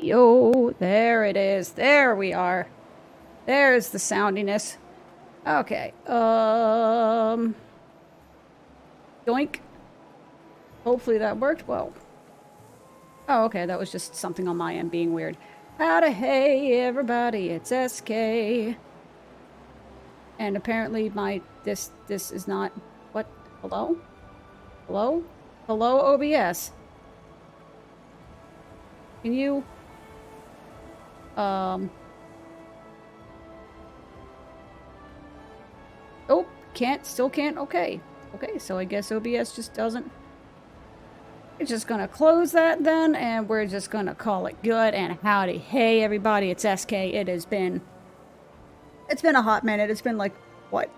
Yo, there it is. There we are. There's the soundiness. Okay. Doink. Hopefully that worked well. Oh, okay. That was just something on my end being weird. Howdy, hey, everybody. It's SK. And apparently this is not... What? Hello? Hello? Hello, OBS. Can you... Oh, still can't, okay. Okay, so I guess OBS just doesn't... It's just gonna close that then, and we're just gonna call it good, and howdy. Hey everybody, it's SK. It's been a hot minute. It's been like, what?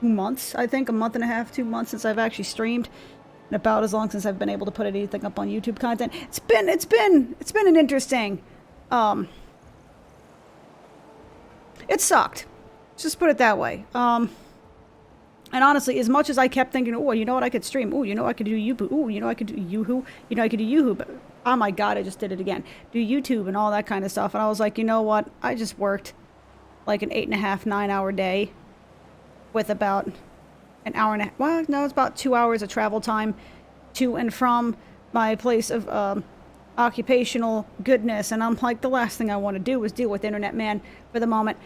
2 months, I think? A month and a half, 2 months since I've actually streamed. And about as long since I've been able to put anything up on YouTube content. It's been an interesting, it sucked. Let's just put it that way. And honestly, as much as I kept thinking, oh, you know what, I could stream. Oh, you know, I could do YouTube. Oh, you know, I could do Yoo-hoo. You know, I could do Yoo-hoo. But, oh my God, I just did it again. Do YouTube and all that kind of stuff. And I was like, you know what? I just worked like an 8.5, 9-hour day with about an hour and a half. Well, no, it's about 2 hours of travel time to and from my place of occupational goodness. And I'm like, the last thing I want to do is deal with Internet Man for the moment.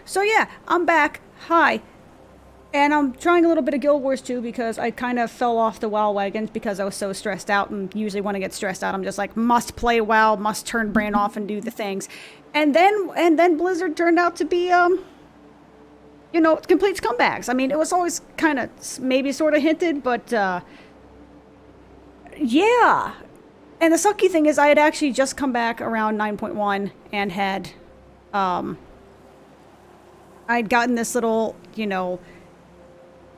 So yeah, I'm back. Hi. And I'm trying a little bit of Guild Wars 2 because I kind of fell off the WoW wagons because I was so stressed out, and usually when I get stressed out I'm just like, must play WoW, must turn brain off and do the things. And then Blizzard turned out to be you know, complete scumbags. I mean, it was always kind of maybe sort of hinted, but yeah. And the sucky thing is I had actually just come back around 9.1 and had I'd gotten this little, you know,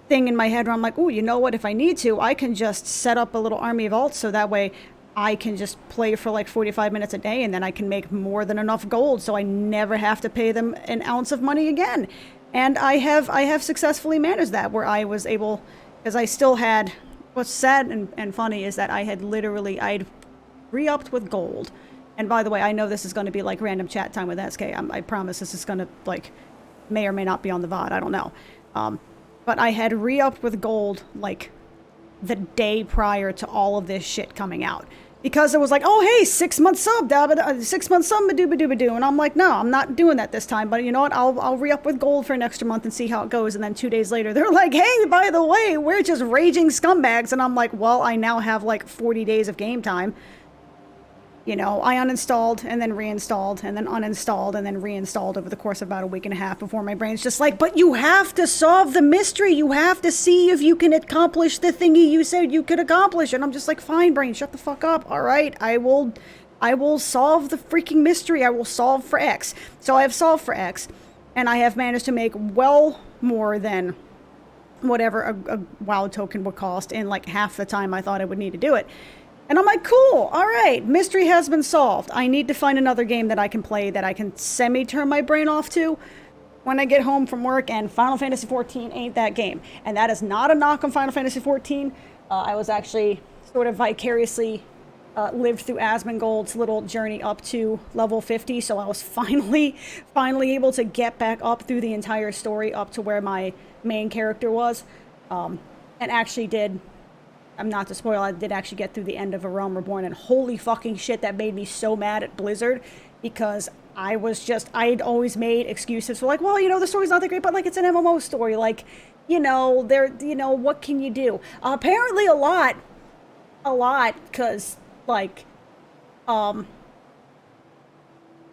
thing in my head where I'm like, oh, you know what, if I need to, I can just set up a little army of alts so that way I can just play for like 45 minutes a day and then I can make more than enough gold so I never have to pay them an ounce of money again. And I have successfully managed that, where I was able, because I still had, what's sad and funny is that I'd re-upped with gold. And by the way, I know this is going to be like random chat time with SK. I promise this is going to like, may or may not be on the VOD, I don't know. But I had re-upped with gold like the day prior to all of this shit coming out. Because it was like, oh hey, 6 month sub, 6 month sub, ba-doo. And I'm like, no, I'm not doing that this time. But you know what? I'll re-up with gold for an extra month and see how it goes. And then 2 days later, they're like, hey, by the way, we're just raging scumbags. And I'm like, well, I now have like 40 days of game time. You know, I uninstalled and then reinstalled and then uninstalled and then reinstalled over the course of about a week and a half before my brain's just like, but you have to solve the mystery. You have to see if you can accomplish the thingy you said you could accomplish. And I'm just like, fine, brain, shut the fuck up. All right, I will solve the freaking mystery. I will solve for X. So I have solved for X, and I have managed to make well more than whatever a WoW token would cost in like half the time I thought I would need to do it. And I'm like, cool, all right, mystery has been solved. I need to find another game that I can play that I can semi-turn my brain off to when I get home from work, and Final Fantasy XIV ain't that game. And that is not a knock on Final Fantasy XIV. I was actually sort of vicariously lived through Asmongold's little journey up to level 50, so I was finally able to get back up through the entire story up to where my main character was, and actually did... I'm not to spoil, I did actually get through the end of A Realm Reborn, and holy fucking shit, that made me so mad at Blizzard, because I'd always made excuses for like, well, you know, the story's not that great, but like, it's an MMO story, like, you know, what can you do? Apparently a lot, because, like,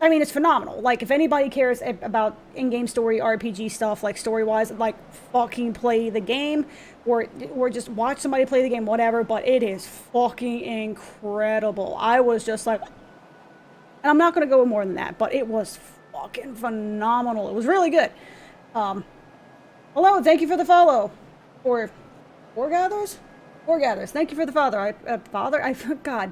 I mean, it's phenomenal. Like, if anybody cares about in-game story, RPG stuff, like, story-wise, like, fucking play the game, or just watch somebody play the game, whatever, but it is fucking incredible. I was just like, and I'm not gonna go more than that, but it was fucking phenomenal. It was really good. Hello, thank you for the follow. Or, Forgathers? Forgathers, thank you for the father. God.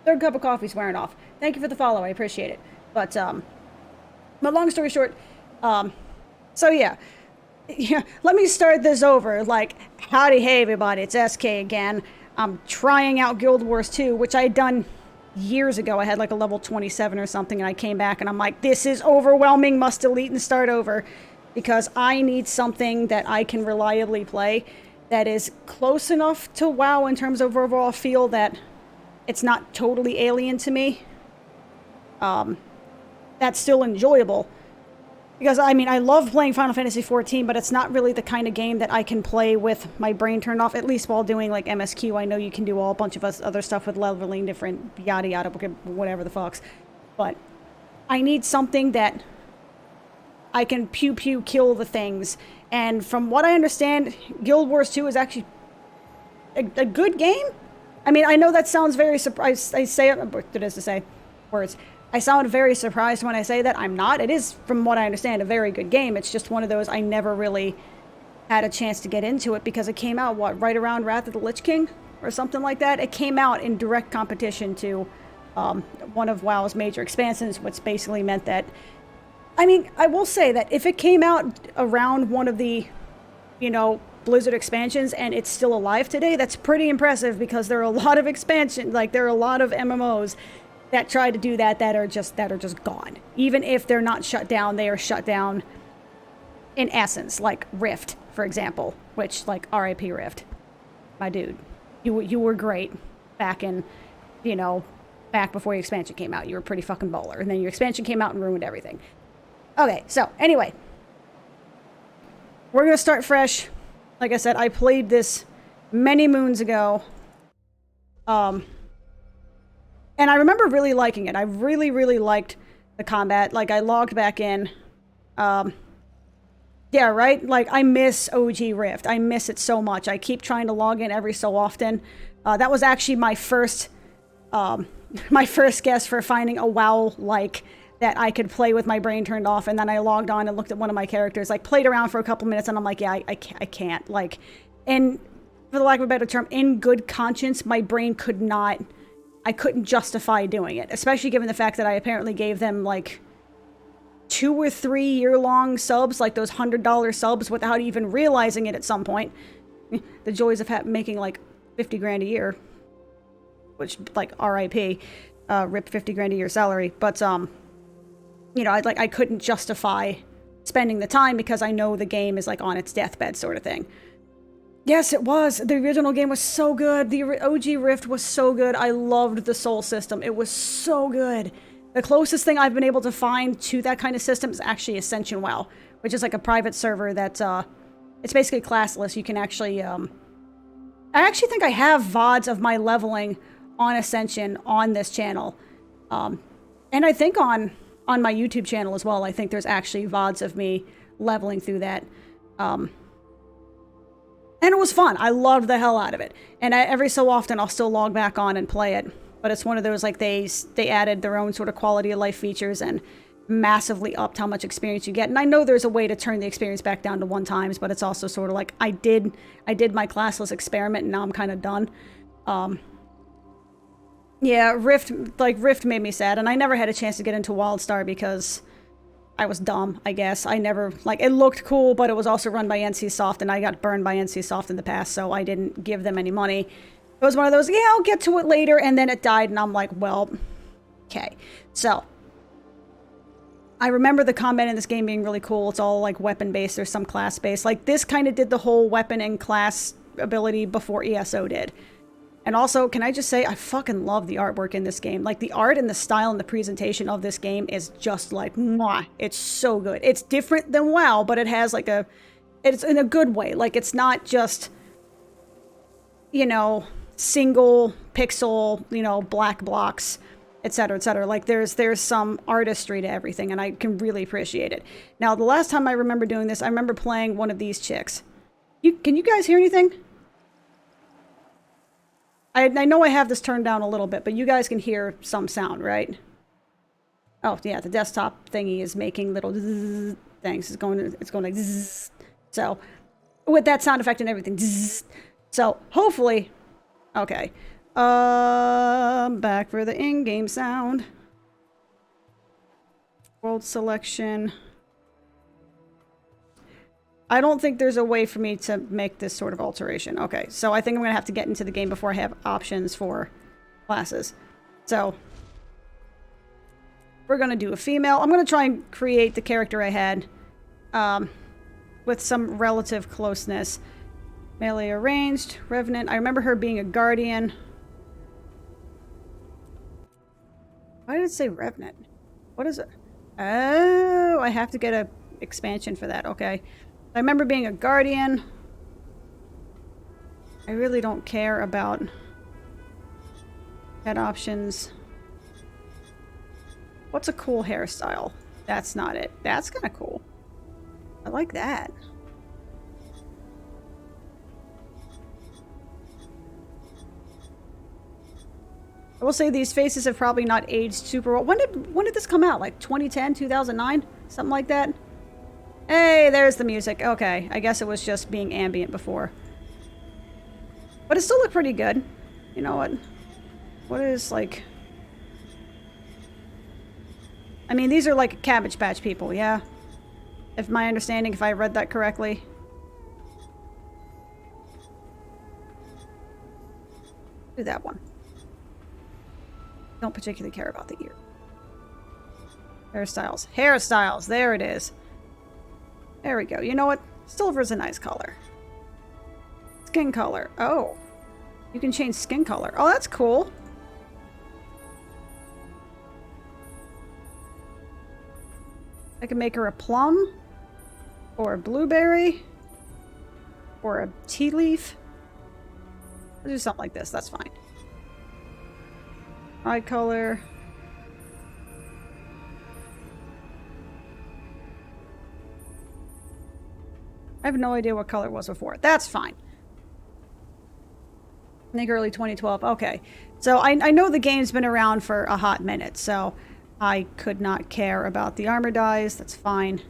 Third cup of coffee's wearing off. Thank you for the follow. I appreciate it. But long story short, so yeah, let me start this over. Like, howdy, hey everybody, it's SK again. I'm trying out Guild Wars 2, which I had done years ago. I had like a level 27 or something, and I came back and I'm like, this is overwhelming, must delete and start over, because I need something that I can reliably play that is close enough to WoW in terms of overall feel that it's not totally alien to me. That's still enjoyable. Because, I mean, I love playing Final Fantasy XIV, but it's not really the kind of game that I can play with my brain turned off, at least while doing, like, MSQ. I know you can do a bunch of other stuff with leveling, different yada yada, whatever the fucks. But I need something that I can pew-pew kill the things. And from what I understand, Guild Wars 2 is actually a good game. I mean, I know that sounds very surprised. I say it, what it is to say, words. I sound very surprised when I say that. I'm not. It is, from what I understand, a very good game. It's just one of those I never really had a chance to get into it because it came out, what, right around Wrath of the Lich King or something like that? It came out in direct competition to one of WoW's major expansions, which basically meant that, I mean, I will say that if it came out around one of the, you know, Blizzard expansions and it's still alive today, that's pretty impressive because there are a lot of expansion, like there are a lot of MMOs that try to do that are just gone. Even if they're not shut down, they are shut down in essence, like Rift, for example, which, like, RIP Rift. My dude, you were great back in, you know, back before your expansion came out. You were a pretty fucking baller, and then your expansion came out and ruined everything. Okay, so anyway, we're gonna start fresh. Like I said, I played this many moons ago. And I remember really liking it. I really, really liked the combat. Like, I logged back in. Yeah, right? Like, I miss OG Rift. I miss it so much. I keep trying to log in every so often. That was actually my first guess for finding a WoW-like that I could play with my brain turned off. And then I logged on and looked at one of my characters, like, played around for a couple minutes, and I'm like, yeah, I can't. Like, and for the lack of a better term, in good conscience, my brain could not... I couldn't justify doing it, especially given the fact that I apparently gave them, like, 2 or 3 year-long subs, like those $100 subs, without even realizing it at some point. The joys of making, like, 50 grand a year. Which, like, RIP. Rip 50 grand a year salary. But, you know, I couldn't justify spending the time because I know the game is, like, on its deathbed sort of thing. Yes, it was. The original game was so good. The OG Rift was so good. I loved the soul system. It was so good. The closest thing I've been able to find to that kind of system is actually Ascension WoW, which is like a private server that, it's basically classless. You can actually, I actually think I have VODs of my leveling on Ascension on this channel. And I think on my YouTube channel as well, I think there's actually VODs of me leveling through that. And it was fun. I loved the hell out of it. And every so often, I'll still log back on and play it. But it's one of those, like, they added their own sort of quality of life features and massively upped how much experience you get. And I know there's a way to turn the experience back down to 1 times, but it's also sort of like, I did my classless experiment, and now I'm kind of done. Yeah, Rift made me sad. And I never had a chance to get into WildStar because... I was dumb, I guess. I never, like, it looked cool, but it was also run by NCSoft, and I got burned by NCSoft in the past, so I didn't give them any money. It was one of those, yeah, I'll get to it later, and then it died, and I'm like, well, okay. So, I remember the combat in this game being really cool. It's all, like, weapon-based. There's some class-based. Like, this kind of did the whole weapon and class ability before ESO did. And also, can I just say, I fucking love the artwork in this game. Like, the art and the style and the presentation of this game is just like, mwah. It's so good. It's different than WoW, but it has, like, it's in a good way. Like, it's not just, you know, single pixel, you know, black blocks, etc., etc. Like, there's some artistry to everything, and I can really appreciate it. Now, the last time I remember doing this, I remember playing one of these chicks. Can you guys hear anything? I know I have this turned down a little bit, but you guys can hear some sound, right? Oh, yeah, the desktop thingy is making little things. It's going like zzz. So, with that sound effect and everything. Zzz. So, hopefully... Okay. Back for the in-game sound. World selection. I don't think there's a way for me to make this sort of alteration. Okay, so I think I'm going to have to get into the game before I have options for classes. So, we're going to do a female. I'm going to try and create the character I had with some relative closeness. Melee arranged, Revenant. I remember her being a guardian. Why did it say Revenant? What is it? Oh, I have to get a expansion for that. Okay. I remember being a guardian. I really don't care about head options. What's a cool hairstyle? That's not it. That's kind of cool. I like that. I will say these faces have probably not aged super well. When did this come out? Like 2010, 2009? Something like that? Hey, there's the music. Okay, I guess it was just being ambient before. But it still looked pretty good. You know what? What is, like... I mean, these are like Cabbage Patch people, yeah? If my understanding, if I read that correctly. Do that one. Don't particularly care about the ear. Hairstyles. Hairstyles! There it is. There we go. You know what? Silver's a nice color. Skin color. Oh. You can change skin color. Oh, that's cool. I can make her a plum. Or a blueberry. Or a tea leaf. I'll do something like this. That's fine. Eye color. I have no idea what color it was before. That's fine. I think early 2012. Okay. So I know the game's been around for a hot minute, so I could not care about the armor dies. That's fine.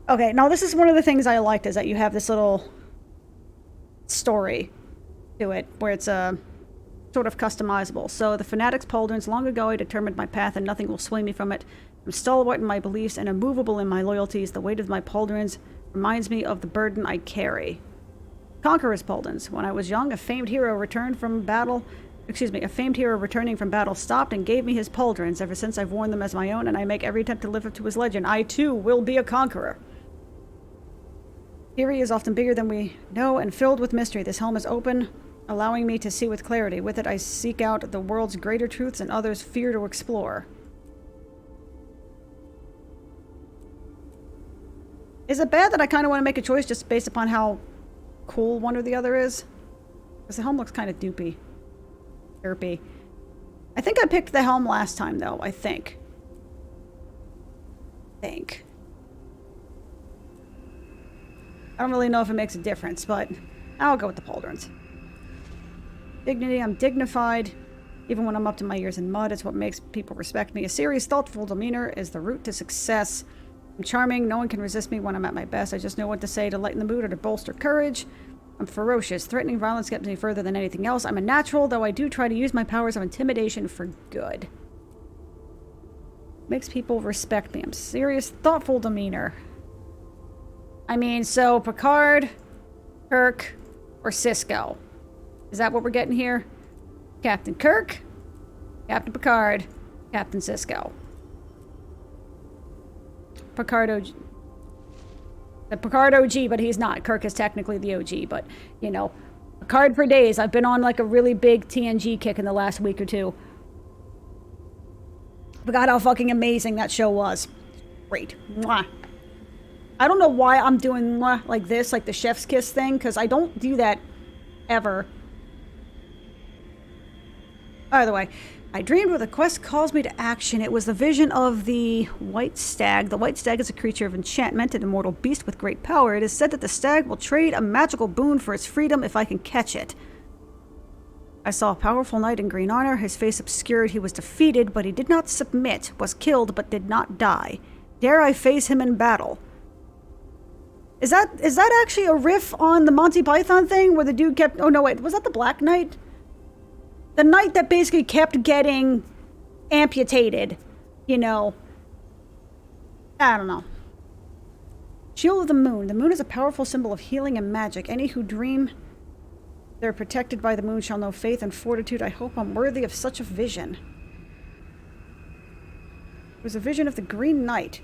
Okay, now this is one of the things I liked, is that you have this little story to it, where it's sort of customizable. So the Fanatic's pauldrons, long ago I determined my path and nothing will sway me from it. I'm stalwart in my beliefs and immovable in my loyalties. The weight of my pauldrons reminds me of the burden I carry. Conqueror's pauldrons. When I was young, a famed hero returned from battle... a famed hero returning from battle stopped and gave me his pauldrons. Ever since I've worn them as my own, and I make every attempt to live up to his legend. I, too, will be a conqueror. Fury is often bigger than we know and filled with mystery. This helm is open, allowing me to see with clarity. With it, I seek out the world's greater truths and others fear to explore. Is it bad that I kind of want to make a choice just based upon how cool one or the other is? Because the helm looks kind of doopy. Derpy. I think I picked the helm last time, though. I think. I don't really know if it makes a difference, but I'll go with the pauldrons. Dignity. I'm dignified. Even when I'm up to my ears in mud, it's what makes people respect me. A serious, thoughtful demeanor is the route to success. I'm charming. No one can resist me when I'm at my best. I just know what to say to lighten the mood or to bolster courage. I'm ferocious. Threatening violence gets me further than anything else. I'm a natural, though I do try to use my powers of intimidation for good. Makes people respect me. I'm serious, thoughtful demeanor. I mean, so Picard, Kirk, or Cisco. Is that what we're getting here? Captain Kirk, Captain Picard, Captain Cisco. Picard OG. The Picard OG, but he's not. Kirk is technically the OG, but, you know, Picard for days. I've been on, like, a really big TNG kick in the last week or two. Forgot how fucking amazing that show was. Great. Mwah. I don't know why I'm doing mwah like this, like the chef's kiss thing, because I don't do that ever. By the way, I dreamed where the quest calls me to action. It was the vision of the white stag. The white stag is a creature of enchantment, an immortal beast with great power. It is said that the stag will trade a magical boon for its freedom if I can catch it. I saw a powerful knight in green armor, his face obscured. He was defeated, but he did not submit, was killed, but did not die. Dare I face him in battle? Is that actually a riff on the Monty Python thing where the dude kept... Oh, no, wait. Was that the Black Knight? The knight that basically kept getting amputated, you know. I don't know. Shield of the Moon. The moon is a powerful symbol of healing and magic. Any who dream they're protected by the moon shall know faith and fortitude. I hope I'm worthy of such a vision. It was a vision of the Green Knight.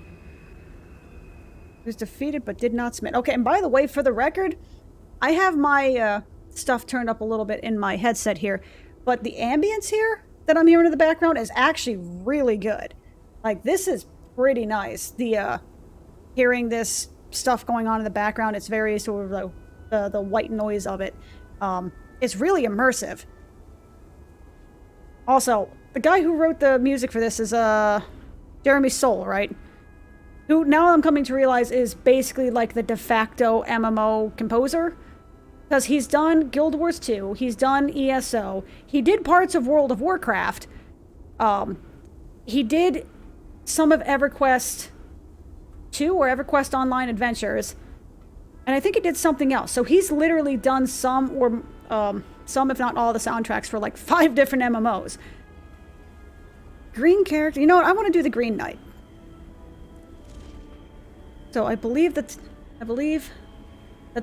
He was defeated but did not submit. Okay, and by the way, for the record, I have my stuff turned up a little bit in my headset here, but the ambience here that I'm hearing in the background is actually really good. Like, this is pretty nice. The hearing this stuff going on in the background, it's very sort of the white noise of it. It's really immersive. Also, the guy who wrote the music for this is Jeremy Soule, right? Who now I'm coming to realize is basically like the de facto MMO composer. Because he's done Guild Wars 2, he's done ESO, he did parts of World of Warcraft, he did some of EverQuest 2 or EverQuest Online Adventures, and I think he did something else. So he's literally done some, or some if not all, the soundtracks for like 5 different MMOs. Green character, you know what, I want to do the Green Knight. So I believe that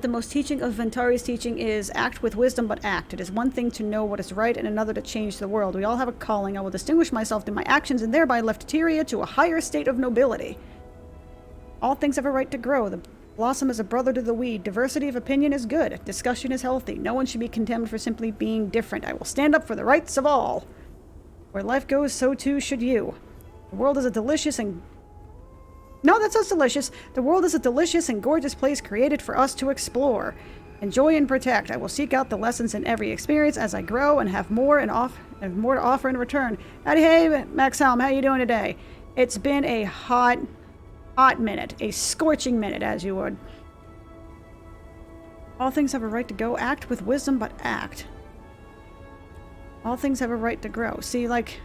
the most teaching of Ventari's teaching is act with wisdom but act. It is one thing to know what is right and another to change the world. We all have a calling. I will distinguish myself through my actions and thereby lift Tyria to a higher state of nobility. All things have a right to grow. The blossom is a brother to the weed. Diversity of opinion is good. Discussion is healthy. No one should be condemned for simply being different. I will stand up for the rights of all. Where life goes, so too should you. The world is a delicious and... No, that sounds delicious. The world is a delicious and gorgeous place created for us to explore. Enjoy and protect. I will seek out the lessons in every experience as I grow and have more to offer in return. Howdy, hey, Max Helm, how you doing today? It's been a hot minute. A scorching minute, as you would. All things have a right to go. Act with wisdom, but act. All things have a right to grow. See, like...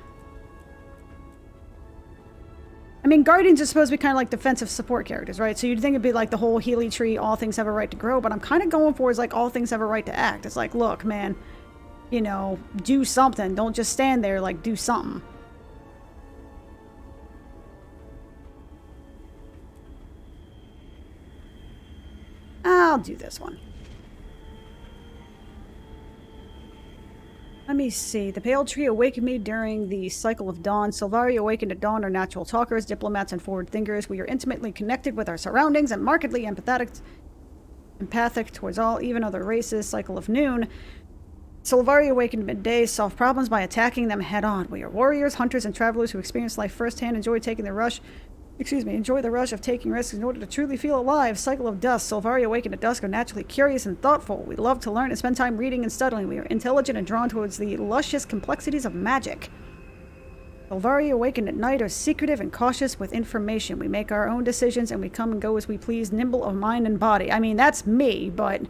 I mean, Guardians are supposed to be kind of like defensive support characters, right? So you'd think it'd be like the whole Healy tree, all things have a right to grow, but I'm kind of going for is like all things have a right to act. It's like, look, man, you know, do something. Don't just stand there, like, do something. I'll do this one. Let me see. The Pale Tree awakened me during the cycle of dawn. Sylvari awakened at dawn are natural talkers, diplomats, and forward thinkers. We are intimately connected with our surroundings and markedly empathic towards all, even other races. Cycle of noon. Sylvari awakened midday, solve problems by attacking them head on. We are warriors, hunters, and travelers who experience life firsthand, enjoy the rush of taking risks in order to truly feel alive. Cycle of dusk. Sylvari awakened at dusk are naturally curious and thoughtful. We love to learn and spend time reading and studying. We are intelligent and drawn towards the luscious complexities of magic. Sylvari awakened at night are secretive and cautious with information. We make our own decisions and we come and go as we please, nimble of mind and body. I mean, that's me, but...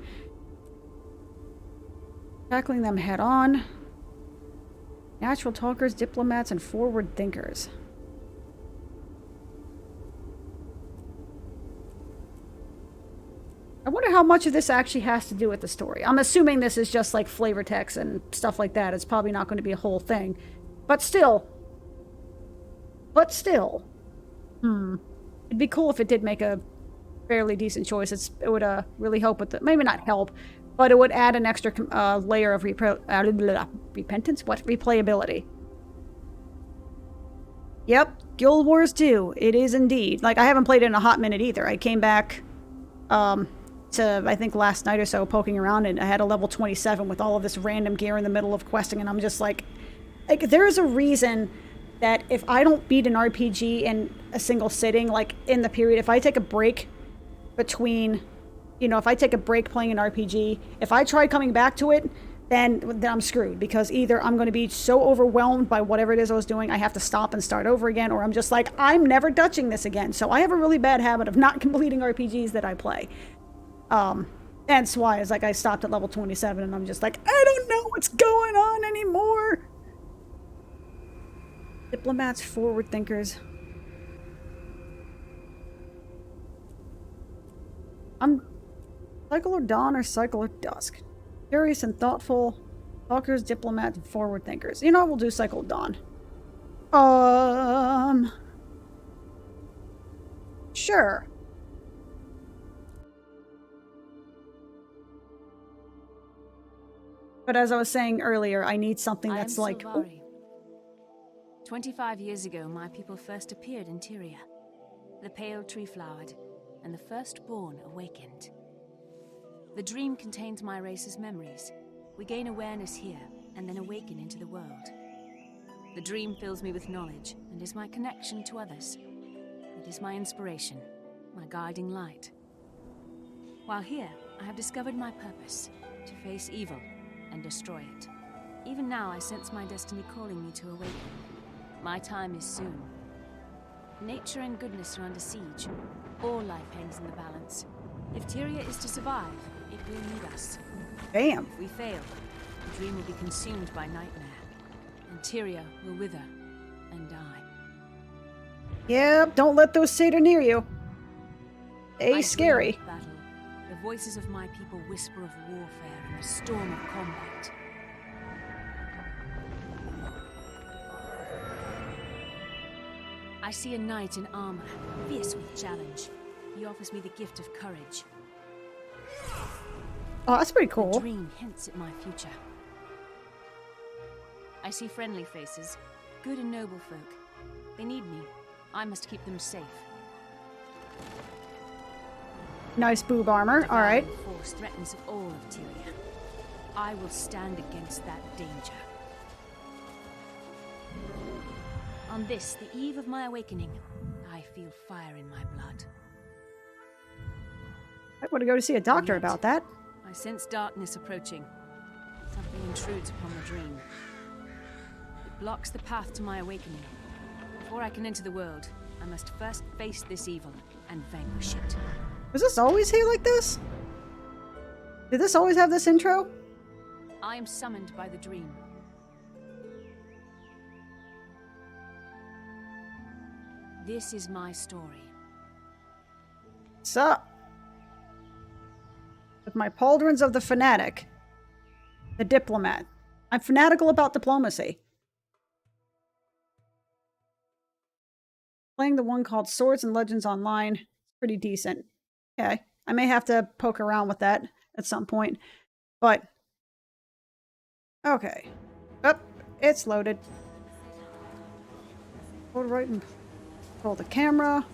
tackling them head on. Natural talkers, diplomats, and forward thinkers. I wonder how much of this actually has to do with the story. I'm assuming this is just like flavor text and stuff like that. It's probably not going to be a whole thing. But still. It'd be cool if it did make a fairly decent choice. It would really help with the... maybe not help, but it would add an extra layer of repentance? What? Replayability. Yep. Guild Wars 2. It is indeed. Like, I haven't played it in a hot minute either. I came back... to, I think, last night or so, poking around, and I had a level 27 with all of this random gear in the middle of questing, and I'm just like, there's a reason that if I don't beat an RPG in a single sitting, like, in the period, if I take a break between, you know, if I take a break playing an RPG, if I try coming back to it, then I'm screwed, because either I'm going to be so overwhelmed by whatever it is I was doing, I have to stop and start over again, or I'm just like, I'm never touching this again. So I have a really bad habit of not completing RPGs that I play. That's why it's like I stopped at level 27 and I'm just like, I don't know what's going on anymore. Diplomats, forward thinkers. Cycle of dawn or cycle of dusk. Curious and thoughtful. Talkers, diplomats, and forward thinkers. You know what? We'll do cycle of dawn. Sure. But as I was saying earlier, I need something I am that's like... Oh, Sylvari. 25 years ago, my people first appeared in Tyria. The pale tree flowered, and the firstborn awakened. The dream contains my race's memories. We gain awareness here, and then awaken into the world. The dream fills me with knowledge, and is my connection to others. It is my inspiration, my guiding light. While here, I have discovered my purpose, to face evil and destroy it. Even now, I sense my destiny calling me to awaken. My time is soon. Nature and goodness are under siege. All life hangs in the balance. If Tyria is to survive, it will need us. damn. If we fail, the dream will be consumed by nightmare, and Tyria will wither and die. Yep, don't let those Seder near you. I They dream scary. of battle. The voices of my people whisper of warfare and the storm of combat. I see a knight in armor, fierce with challenge. He offers me the gift of courage. Oh, that's pretty The cool. dream hints at my future. I see friendly faces, good and noble folk. They need me. I must keep them safe. Nice boob armor. All right. The force threatens all of Tyria. I will stand against that danger. On this, the eve of my awakening, I feel fire in my blood. I want to go to see a doctor about that. I sense darkness approaching. Something intrudes upon the dream. It blocks the path to my awakening. Before I can enter the world, I must first face this evil and vanquish it. Was this always here like this? Did this always have this intro? I am summoned by the dream. This is my story. Sup? With my pauldrons of the fanatic. The diplomat. I'm fanatical about diplomacy. Playing the one called Swords and Legends Online. It's pretty decent. Okay. I may have to poke around with that at some point. But... okay. Up. It's loaded. Hold right and control the camera.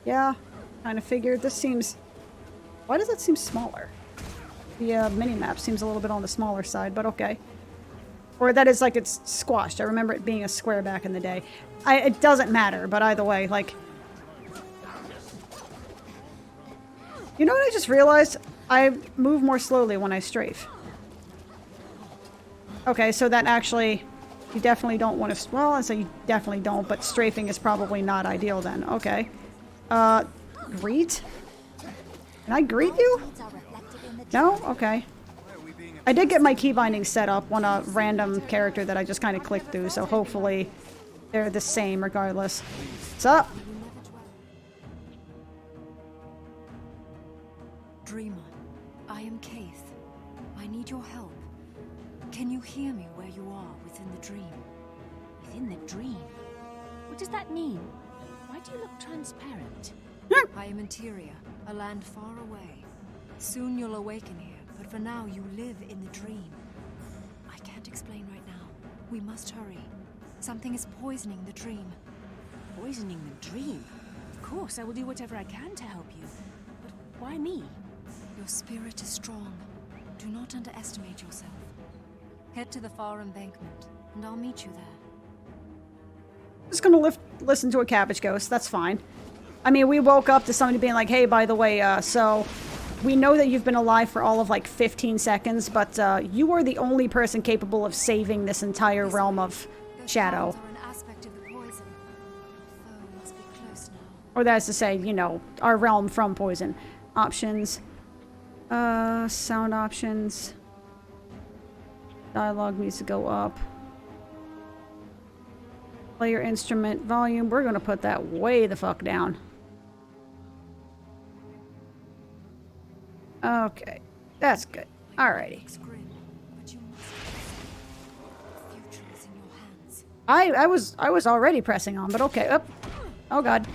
Yeah. Kind of figured. This seems... why does that seem smaller? The mini-map seems a little bit on the smaller side, but okay. Or that is like it's squashed. I remember it being a square back in the day. It doesn't matter, but either way, like... you know what I just realized? I move more slowly when I strafe. Okay, so that actually... you definitely don't want to... well, I say you definitely don't, but strafing is probably not ideal then. Okay. Greet? Can I greet you? No? Okay. I did get my key binding set up on a random character that I just kind of clicked through, so hopefully they're the same regardless. What's up? Dreamer, I am Kaith. I need your help. Can you hear me where you are within the dream? Within the dream? What does that mean? Why do you look transparent? I am in Tyria, a land far away. Soon you'll awaken here, but for now you live in the dream. I can't explain right now. We must hurry. Something is poisoning the dream. Poisoning the dream? Of course, I will do whatever I can to help you. But why me? Your spirit is strong. Do not underestimate yourself. Head to the far embankment, and I'll meet you there. Just gonna listen to a cabbage ghost. That's fine. I mean, we woke up to somebody being like, hey, by the way, so we know that you've been alive for all of like 15 seconds, but you are the only person capable of saving this entire realm of shadow. Are an aspect of the poison. The foe must be close now. Or that is to say, you know, our realm from poison. Options. Sound options. Dialogue needs to go up. Player instrument volume. We're gonna put that way the fuck down. Okay. That's good. Alrighty. Looks grim, but you must the future is in your hands. I was already pressing on, but okay. Up. Oh god.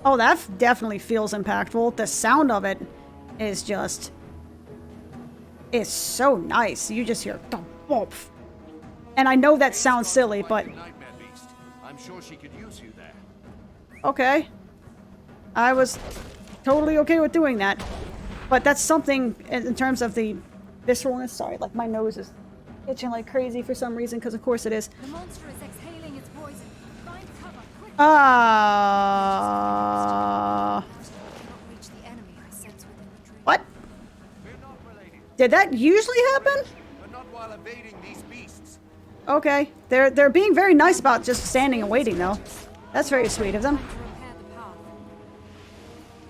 Oh, that definitely feels impactful. The sound of it is just is so nice. You just hear thump, thump. And I know that sounds silly, but Nightmare Beast. I'm sure she could use you there. okay. I was totally okay with doing that. But that's something in terms of the visceralness. Sorry, like my nose is itching like crazy for some reason, because of course it is. The monster is exhaling its poison. Find cover, quick! Ah. Cannot reach the enemy I sense within the tree. What? We're not related, Did that usually happen? but not while evading these beasts. Okay. They're being very nice about just standing and waiting, though. That's very sweet of them. To repair the path.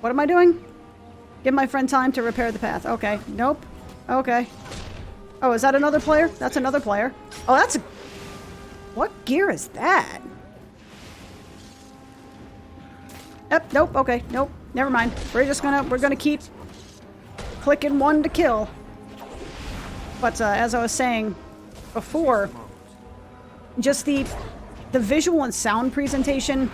What am I doing? Give my friend time to repair the path. Okay. Nope. Okay. Oh, is that another player? That's another player. Oh, that's a... What gear is that? Yep, nope, okay, nope. Never mind. We're gonna keep clicking one to kill. But as I was saying before, just the visual and sound presentation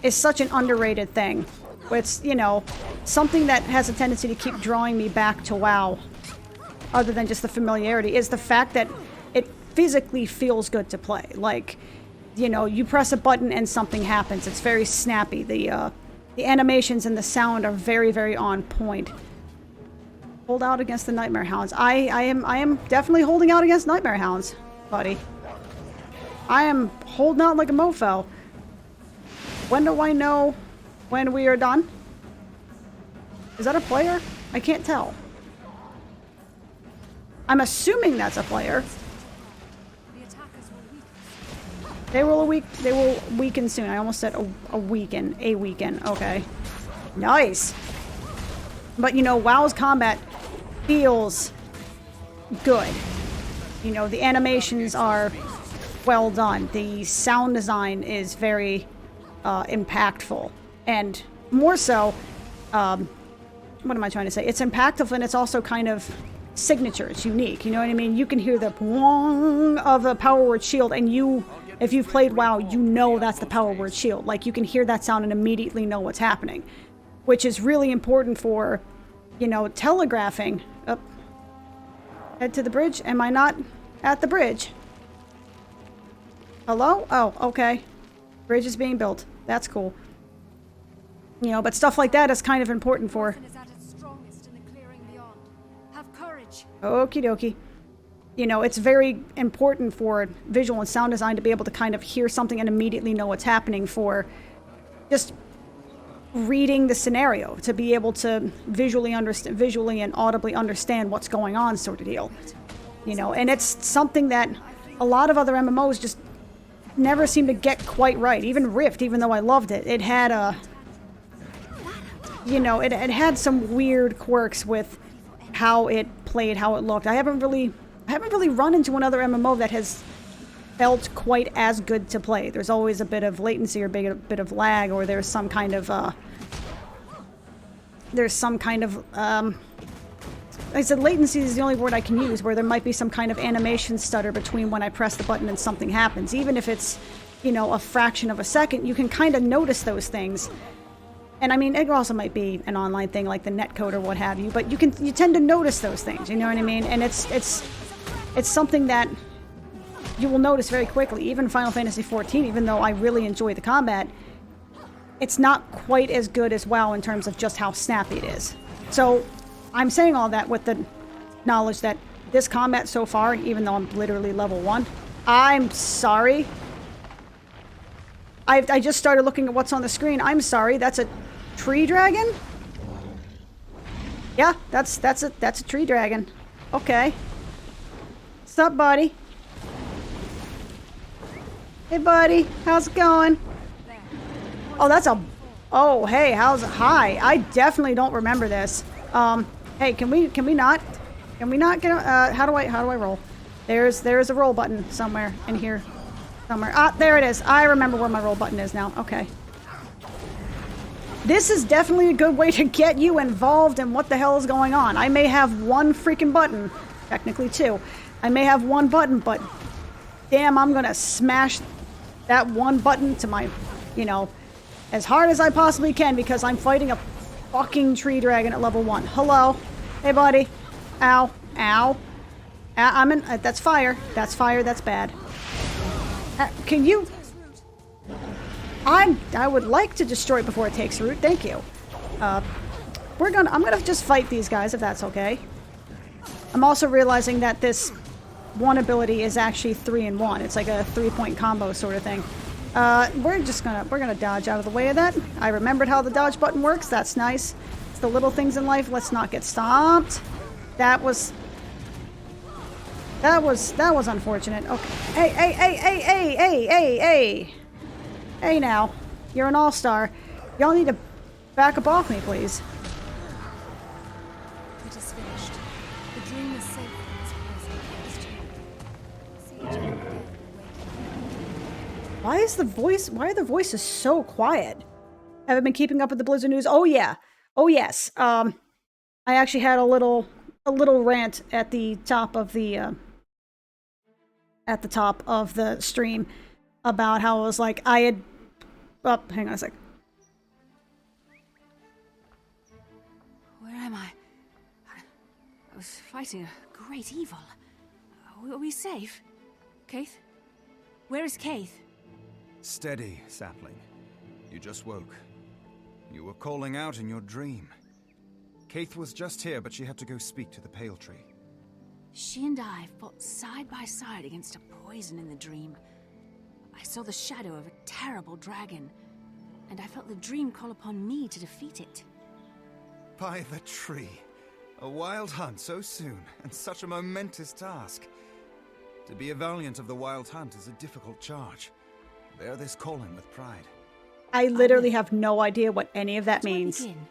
is such an underrated thing. It's, you know, something that has a tendency to keep drawing me back to WoW, other than just the familiarity, is the fact that it physically feels good to play. Like, you know, you press a button and something happens. It's very snappy. The animations and the sound are very, very on point. Hold out against the Nightmare Hounds. I am definitely holding out against Nightmare Hounds, buddy. I am holding out like a mofo. When do I know when we are done? Is that a player? I can't tell. I'm assuming that's a player. The attackers will weaken. They will weaken soon. I almost said a weaken. A weaken. Okay. Nice. But you know, WoW's combat feels good. You know, the animations are well done. The sound design is very impactful. And more so, what am I trying to say? It's impactful, and it's also kind of signature. It's unique. You know what I mean? You can hear the wong of the power word shield, and you, if you've played WoW, you know that's the power word shield. Like, you can hear that sound and immediately know what's happening, which is really important for, you know, telegraphing. Oh, head to the bridge. Am I not at the bridge? Hello? Oh, okay. Bridge is being built. That's cool. You know, but stuff like that is kind of important for... Poison is at its strongest in the clearing beyond. Have courage. Okie dokie. You know, it's very important for visual and sound design to be able to kind of hear something and immediately know what's happening, for just reading the scenario, to be able to visually and audibly understand what's going on, sort of deal. You know, and it's something that a lot of other MMOs just never seem to get quite right. Even Rift, even though I loved it, it had a... You know, it had some weird quirks with how it played, how it looked. I haven't really run into another MMO that has felt quite as good to play. There's always a bit of latency or a bit of lag, or there's some kind of I said latency is the only word I can use, where there might be some kind of animation stutter between when I press the button and something happens. Even if it's, you know, a fraction of a second, you can kind of notice those things. And I mean, it also might be an online thing like the netcode or what have you, but you tend to notice those things, you know what I mean? And it's something that you will notice very quickly. Even Final Fantasy XIV, even though I really enjoy the combat, it's not quite as good as WoW in terms of just how snappy it is. So I'm saying all that with the knowledge that this combat so far, even though I'm literally level 1, I'm sorry. I just started looking at what's on the screen. I'm sorry, that's a tree dragon? Yeah, that's a tree dragon. Okay. What's up, buddy? Hey, buddy. How's it going? Oh, that's a... Oh, hey, hi. I definitely don't remember this. Hey, can we not get... how do I roll? There's a roll button somewhere in here. Somewhere. Ah, there it is. I remember where my roll button is now. Okay. This is definitely a good way to get you involved in what the hell is going on. I may have one freaking button. Technically two. I may have one button, but damn, I'm gonna smash that one button to my, you know, as hard as I possibly can, because I'm fighting a fucking tree dragon at level 1. Hello. Hey, buddy. Ow. Ow. I'm in. That's fire. That's fire. That's bad. Can you? I would like to destroy it before it takes root. Thank you. I'm gonna just fight these guys if that's okay. I'm also realizing that this one ability is actually 3 in 1. It's like a 3-point combo sort of thing. We're gonna dodge out of the way of that. I remembered how the dodge button works. That's nice. It's the little things in life. Let's not get stomped. That was unfortunate. Okay. Hey. Hey now. You're an all-star. Y'all need to back up off me, please. It is finished. The dream is safe from its poison. See each other again and awaken. Why are the voices so quiet? Haven't been keeping up with the Blizzard news. Oh yeah. Oh yes. I actually had a little rant at the top of the stream about how it was like I had hang on a sec. Where am I? I was fighting a great evil. Are we safe? Keith? Where is Keith? Steady, sapling. You just woke. You were calling out in your dream. Keith was just here, but she had to go speak to the Pale Tree. She and I fought side by side against a poison in the dream. I saw the shadow of a terrible dragon, and I felt the dream call upon me to defeat it. By the tree. A wild hunt so soon, and such a momentous task. To be a valiant of the wild hunt is a difficult charge. Bear this calling with pride. I literally have no idea what any of that Where do I means. begin?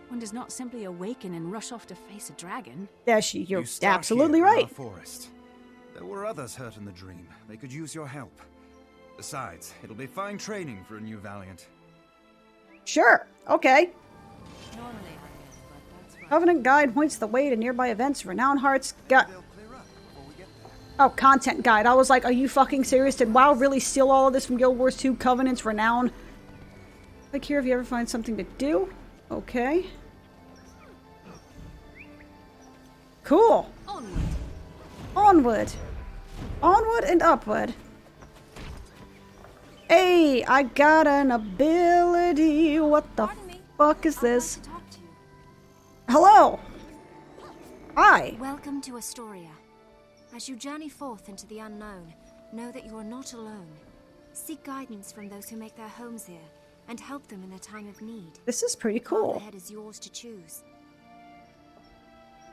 One does not simply awaken and rush off to face a dragon. You're You start absolutely here in right. our forest. There were others hurt in the dream. They could use your help. Besides, it'll be fine training for a new valiant. Sure. Okay. Normally I would, but that's right. Covenant Guide points the way to nearby events. Renowned Hearts got. They'll clear up before we get there. Oh, content guide. I was like, are you fucking serious? Did WoW really steal all of this from Guild Wars 2? Covenant's Renown? Click here if you ever find something to do. Okay. Cool. Onward. Onward. Onward and upward. Hey, I got an ability. What the Pardon me. fuck is I'd like this? to talk to you. Hello. Hi. Welcome to Astoria. As you journey forth into the unknown, know that you are not alone. Seek guidance from those who make their homes here, and help them in their time of need. This is pretty Path cool. ahead is yours to choose.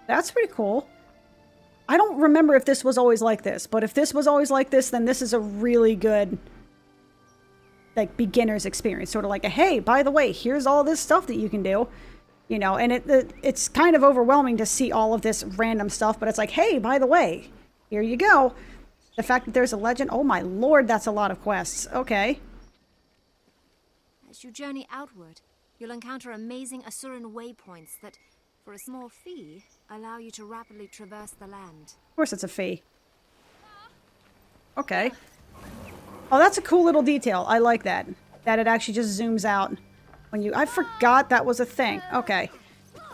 That's pretty cool. I don't remember if this was always like this, but if this was always like this, then this is a really good, like, beginner's experience. Sort of like a, hey, by the way, here's all this stuff that you can do. You know, and it's kind of overwhelming to see all of this random stuff, but it's like, hey, by the way, here you go. The fact that there's a legend, oh my lord, that's a lot of quests. Okay. As you journey outward, you'll encounter amazing Asuran waypoints that, for a small fee, allow you to rapidly traverse the land. Of course it's a fee. Okay. Oh, that's a cool little detail. I like that. That it actually just zooms out when you... I forgot that was a thing. Okay.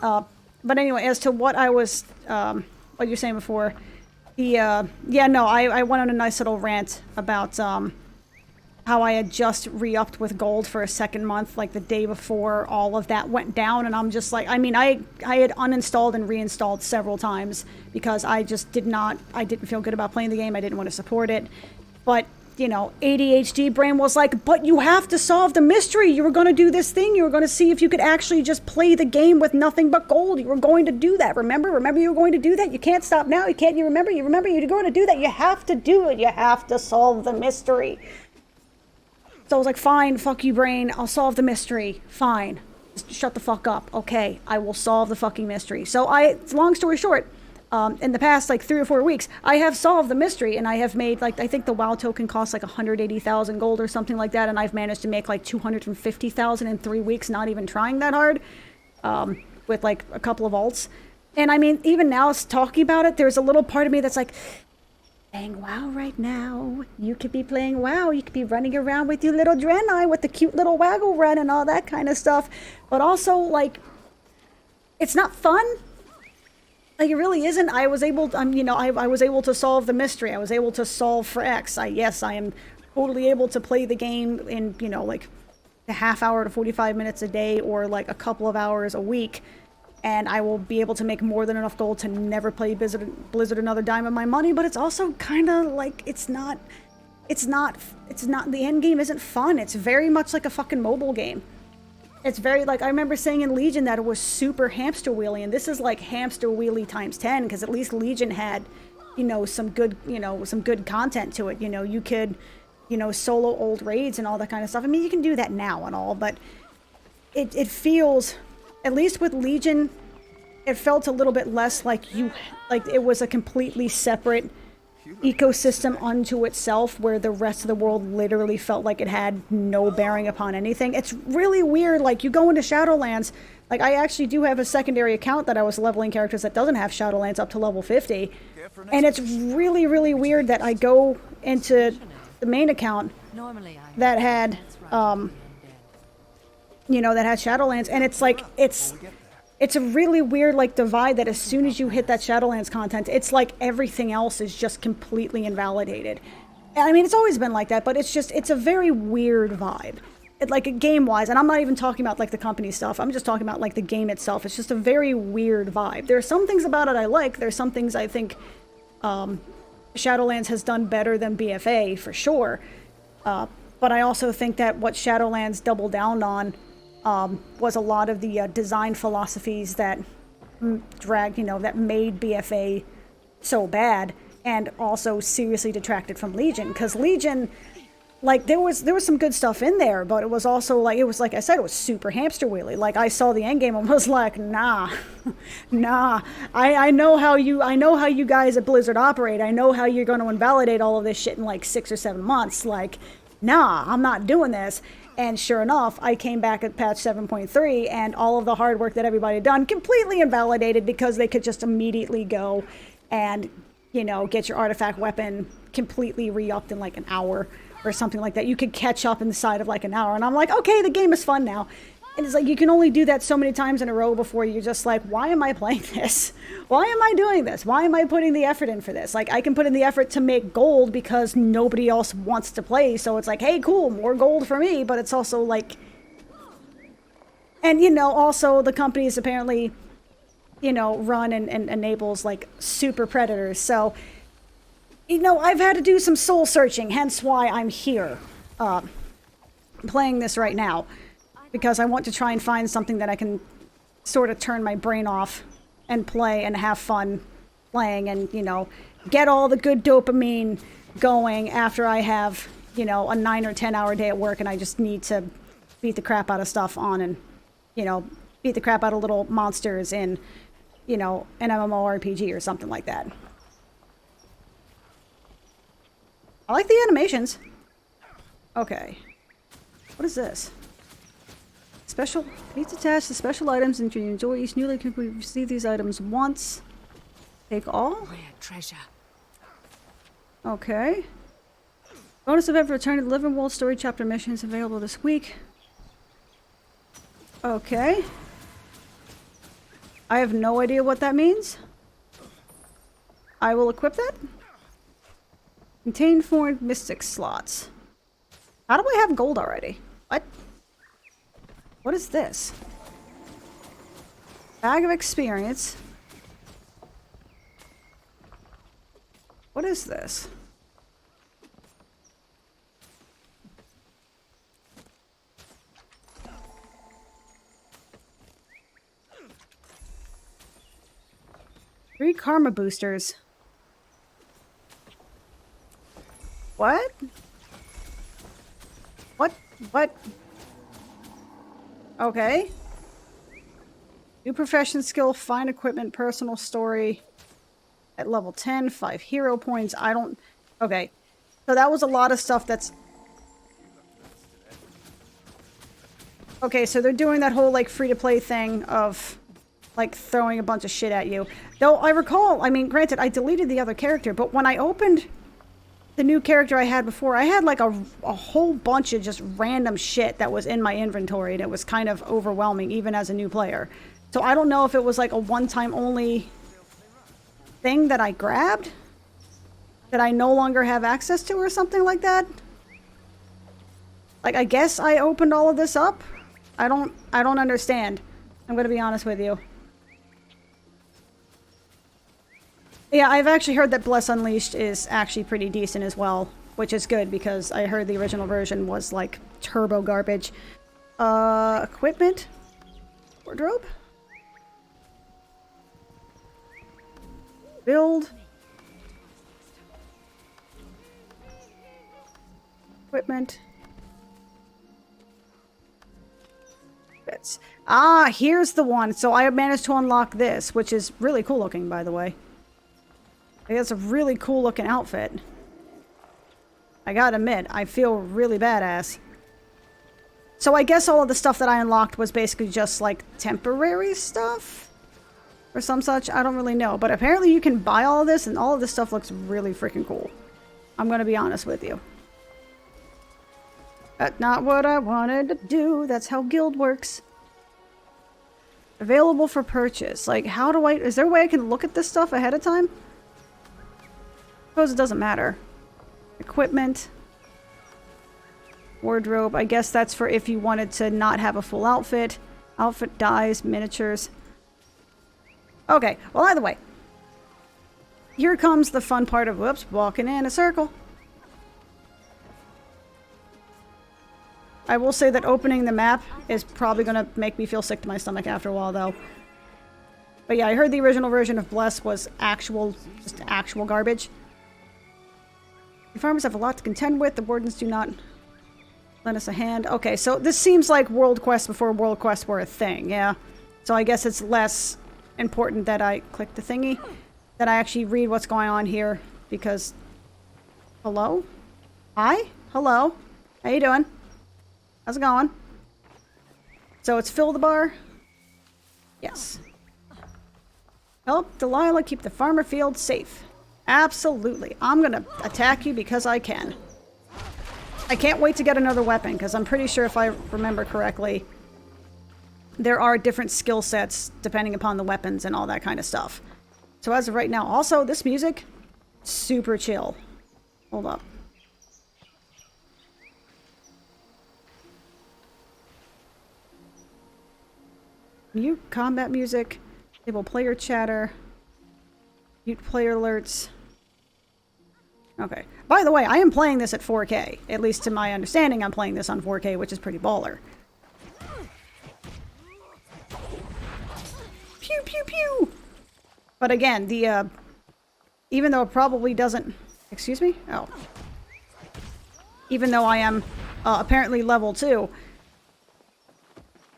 But anyway, as to what I was... what you were saying before... I went on a nice little rant about how I had just re-upped with gold for a second month, like the day before all of that went down, and I'm just like, I mean, I had uninstalled and reinstalled several times because I just I didn't feel good about playing the game, I didn't want to support it, but, you know, ADHD brain was like, but you have to solve the mystery, you were going to do this thing, you were going to see if you could actually just play the game with nothing but gold, you were going to do that, remember you were going to do that, you can't stop now, you remember you're going to do that, you have to do it, you have to solve the mystery. So I was like, fine, fuck you, brain. I'll solve the mystery. Fine. Just shut the fuck up. Okay, I will solve the fucking mystery. So long story short, in the past, like, 3 or 4 weeks, I have solved the mystery, and I have made, like, I think the WoW token costs, like, 180,000 gold or something like that, and I've managed to make, like, 250,000 in 3 weeks, not even trying that hard, with, like, a couple of alts. And, I mean, even now, talking about it, there's a little part of me that's like... playing WoW right now. You could be playing WoW. You could be running around with your little Draenei with the cute little waggle run and all that kind of stuff. But also, like, it's not fun. Like, it really isn't. I was able to, you know, I was able to solve the mystery. I was able to solve for X. Yes, I am totally able to play the game in, you know, like a half hour to 45 minutes a day or like a couple of hours a week. And I will be able to make more than enough gold to never play Blizzard another dime of my money. But it's also kind of like, it's not, the end game isn't fun. It's very much like a fucking mobile game. It's very, like, I remember saying in Legion that it was super hamster wheelie, and this is like hamster wheelie times 10, because at least Legion had, you know, some good content to it. You know, you could, you know, solo old raids and all that kind of stuff. I mean, you can do that now and all, but it feels, at least with Legion, it felt a little bit less like it was a completely separate ecosystem unto itself, where the rest of the world literally felt like it had no bearing upon anything. It's really weird. Like, you go into Shadowlands, like, I actually do have a secondary account that I was leveling characters that doesn't have Shadowlands up to level 50, and it's really, really weird that I go into the main account that had, you know, that had Shadowlands, and it's like, it's a really weird, like, divide that as soon as you hit that Shadowlands content, it's like everything else is just completely invalidated. And I mean, it's always been like that, but it's a very weird vibe. Like, game-wise, and I'm not even talking about, like, the company stuff, I'm just talking about, like, the game itself. It's just a very weird vibe. There are some things about it I like. There's some things I think Shadowlands has done better than BFA, for sure. But I also think that what Shadowlands doubled down on was a lot of the design philosophies that that made BFA so bad, and also seriously detracted from Legion. Because Legion, like, there was some good stuff in there, but it was also like, like I said, it was super hamster wheelie. Like, I saw the endgame and was like, nah. I know how you guys at Blizzard operate. I know how you're going to invalidate all of this shit in like 6 or 7 months. Like, nah, I'm not doing this. And sure enough, I came back at patch 7.3, and all of the hard work that everybody had done completely invalidated, because they could just immediately go and, you know, get your artifact weapon completely re-upped in like an hour or something like that. You could catch up inside of like an hour. And I'm like, okay, the game is fun now. And it's like, you can only do that so many times in a row before you're just like, why am I playing this? Why am I doing this? Why am I putting the effort in for this? Like, I can put in the effort to make gold because nobody else wants to play. So it's like, hey, cool, more gold for me. But it's also like, and, you know, also the companies apparently, you know, run and enables like super predators. So, you know, I've had to do some soul searching, hence why I'm here playing this right now. Because I want to try and find something that I can sort of turn my brain off and play and have fun playing, and, you know, get all the good dopamine going after I have, you know, a 9 or 10 hour day at work and I just need to beat the crap out of stuff on, and, you know, beat the crap out of little monsters in, you know, an MMORPG or something like that. I like the animations. Okay. What is this? Special, please attach the special items and you enjoy each newly receive these items once. Take all? Rare treasure. Okay. Bonus event for return to the Living World Story Chapter missions available this week. Okay. I have no idea what that means. I will equip that. Contain 4 mystic slots. How do I have gold already? What? What is this? Bag of experience. What is this? Three karma boosters. What? What? Okay. New profession skill, fine equipment, personal story. At level 10, 5 hero points. I don't... Okay. So that was a lot of stuff that's... Okay, so they're doing that whole, like, free-to-play thing of, like, throwing a bunch of shit at you. Though, I recall, I mean, granted, I deleted the other character, but when I opened the new character I had before, I had, like, a whole bunch of just random shit that was in my inventory, and it was kind of overwhelming, even as a new player. So I don't know if it was, like, a one-time only thing that I grabbed that I no longer have access to or something like that. Like, I guess I opened all of this up. I don't understand. I'm gonna be honest with you. Yeah, I've actually heard that Bless Unleashed is actually pretty decent as well, which is good because I heard the original version was like turbo garbage. Equipment? Wardrobe? Build? Equipment? Bits. Ah, here's the one. So I managed to unlock this, which is really cool looking, by the way. It's a really cool looking outfit. I gotta admit, I feel really badass. So I guess all of the stuff that I unlocked was basically just like temporary stuff? Or some such? I don't really know. But apparently you can buy all of this and all of this stuff looks really freaking cool. I'm gonna be honest with you. That's not what I wanted to do. That's how guild works. Available for purchase. Like, how do I... Is there a way I can look at this stuff ahead of time? Suppose it doesn't matter. Equipment. Wardrobe. I guess that's for if you wanted to not have a full outfit. Outfit dyes, miniatures. Okay, well either way. Here comes the fun part of, whoops, walking in a circle. I will say that opening the map is probably going to make me feel sick to my stomach after a while though. But yeah, I heard the original version of Bless was just actual garbage. The farmers have a lot to contend with. The wardens do not lend us a hand. Okay, so this seems like World Quest before World Quests were a thing, yeah? So I guess it's less important that I click the thingy, that I actually read what's going on here, because... Hello? Hi? Hello? How you doing? How's it going? So it's fill the bar? Yes. Help Delilah keep the farmer field safe. Absolutely. I'm gonna attack you because I can. I can't wait to get another weapon, because I'm pretty sure if I remember correctly, there are different skill sets depending upon the weapons and all that kind of stuff. So as of right now, also, this music, super chill. Hold up. Mute combat music, enable player chatter, mute player alerts. Okay. By the way, I am playing this at 4K. At least to my understanding, I'm playing this on 4K, which is pretty baller. Pew, pew, pew! But again, the, even though it probably doesn't... Excuse me? Oh. Even though I am apparently level 2,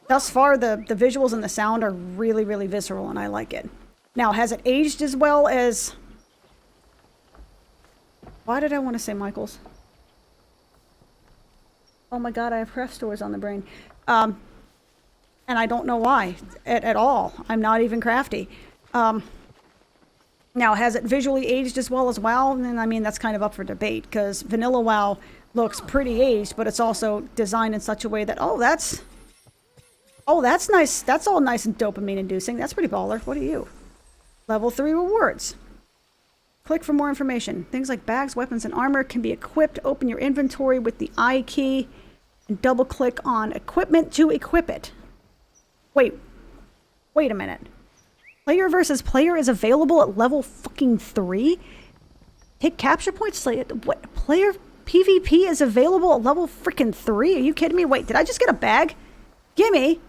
thus far, the visuals and the sound are really, really visceral, and I like it. Now, has it aged as well as... Why did I want to say Michael's? Oh my god, I have craft stores on the brain. And I don't know why at all. I'm not even crafty. Now, has it visually aged as well as WoW? And I mean, that's kind of up for debate, because vanilla WoW looks pretty aged, but it's also designed in such a way that, oh, that's nice. That's all nice and dopamine-inducing. That's pretty baller. What are you? Level 3 rewards. Click for more information. Things like bags, weapons, and armor can be equipped. Open your inventory with the I key and double-click on equipment to equip it. Wait a minute. Player versus player is available at level fucking 3? Take capture points. What? Player PvP is available at level freaking 3? Are you kidding me? Wait, did I just get a bag? Gimme!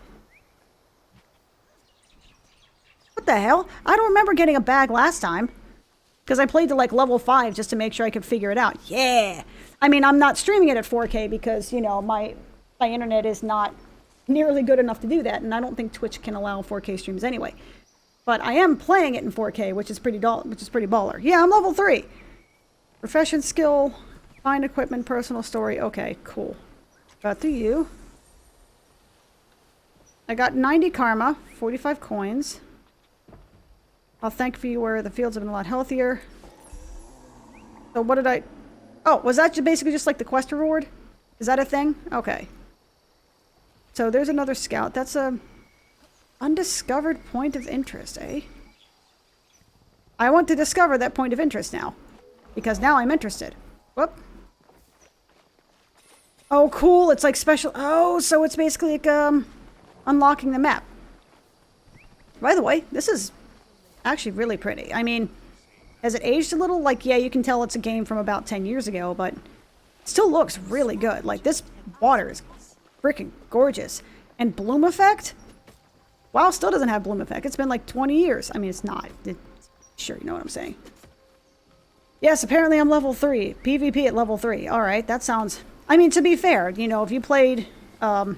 What the hell? I don't remember getting a bag last time. Because I played to like level 5 just to make sure I could figure it out. Yeah! I mean, I'm not streaming it at 4K because, you know, my internet is not nearly good enough to do that. And I don't think Twitch can allow 4K streams anyway. But I am playing it in 4K, which is pretty baller. Yeah, I'm level 3. Profession skill, find equipment, personal story. Okay, cool. Got to you. I got 90 karma, 45 coins. I'll thank for you where the fields have been a lot healthier. So what did I... Oh, was that basically just like the quest reward? Is that a thing? Okay. So there's another scout. That's a undiscovered point of interest, eh? I want to discover that point of interest now. Because now I'm interested. Whoop. Oh, cool. It's like special. Oh, so it's basically like, unlocking the map. By the way, this is actually really pretty. I mean, has it aged a little? Like, yeah, you can tell it's a game from about 10 years ago, but it still looks really good. Like, this water is freaking gorgeous. And bloom effect? WoW still doesn't have bloom effect. It's been like 20 years. I mean, it's not. Sure, you know what I'm saying. Yes, apparently I'm level 3. PvP at level 3. Alright, that sounds... I mean, to be fair, you know, if you played Warhammer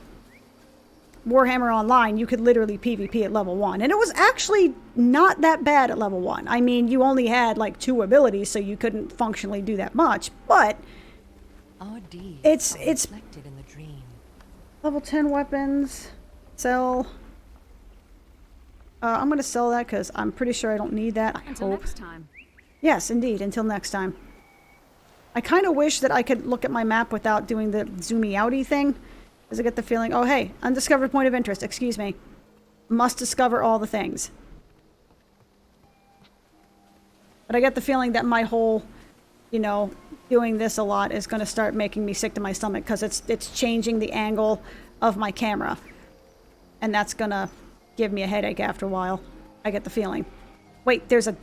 Online, you could literally PvP at level 1. And it was actually not that bad at level 1. I mean, you only had like 2 abilities, so you couldn't functionally do that much. But it's reflected in the dream. Level 10 weapons. Sell. I'm going to sell that because I'm pretty sure I don't need that. I Until hope. next time. Yes, indeed. Until next time. I kind of wish that I could look at my map without doing the zoomy outy thing. Because I get the feeling, oh hey, undiscovered point of interest, excuse me. Must discover all the things. But I get the feeling that my whole, you know, doing this a lot is going to start making me sick to my stomach. Because it's changing the angle of my camera. And that's going to give me a headache after a while. I get the feeling. Wait, there's a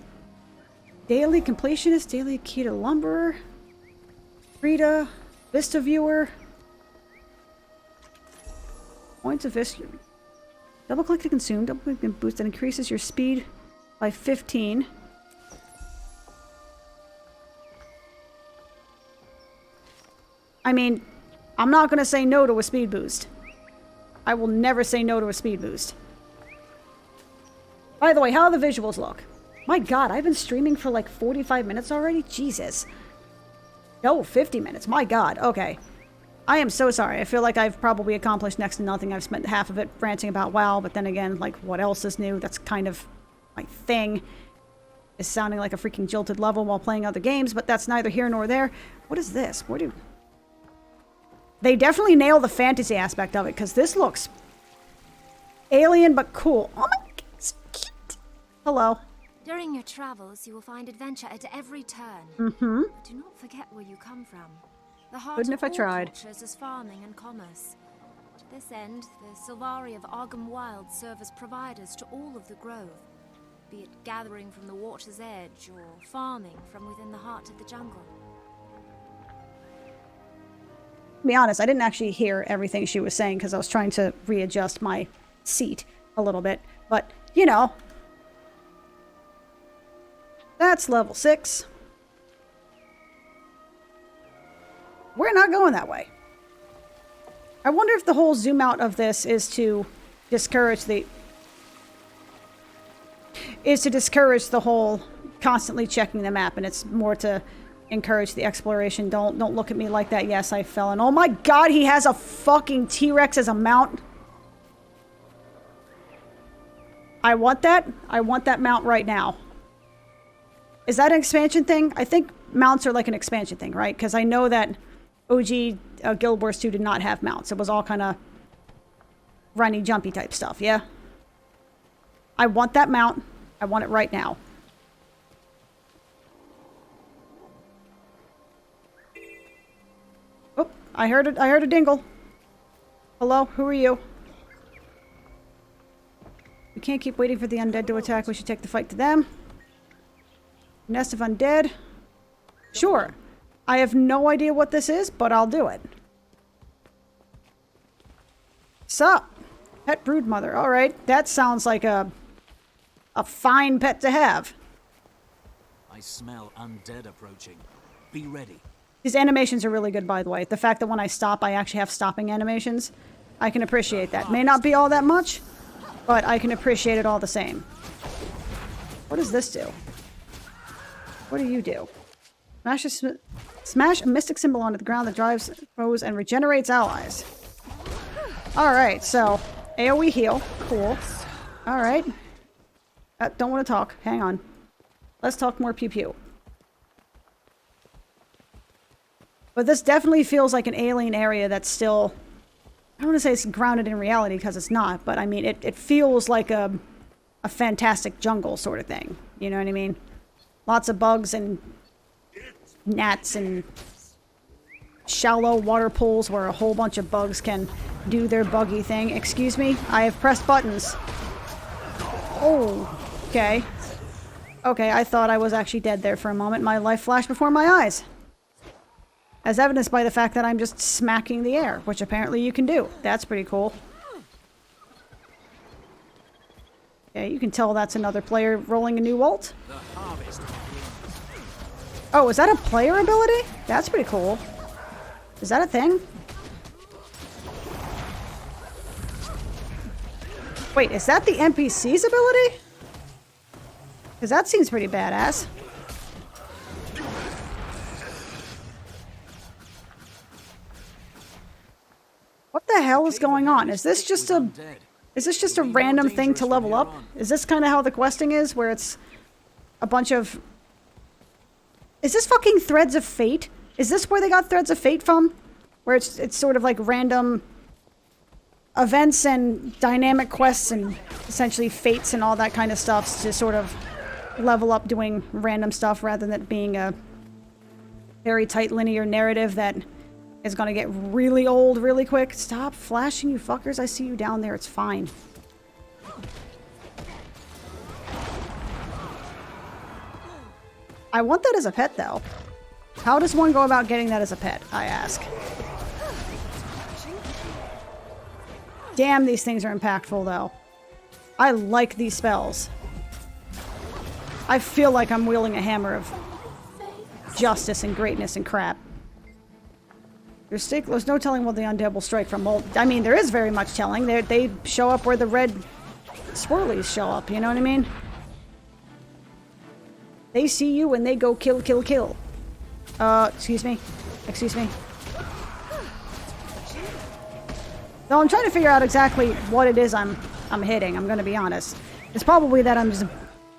daily completionist, daily key to lumberer, Rita, Vista viewer, points of Vista. Double click to consume, double click to boost that increases your speed by 15. I mean, I'm not going to say no to a speed boost. I will never say no to a speed boost. By the way, how do the visuals look? My god, I've been streaming for like 45 minutes already? Jesus. No, 50 minutes. My god. Okay. I am so sorry. I feel like I've probably accomplished next to nothing. I've spent half of it ranting about WoW, but then again, like, what else is new? That's kind of my thing. Is sounding like a freaking jilted level while playing other games, but that's neither here nor there. What is this? Where do... They definitely nail the fantasy aspect of it, because this looks alien but cool. Oh my god, it's cute. Hello. During your travels, you will find adventure at every turn. Mm-hmm. But do not forget where you come from. The heart Couldn't of if I all tried. cultures is farming and commerce. To this end, the Sylvari of Argham Wild serve as providers to all of the Grove, be it gathering from the water's edge or farming from within the heart of the jungle. To be honest, I didn't actually hear everything she was saying because I was trying to readjust my seat a little bit. But, you know, that's level 6. We're not going that way. I wonder if the whole zoom out of this is to discourage the... whole constantly checking the map, and it's more to encourage the exploration. Don't look at me like that. Yes, I fell in. Oh my god, he has a fucking T-Rex as a mount. I want that. I want that mount right now. Is that an expansion thing? I think mounts are like an expansion thing, right? Because I know that OG Guild Wars 2 did not have mounts. It was all kind of runny, jumpy type stuff, yeah? I want that mount. I want it right now. Oh, I heard a dingle. Hello, who are you? We can't keep waiting for the undead to attack. We should take the fight to them. Nest of undead. Sure. I have no idea what this is, but I'll do it. Sup? Pet broodmother. Alright, that sounds like a fine pet to have. I smell undead approaching. Be ready. These animations are really good, by the way. The fact that when I stop, I actually have stopping animations. I can appreciate that. May not be all that much, but I can appreciate it all the same. What does this do? What do you do? Smash a mystic symbol onto the ground that drives foes and regenerates allies. Alright, so AoE heal. Cool. Alright. Don't want to talk. Hang on. Let's talk more pew pew. But this definitely feels like an alien area that's still... I don't want to say it's grounded in reality because it's not, but I mean, it feels like a fantastic jungle sort of thing. You know what I mean? lots of bugs and gnats and shallow water pools where a whole bunch of bugs can do their buggy thing. Excuse me, I have pressed buttons. Oh, okay. Okay, I thought I was actually dead there for a moment. My life flashed before my eyes. As evidenced by the fact that I'm just smacking the air, which apparently you can do. That's pretty cool. Yeah, you can tell that's another player rolling a new ult. Oh, is that a player ability? That's pretty cool. Is that a thing? Wait, is that the NPC's ability? Because that seems pretty badass. What the hell is going on? Is this just a random thing to level up? Is this kind of how the questing is, where it's a bunch of... Is this fucking Threads of Fate? Is this where they got Threads of Fate from? Where it's sort of like random events and dynamic quests and essentially fates and all that kind of stuff to sort of level up doing random stuff rather than it being a very tight linear narrative that is going to get really old really quick. Stop flashing, you fuckers. I see you down there. It's fine. I want that as a pet, though. How does one go about getting that as a pet, I ask? Damn, these things are impactful, though. I like these spells. I feel like I'm wielding a hammer of justice and greatness and crap. There's no telling what the undead will strike from. Well, I mean, there is very much telling. They show up where the red swirlies show up, you know what I mean? They see you and they go kill, kill, kill. Excuse me. Excuse me. So I'm trying to figure out exactly what it is I'm hitting, I'm gonna be honest. It's probably that I'm just,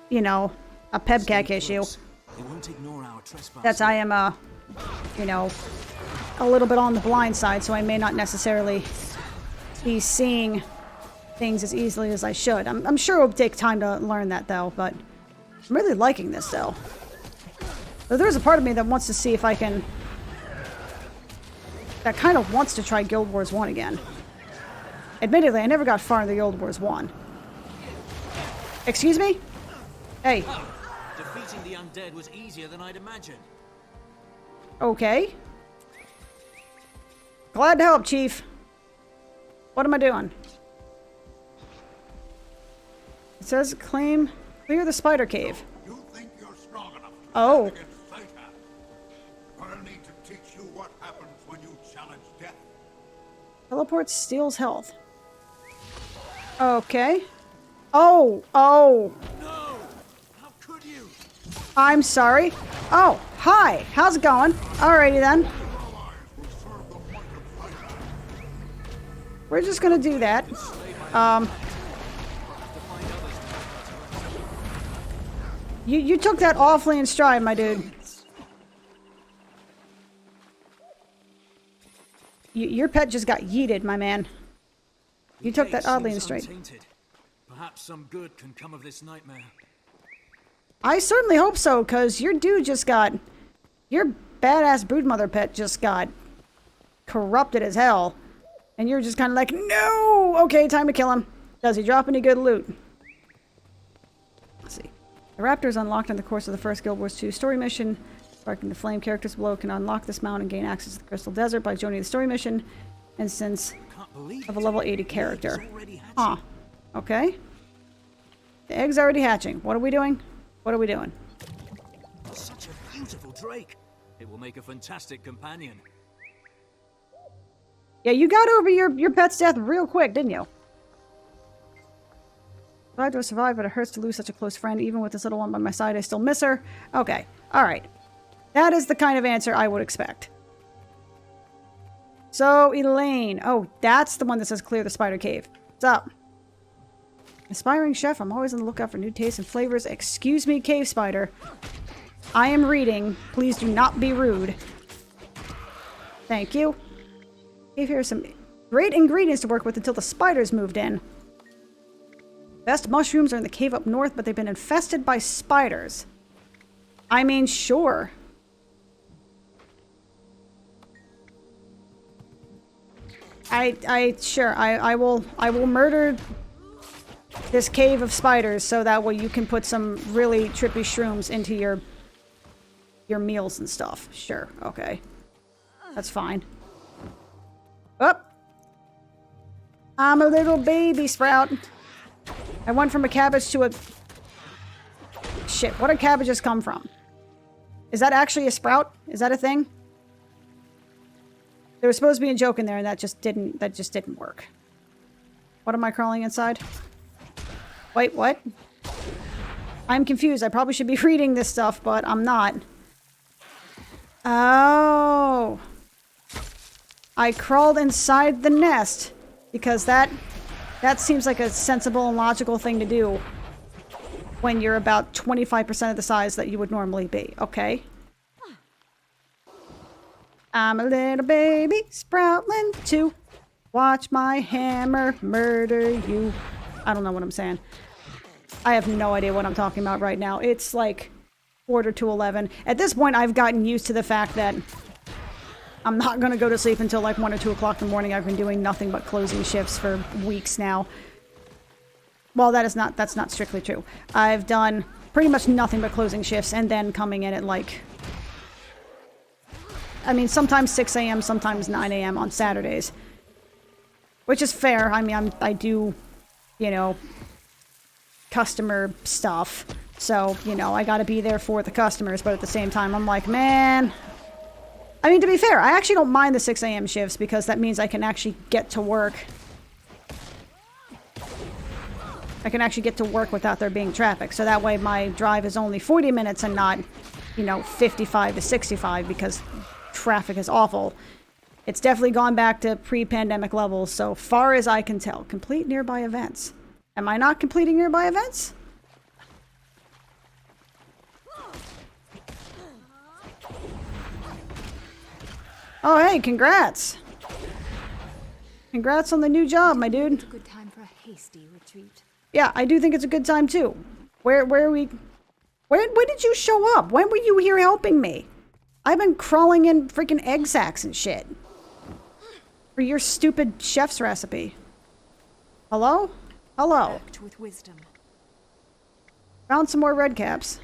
you know, a pebcac issue. That's I am, you know, a little bit on the blind side, so I may not necessarily be seeing things as easily as I should. I'm sure it will take time to learn that, though, but I'm really liking this, though. But there's a part of me that wants to see if I can... that kind of wants to try Guild Wars 1 again. Admittedly, I never got far in the Guild Wars 1. Excuse me? Hey. Defeating the undead was easier than I'd imagined. Okay. Glad to help, Chief. What am I doing? It says clear the spider cave. You think you're strong enough to Oh. stand against Satan? I'll need to teach you what happens when you challenge death. Teleport steals health. Okay. Oh, oh. No! How could you? I'm sorry. Oh, hi. How's it going? Alrighty then. We're just gonna do that. You took that awfully in stride, my dude. Your pet just got yeeted, my man. You took that oddly in stride. Perhaps some good can come of this nightmare. I certainly hope so, because your dude just got... your badass broodmother pet just got corrupted as hell. And you're just kind of like, no! Okay, time to kill him. Does he drop any good loot? Let's see. The raptor is unlocked in the course of the first Guild Wars 2 story mission. Sparking the Flame characters below can unlock this mount and gain access to the Crystal Desert by joining the story mission instance of a level 80 character. Huh. Okay. The egg's already hatching. What are we doing? What are we doing? Such a beautiful drake. It will make a fantastic companion. Yeah, you got over your pet's death real quick, didn't you? Glad to have survived, but it hurts to lose such a close friend. Even with this little one by my side, I still miss her. Okay. Alright. That is the kind of answer I would expect. So, Elaine. Oh, that's the one that says clear the spider cave. What's up? Aspiring chef, I'm always on the lookout for new tastes and flavors. Excuse me, cave spider. I am reading. Please do not be rude. Thank you. Cave here are some great ingredients to work with until the spiders moved in. Best mushrooms are in the cave up north, but they've been infested by spiders. I mean, sure. Sure, I will murder this cave of spiders so that way you can put some really trippy shrooms into your meals and stuff. Sure, okay. That's fine. Up. I'm a little baby sprout. I went from a cabbage to a... Shit, what did cabbages come from? Is that actually a sprout? Is that a thing? There was supposed to be a joke in there and that just didn't work. What am I crawling inside? Wait, what? I'm confused. I probably should be reading this stuff, but I'm not. Oh. I crawled inside the nest because that seems like a sensible and logical thing to do when you're about 25% of the size that you would normally be. Okay. I'm a little baby sproutling to watch my hammer murder you. I don't know what I'm saying. I have no idea what I'm talking about right now. It's like 11:45. At this point, I've gotten used to the fact that I'm not going to go to sleep until like 1 or 2 o'clock in the morning. I've been doing nothing but closing shifts for weeks now. Well, that's not strictly true. I've done pretty much nothing but closing shifts and then coming in at like... I mean, sometimes 6 a.m., sometimes 9 a.m. on Saturdays. Which is fair. I mean, I do, you know, customer stuff. So, you know, I gotta be there for the customers. But at the same time, I'm like, man... I mean, to be fair, I actually don't mind the 6 a.m. shifts because that means I can actually get to work. I can actually get to work without there being traffic. So that way my drive is only 40 minutes and not, you know, 55 to 65 because traffic is awful. It's definitely gone back to pre-pandemic levels so far as I can tell. Complete nearby events. Am I not completing nearby events? Oh, hey, congrats. Congrats on the new job, my dude. It's a good time for a hasty retreat. Yeah, I do think it's a good time, too. Where did you show up? When were you here helping me? I've been crawling in freaking egg sacs and shit. For your stupid chef's recipe. Hello? Hello. Act with wisdom. Found some more red caps.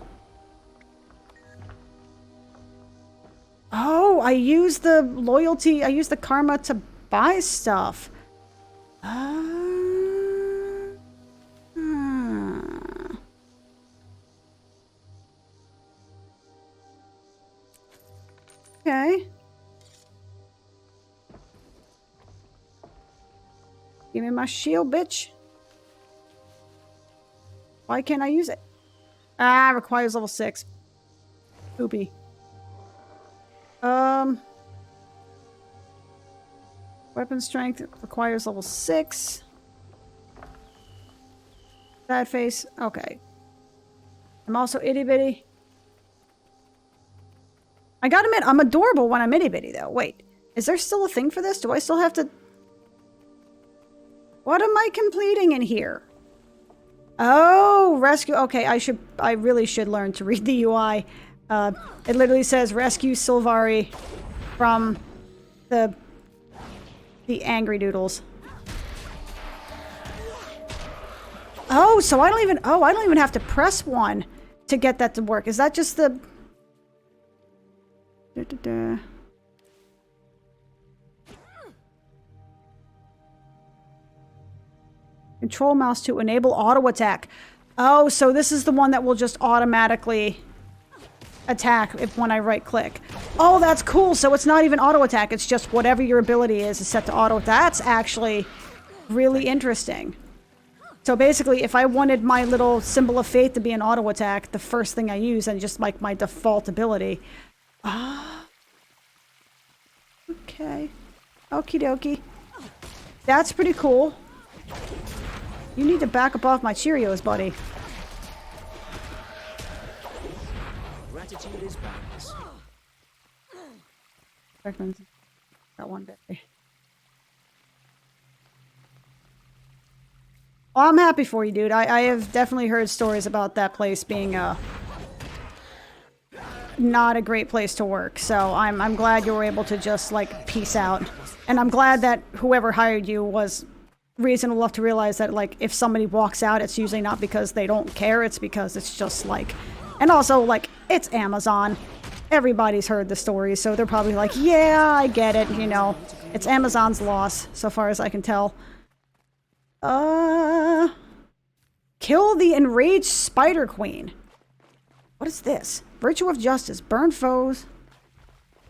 Oh, I used the loyalty, I used the karma to buy stuff. Okay. Give me my shield, bitch. Why can't I use it? Ah, requires level 6. Poopy. Weapon strength requires level 6. Sad face. Okay. I'm also itty bitty. I gotta admit, I'm adorable when I'm itty bitty though. Wait, is there still a thing for this? Do I still have to... What am I completing in here? Oh, rescue. Okay, I really should learn to read the UI. It literally says rescue Sylvari from the angry doodles. Oh, so I don't even have to press one to get that to work. Is that just the... Control mouse to enable auto attack. Oh, so this is the one that will just automatically attack when I right click. Oh, that's cool. So it's not even auto attack. It's just whatever your ability is set to auto. That's actually really interesting. So basically, if I wanted my little symbol of fate to be an auto attack, the first thing I use and just like my default ability. Ah. Okay. Okie dokie. That's pretty cool. You need to back up off my Cheerios, buddy. Gratitude is boundless. Got one bit. Well, I'm happy for you, dude. I have definitely heard stories about that place being not a great place to work. So I'm glad you were able to just like peace out. And I'm glad that whoever hired you was reasonable enough to realize that like if somebody walks out, it's usually not because they don't care, it's because it's just like, and also like it's Amazon. Everybody's heard the story, so they're probably like, yeah, I get it, you know. It's Amazon's loss, so far as I can tell. Kill the enraged Spider Queen. What is this? Virtue of Justice. Burn foes.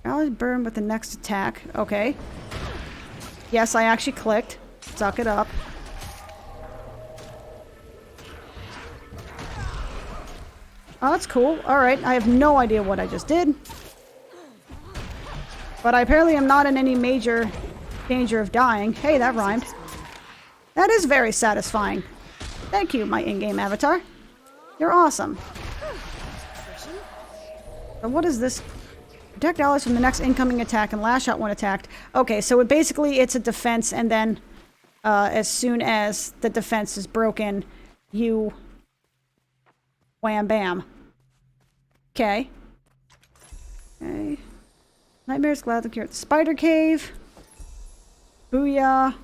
Always burn with the next attack. Okay. Yes, I actually clicked. Suck it up. Oh, that's cool. Alright, I have no idea what I just did. But I apparently am not in any major danger of dying. Hey, that rhymed. That is very satisfying. Thank you, my in-game avatar. You're awesome. So what is this? Protect allies from the next incoming attack and lash out when attacked. Okay, so it's a defense, and then as soon as the defense is broken, you wham bam. Okay. Okay. Nightmares gladly cure the spider cave. Booyah.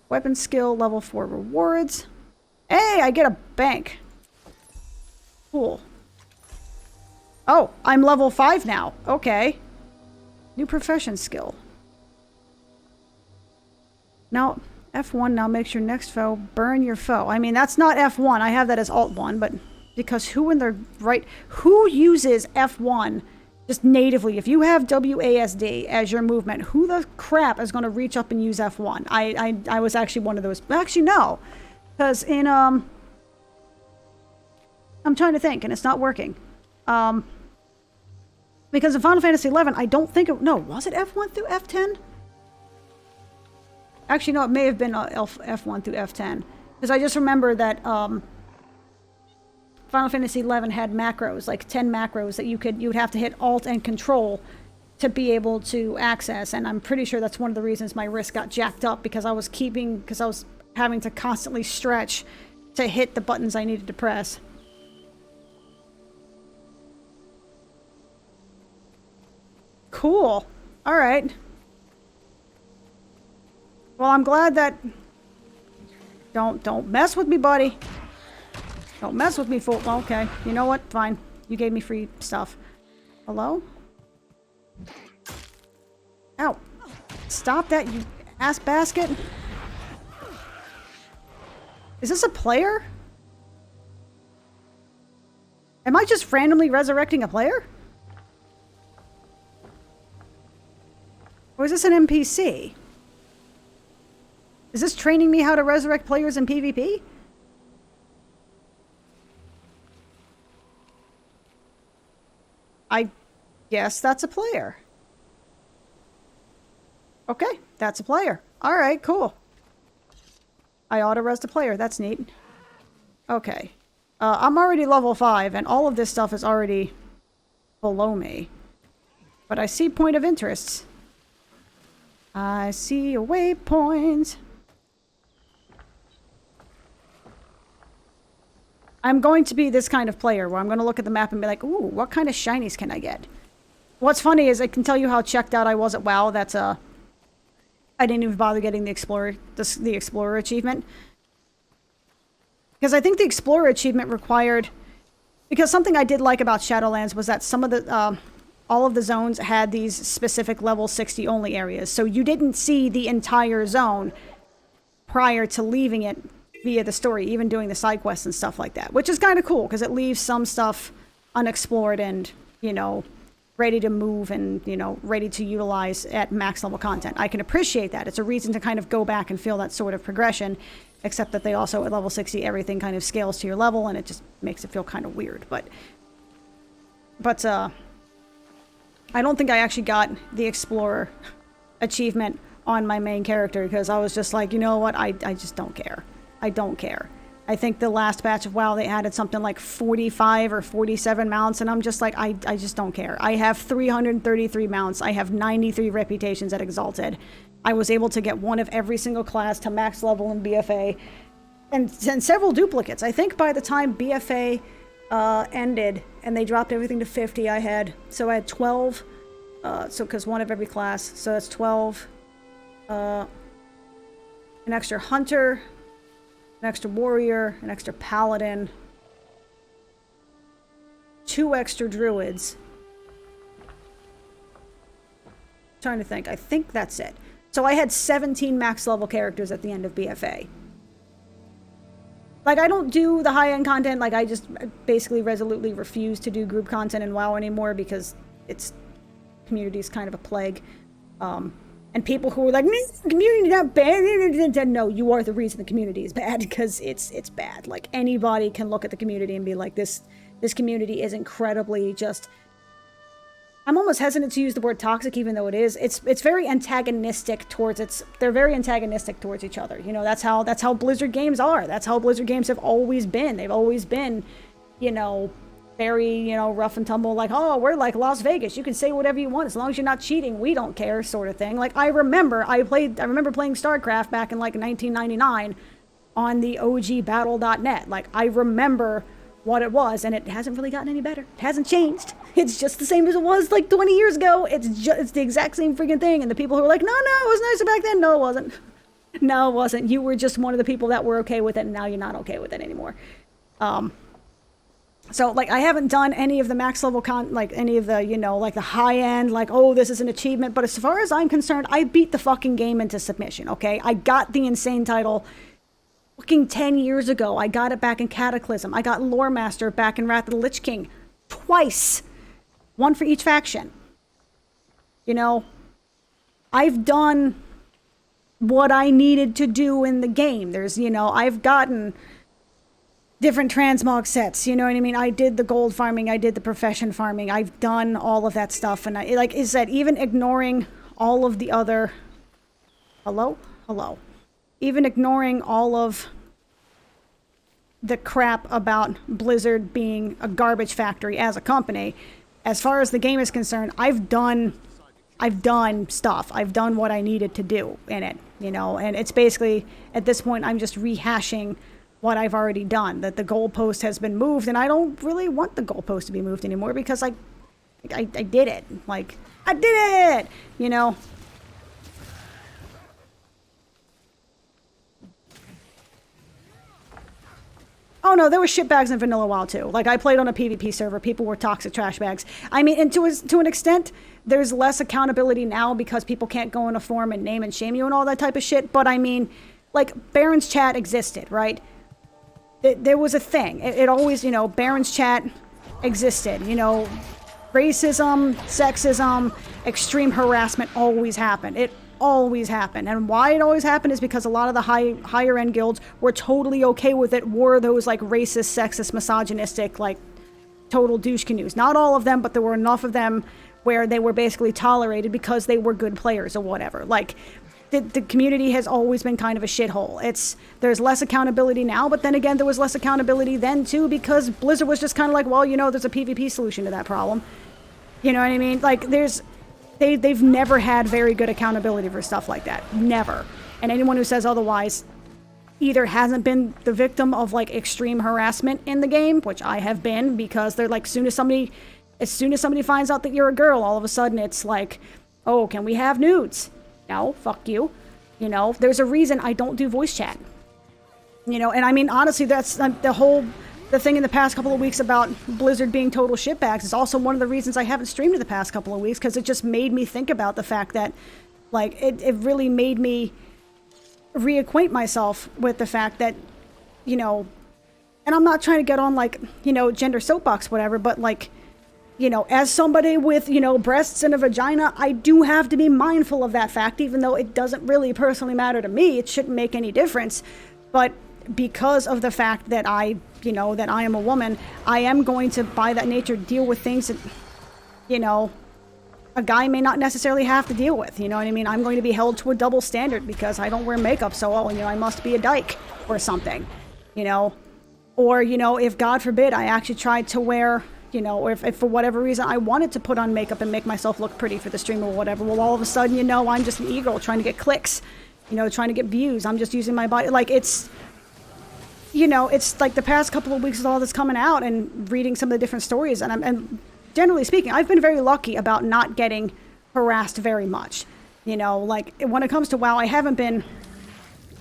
Weapon skill level 4 rewards. Hey, I get a bank. Cool. Oh, I'm level 5 now. Okay. New profession skill. Now, F1 now makes your next foe burn your foe. I mean, that's not F1. I have that as Alt 1, but because who in their right... Who uses F1 just natively? If you have WASD as your movement, who the crap is going to reach up and use F1? I was actually one of those... Actually, no. Because in, I'm trying to think, and it's not working. Because in Final Fantasy XI, I don't think it... No, was it F1 through F10? Actually, no, it may have been F1 through F10. Because I just remember that Final Fantasy XI had macros, like 10 macros that you would have to hit Alt and Control to be able to access. And I'm pretty sure that's one of the reasons my wrist got jacked up, because I was having to constantly stretch to hit the buttons I needed to press. Cool. All right. Well, I'm glad that... Don't mess with me, buddy. Don't mess with me, fool. Well, okay. You know what? Fine. You gave me free stuff. Hello? Ow. Stop that, you ass basket. Is this a player? Am I just randomly resurrecting a player? Or is this an NPC? Is this training me how to resurrect players in PvP? I guess that's a player. Okay, that's a player. Alright, cool. I auto-res the player. That's neat. Okay. I'm already level 5, and all of this stuff is already below me. But I see point of interests. I see a waypoint. I'm going to be this kind of player where I'm going to look at the map and be like, ooh, what kind of shinies can I get? What's funny is I can tell you how checked out I was at WoW. That's I didn't even bother getting the Explorer achievement. Because I think the Explorer achievement required... Because something I did like about Shadowlands was that some of the... all of the zones had these specific level 60 only areas. So you didn't see the entire zone prior to leaving it via the story, even doing the side quests and stuff like that. Which is kind of cool, because it leaves some stuff unexplored and, you know, ready to move and, you know, ready to utilize at max level content. I can appreciate that. It's a reason to kind of go back and feel that sort of progression, except that they also, at level 60, everything kind of scales to your level, and it just makes it feel kind of weird. But I don't think I actually got the Explorer achievement on my main character, because I was just like, you know what, I just don't care. I don't care. I think the last batch of WoW, they added something like 45 or 47 mounts, and I'm just like, I just don't care. I have 333 mounts. I have 93 reputations at Exalted. I was able to get one of every single class to max level in BFA, and several duplicates. I think by the time BFA ended, and they dropped everything to 50. I had 12, because one of every class, so that's 12, an extra hunter, an extra warrior, an extra paladin, 2 extra druids. Trying to think. I think that's it. So I had 17 max level characters at the end of BFA. Like, I don't do the high-end content. Like, I just basically resolutely refuse to do group content in WoW anymore because community's kind of a plague. And people who are like, the community's not bad. No, you are the reason the community is bad, because it's bad. Like, anybody can look at the community and be like, this community is incredibly just... I'm almost hesitant to use the word toxic, even though it is. It's very antagonistic towards they're very antagonistic towards each other. You know, that's how Blizzard games are. That's how Blizzard games have always been. They've always been, you know, very, you know, rough and tumble, like, oh, we're like Las Vegas. You can say whatever you want as long as you're not cheating. We don't care, sort of thing. Like, I remember playing StarCraft back in like 1999 on the OG Battle.net. Like, I remember what it was, and it hasn't really gotten any better. It hasn't changed. It's just the same as it was like 20 years ago. It's the exact same freaking thing. And the people who are like, no, it was nicer back then. No, it wasn't. No, it wasn't. You were just one of the people that were okay with it, and now you're not okay with it anymore. So, like, I haven't done any of the max level like, any of the, you know, like, the high-end, like, oh, this is an achievement. But as far as I'm concerned, I beat the fucking game into submission, okay? I got the insane title fucking 10 years ago. I got it back in Cataclysm. I got Lore Master back in Wrath of the Lich King. Twice. One for each faction. You know, I've done what I needed to do in the game. There's, you know, I've gotten different transmog sets, you know what I mean? I did the gold farming, I did the profession farming, I've done all of that stuff, and I, like, is that even ignoring all of the other... Hello? Even ignoring all of the crap about Blizzard being a garbage factory as a company, as far as the game is concerned, I've done stuff. I've done what I needed to do in it, you know, and it's basically, at this point, I'm just rehashing what I've already done, that the goalpost has been moved, and I don't really want the goalpost to be moved anymore because I did it. Like, I did it! You know? Oh no, there were shitbags in Vanilla WoW too. Like, I played on a PvP server, people were toxic trash bags. I mean, and to an extent, there's less accountability now because people can't go in a forum and name and shame you and all that type of shit, but I mean, like, Baron's chat existed, right? There was a thing. It always, you know, Baron's chat existed. You know, racism, sexism, extreme harassment always happened. It always happened. And why it always happened is because a lot of the higher end guilds were totally okay with it, were those, like, racist, sexist, misogynistic, like, total douche canoes. Not all of them, but there were enough of them where they were basically tolerated because they were good players or whatever. Like, the community has always been kind of a shithole. There's less accountability now, but then again, there was less accountability then too because Blizzard was just kind of like, well, you know, there's a PvP solution to that problem. You know what I mean? Like, they've never had very good accountability for stuff like that. Never. And anyone who says otherwise either hasn't been the victim of, like, extreme harassment in the game, which I have been, because they're like, as soon as somebody finds out that you're a girl, all of a sudden it's like, oh, can we have nudes? No, fuck you. You know, there's a reason I don't do voice chat. You know, and I mean, honestly, that's the thing in the past couple of weeks about Blizzard being total shitbags is also one of the reasons I haven't streamed in the past couple of weeks, because it just made me think about the fact that, like, it really made me reacquaint myself with the fact that, you know, and I'm not trying to get on, like, you know, gender soapbox, whatever, but, like, you know, as somebody with, you know, breasts and a vagina, I do have to be mindful of that fact, even though it doesn't really personally matter to me. It shouldn't make any difference. But because of the fact that I am a woman, I am going to, by that nature, deal with things that, you know, a guy may not necessarily have to deal with. You know what I mean? I'm going to be held to a double standard because I don't wear makeup, so, oh, you know, I must be a dyke or something, you know? Or, you know, if, God forbid, I actually tried to wear... You know, or if for whatever reason I wanted to put on makeup and make myself look pretty for the stream or whatever, well, all of a sudden, you know, I'm just an e-girl trying to get clicks, you know, trying to get views. I'm just using my body. Like, it's you know, it's like the past couple of weeks with all this coming out and reading some of the different stories, and generally speaking, I've been very lucky about not getting harassed very much. You know, like when it comes to WoW, I haven't been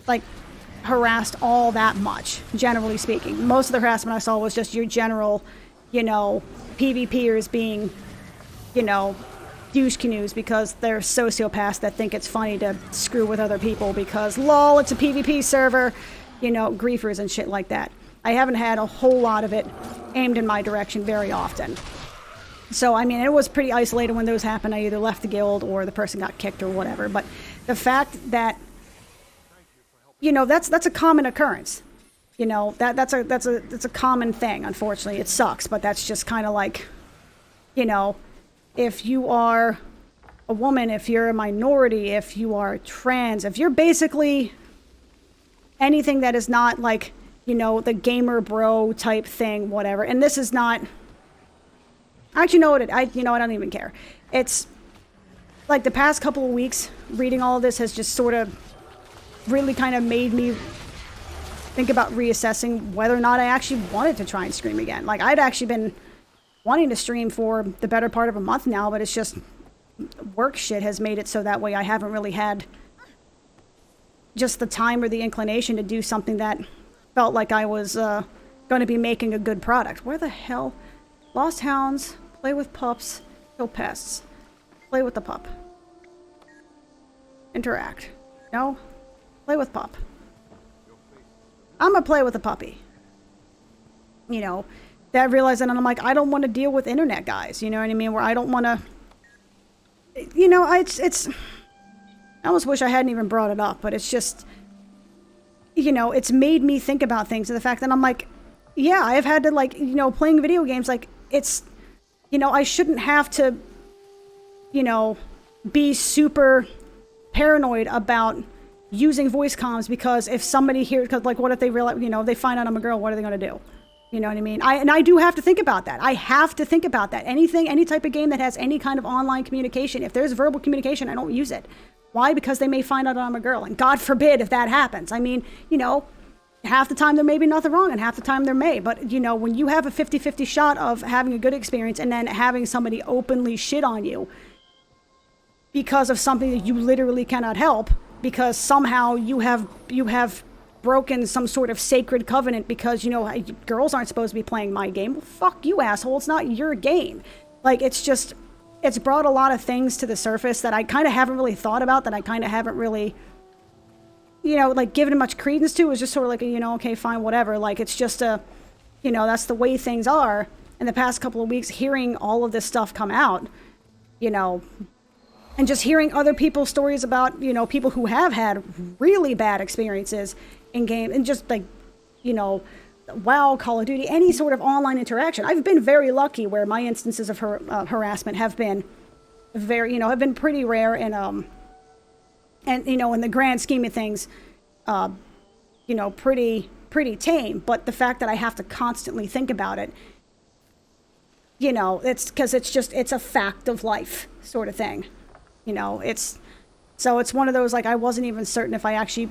like harassed all that much, generally speaking. Most of the harassment I saw was just your general, you know, PvPers being, you know, douche canoes because they're sociopaths that think it's funny to screw with other people because, lol, it's a PvP server, you know, griefers and shit like that. I haven't had a whole lot of it aimed in my direction very often. So, I mean, it was pretty isolated when those happened. I either left the guild or the person got kicked or whatever. But the fact that, you know, that's a common occurrence. You know, that's a common thing. Unfortunately, it sucks, but that's just kind of like, you know, if you are a woman, if you're a minority, if you are trans, if you're basically anything that is not like, you know, the gamer bro type thing, whatever. And this is not. Actually, you know what? I don't even care. It's like the past couple of weeks reading all of this has just sort of really kind of made me think about reassessing whether or not I actually wanted to try and stream again. Like, I'd actually been wanting to stream for the better part of a month now, but it's just work shit has made it so that way I haven't really had just the time or the inclination to do something that felt like I was going to be making a good product. Where the hell? Lost hounds, play with pups, kill pests. Play with the pup. Interact. No? Play with pup. I'm gonna play with the puppy. You know, that realizing, and I'm like, I don't want to deal with internet guys, you know what I mean? Where I don't want to, you know, it's, I almost wish I hadn't even brought it up, but it's just, you know, it's made me think about things and the fact that I'm like, yeah, I've had to, like, you know, playing video games, like, it's, you know, I shouldn't have to, you know, be super paranoid about using voice comms because if somebody here, because, like, what if they realize, you know, they find out I'm a girl, what are they going to do? You know what I mean? I do have to think about that. I have to think about that. Any type of game that has any kind of online communication, if there's verbal communication, I don't use it. Why? Because they may find out I'm a girl, and God forbid if that happens. I mean, you know, half the time there may be nothing wrong and half the time there may, but you know, when you have a 50-50 shot of having a good experience and then having somebody openly shit on you because of something that you literally cannot help because somehow you have broken some sort of sacred covenant because, you know, girls aren't supposed to be playing my game. Well, fuck you, asshole. It's not your game. Like, it's just, it's brought a lot of things to the surface that I kind of haven't really thought about, that I kind of haven't really, you know, like, given much credence to. It was just sort of like, you know, okay, fine, whatever. Like, it's just a, you know, that's the way things are. In the past couple of weeks, hearing all of this stuff come out, you know, and just hearing other people's stories about, you know, people who have had really bad experiences in game, and just like, you know, WoW, Call of Duty, any sort of online interaction. I've been very lucky where my instances of harassment have been very, you know, have been pretty rare and you know, in the grand scheme of things, you know, pretty tame. But the fact that I have to constantly think about it, you know, it's because it's just, it's a fact of life sort of thing. You know, it's one of those, like, I wasn't even certain if I actually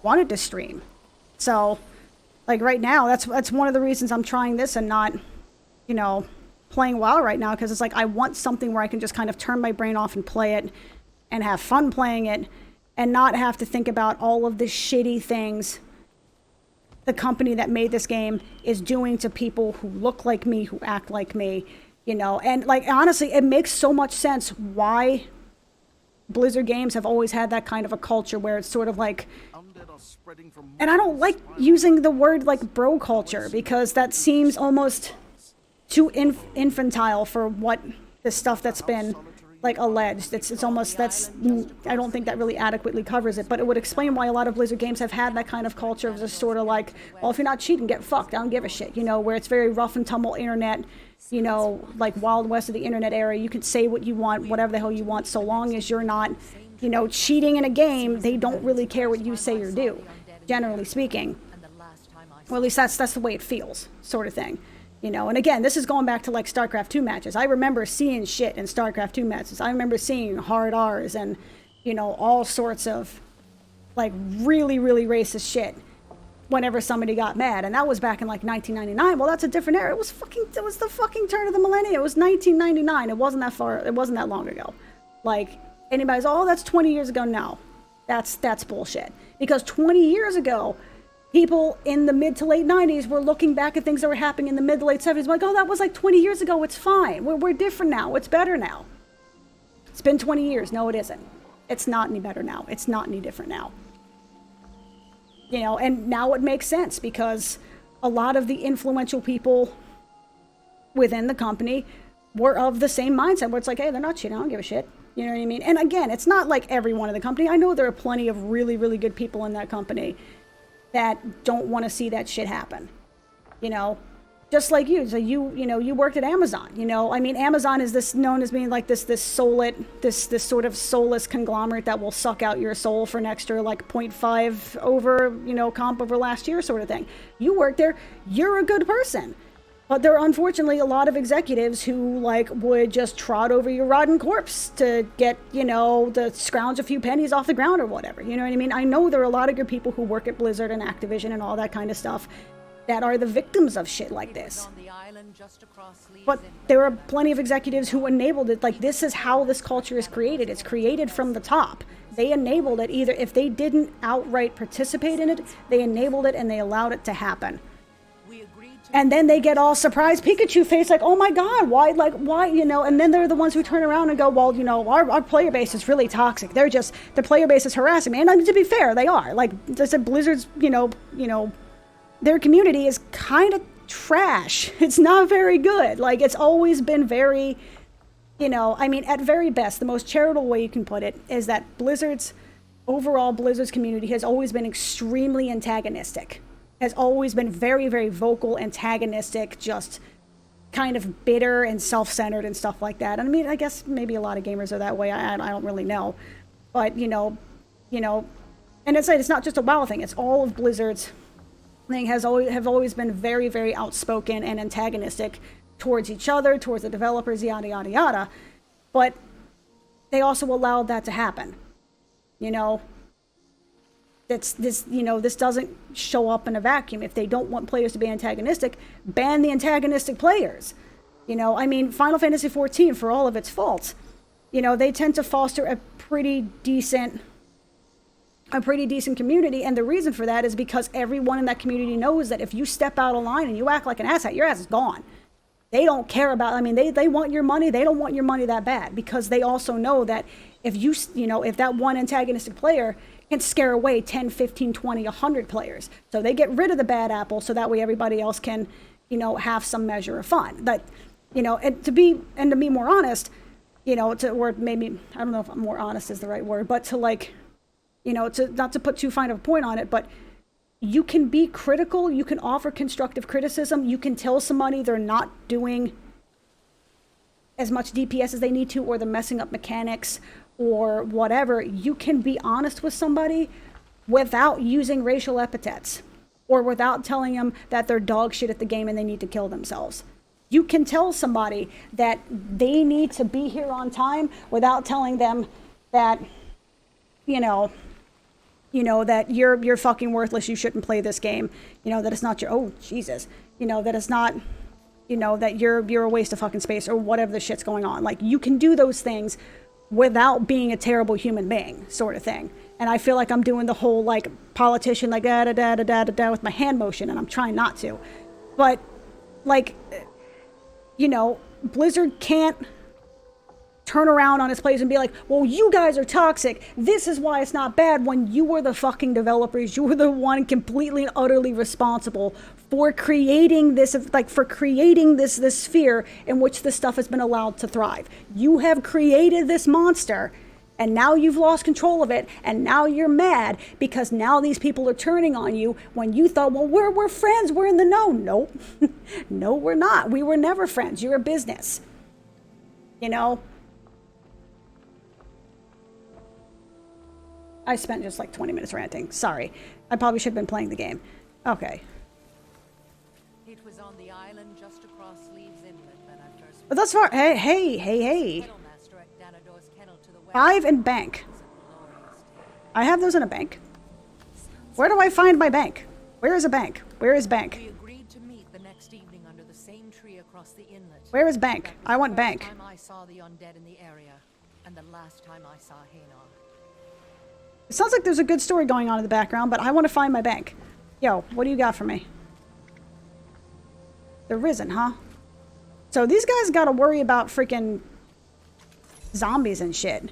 wanted to stream. So, like, right now, that's one of the reasons I'm trying this and not, you know, playing WoW right now, because it's like I want something where I can just kind of turn my brain off and play it and have fun playing it and not have to think about all of the shitty things the company that made this game is doing to people who look like me, who act like me, you know. And, like, honestly, it makes so much sense why Blizzard games have always had that kind of a culture where it's sort of like, and I don't like using the word like bro culture because that seems almost too infantile for what the stuff that's been like alleged. It's almost, that's, I don't think that really adequately covers it, but it would explain why a lot of Blizzard games have had that kind of culture of just sort of like, well, if you're not cheating, get fucked, I don't give a shit, you know, where it's very rough and tumble internet, you know, like Wild West of the internet era. You can say what you want, whatever the hell you want, so long as you're not, you know, cheating in a game. They don't really care what you say or do, generally speaking. Well, at least that's the way it feels, sort of thing. You know, and again, this is going back to like StarCraft 2 matches. I remember seeing shit in StarCraft 2 matches. I remember seeing hard R's and, you know, all sorts of like really, really racist shit. whenever somebody got mad, and that was back in like 1999. Well, that's a different era. It was the fucking turn of the millennium. It was 1999. It wasn't that long ago. Like, anybody's, oh, that's 20 years ago. No, that's bullshit. Because 20 years ago, people in the mid to late 90s were looking back at things that were happening in the mid to late 70s, like, oh, that was like 20 years ago. It's fine. We're different now. It's better now. It's been 20 years. No, it isn't. It's not any better now. It's not any different now. You know, and now it makes sense because a lot of the influential people within the company were of the same mindset where it's like, hey, they're not shit. I don't give a shit. You know what I mean? And again, it's not like everyone in the company. I know there are plenty of really, really good people in that company that don't want to see that shit happen. You know, just like you. So you worked at Amazon. You know, I mean, Amazon is this known as being like this sort of soulless conglomerate that will suck out your soul for an extra like 0.5 over, you know, comp over last year sort of thing. You work there. You're a good person. But there are unfortunately a lot of executives who like would just trot over your rotten corpse to get, you know, to scrounge a few pennies off the ground or whatever. You know what I mean? I know there are a lot of good people who work at Blizzard and Activision and all that kind of stuff that are the victims of shit like this. But there are plenty of executives who enabled it. Like, this is how this culture is created. It's created from the top. They enabled it. Either if they didn't outright participate in it, they enabled it and they allowed it to happen. And then they get all surprised Pikachu face, like, oh my god, why, you know, and then they're the ones who turn around and go, well, you know, our player base is really toxic. The player base is harassing me. And I mean, to be fair, they are. Like I said, Blizzard's, you know, their community is kind of trash. It's not very good. Like, it's always been very, you know, I mean, at very best, the most charitable way you can put it is that Blizzard's community has always been extremely antagonistic. Has always been very, very vocal, antagonistic, just kind of bitter and self-centered and stuff like that. And I mean, I guess maybe a lot of gamers are that way. I don't really know. But, you know, and it's not just a WoW thing. It's all of Blizzard's thing have always been very, very outspoken and antagonistic towards each other, towards the developers, yada, yada, yada. But they also allowed that to happen. You know, this doesn't show up in a vacuum. If they don't want players to be antagonistic, ban the antagonistic players. You know, I mean, Final Fantasy XIV, for all of its faults, you know, they tend to foster a pretty decent community, and the reason for that is because everyone in that community knows that if you step out of line and you act like an asshat, your ass is gone. They don't care about, I mean, they want your money. They don't want your money that bad because they also know that if that one antagonistic player can scare away 10, 15, 20, 100 players. So they get rid of the bad apple so that way everybody else can, you know, have some measure of fun. But, you know, and to be more honest, you know, or maybe, I don't know if more honest is the right word, but to like, you know, to not to put too fine of a point on it, but you can be critical, you can offer constructive criticism, you can tell somebody they're not doing as much DPS as they need to, or they're messing up mechanics, or whatever. You can be honest with somebody without using racial epithets, or without telling them that they're dog shit at the game and they need to kill themselves. You can tell somebody that they need to be here on time without telling them that, you know, that you're fucking worthless, you shouldn't play this game. You know, that it's not your, oh, Jesus. You know, that it's not, you know, that you're a waste of fucking space or whatever the shit's going on. Like, you can do those things without being a terrible human being sort of thing. And I feel like I'm doing the whole, like, politician, like, da-da-da-da-da-da with my hand motion, and I'm trying not to. But, like, you know, Blizzard can't turn around on its players and be like, well, you guys are toxic. This is why it's not bad, when you were the fucking developers. You were the one completely and utterly responsible for creating this, like, for creating this sphere in which this stuff has been allowed to thrive. You have created this monster, and now you've lost control of it, and now you're mad because now these people are turning on you when you thought, well, we're friends, we're in the know. Nope. No, we're not. We were never friends. You're a business. You know? I spent just like 20 minutes ranting. Sorry. I probably should have been playing the game. Okay. It was on the island just across Leeds Inlet when I first... But thus far, hey. 5 and bank. I have those in a bank. Where do I find my bank? Where is a bank? Where is bank? We agreed to meet the next evening under the same tree across the inlet. Where is bank? That was I want the first bank. time I saw the undead in the area, and the last time I saw Hanar. It sounds like there's a good story going on in the background, but I want to find my bank. Yo, what do you got for me? The Risen, huh? So these guys gotta worry about freaking zombies and shit.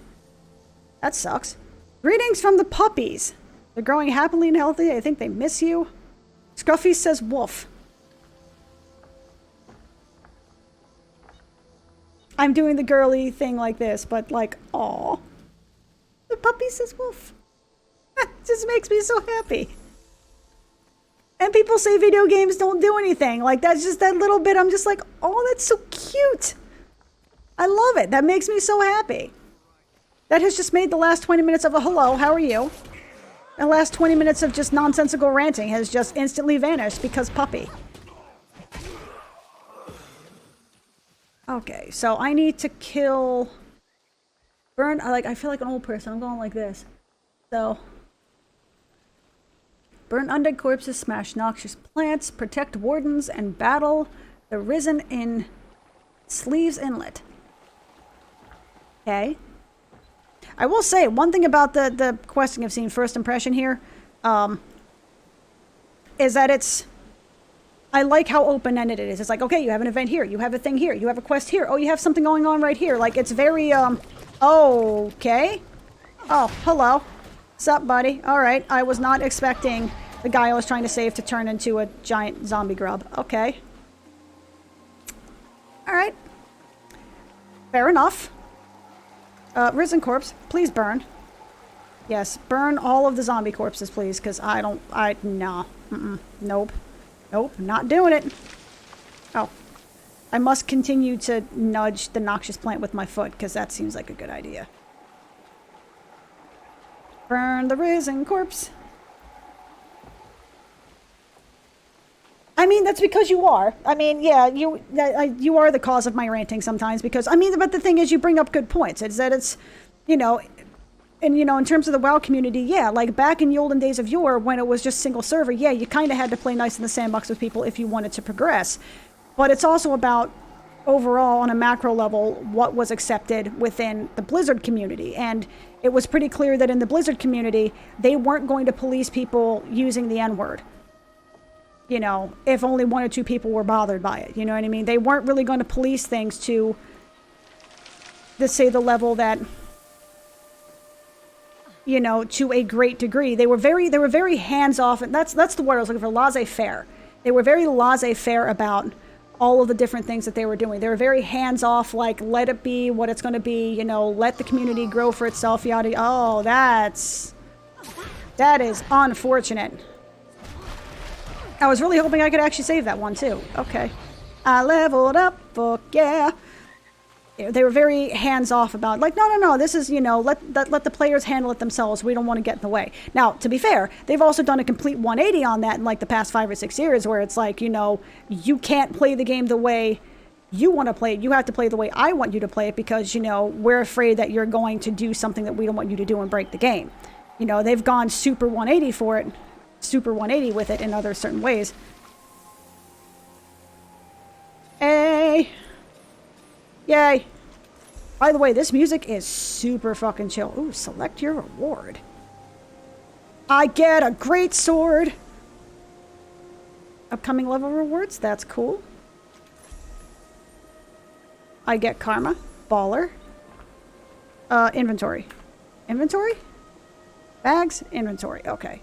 That sucks. Greetings from the puppies. They're growing happily and healthy. I think they miss you. Scruffy says woof. I'm doing the girly thing like this, but like, aw. The puppy says woof. It just makes me so happy. And people say video games don't do anything. Like, that's just that little bit. I'm just like, oh, that's so cute. I love it. That makes me so happy. That has just made the last 20 minutes of a hello, how are you? The last 20 minutes of just nonsensical ranting has just instantly vanished because puppy. Okay, so I need to kill... Burn, I feel like an old person. I'm going like this. So... Burn undead corpses, smash noxious plants, protect wardens, and battle the Risen in Sleeves Inlet. Okay. I will say, one thing about the questing I've seen, first impression here, is that it's... I like how open-ended it is. It's like, okay, you have an event here, you have a thing here, you have a quest here, oh, you have something going on right here. Like, it's very, okay. Oh, hello. Sup, buddy? Alright, I was not expecting the guy I was trying to save to turn into a giant zombie grub. Okay. Alright. Fair enough. Risen corpse, please burn. Yes, burn all of the zombie corpses, please, because nah. Nope. Nope, not doing it. Oh. I must continue to nudge the noxious plant with my foot, because that seems like a good idea. Burn the Risen corpse. I mean, that's because you are. I mean, yeah, you are the cause of my ranting sometimes because, I mean, but the thing is you bring up good points. It's that it's, you know, and, you know, in terms of the WoW community, yeah, like back in the olden days of yore when it was just single server, yeah, you kind of had to play nice in the sandbox with people if you wanted to progress. But it's also about, overall, on a macro level, what was accepted within the Blizzard community. And it was pretty clear that in the Blizzard community, they weren't going to police people using the N-word. You know, if only one or two people were bothered by it. You know what I mean? They weren't really going to police things to say, the level that, you know, to a great degree. They were very hands-off, and that's the word I was looking for, laissez-faire. They were very laissez-faire about all of the different things that they were doing. They were very hands-off, like, let it be what it's going to be, you know, let the community grow for itself, yada, yada. Oh, that is unfortunate. I was really hoping I could actually save that one, too. Okay. I leveled up, fuck yeah. They were very hands-off about, like, no, this is, you know, let the players handle it themselves. We don't want to get in the way. Now, to be fair, they've also done a complete 180 on that in, like, the past 5 or 6 years, where it's like, you know, you can't play the game the way you want to play it. You have to play the way I want you to play it because, you know, we're afraid that you're going to do something that we don't want you to do and break the game. You know, they've gone super 180 for it. Super 180 with it in other certain ways. Hey! Yay! By the way, this music is super fucking chill. Ooh, select your reward. I get a great sword! Upcoming level rewards, that's cool. I get karma. Baller. Inventory. Inventory? Bags? Inventory, okay.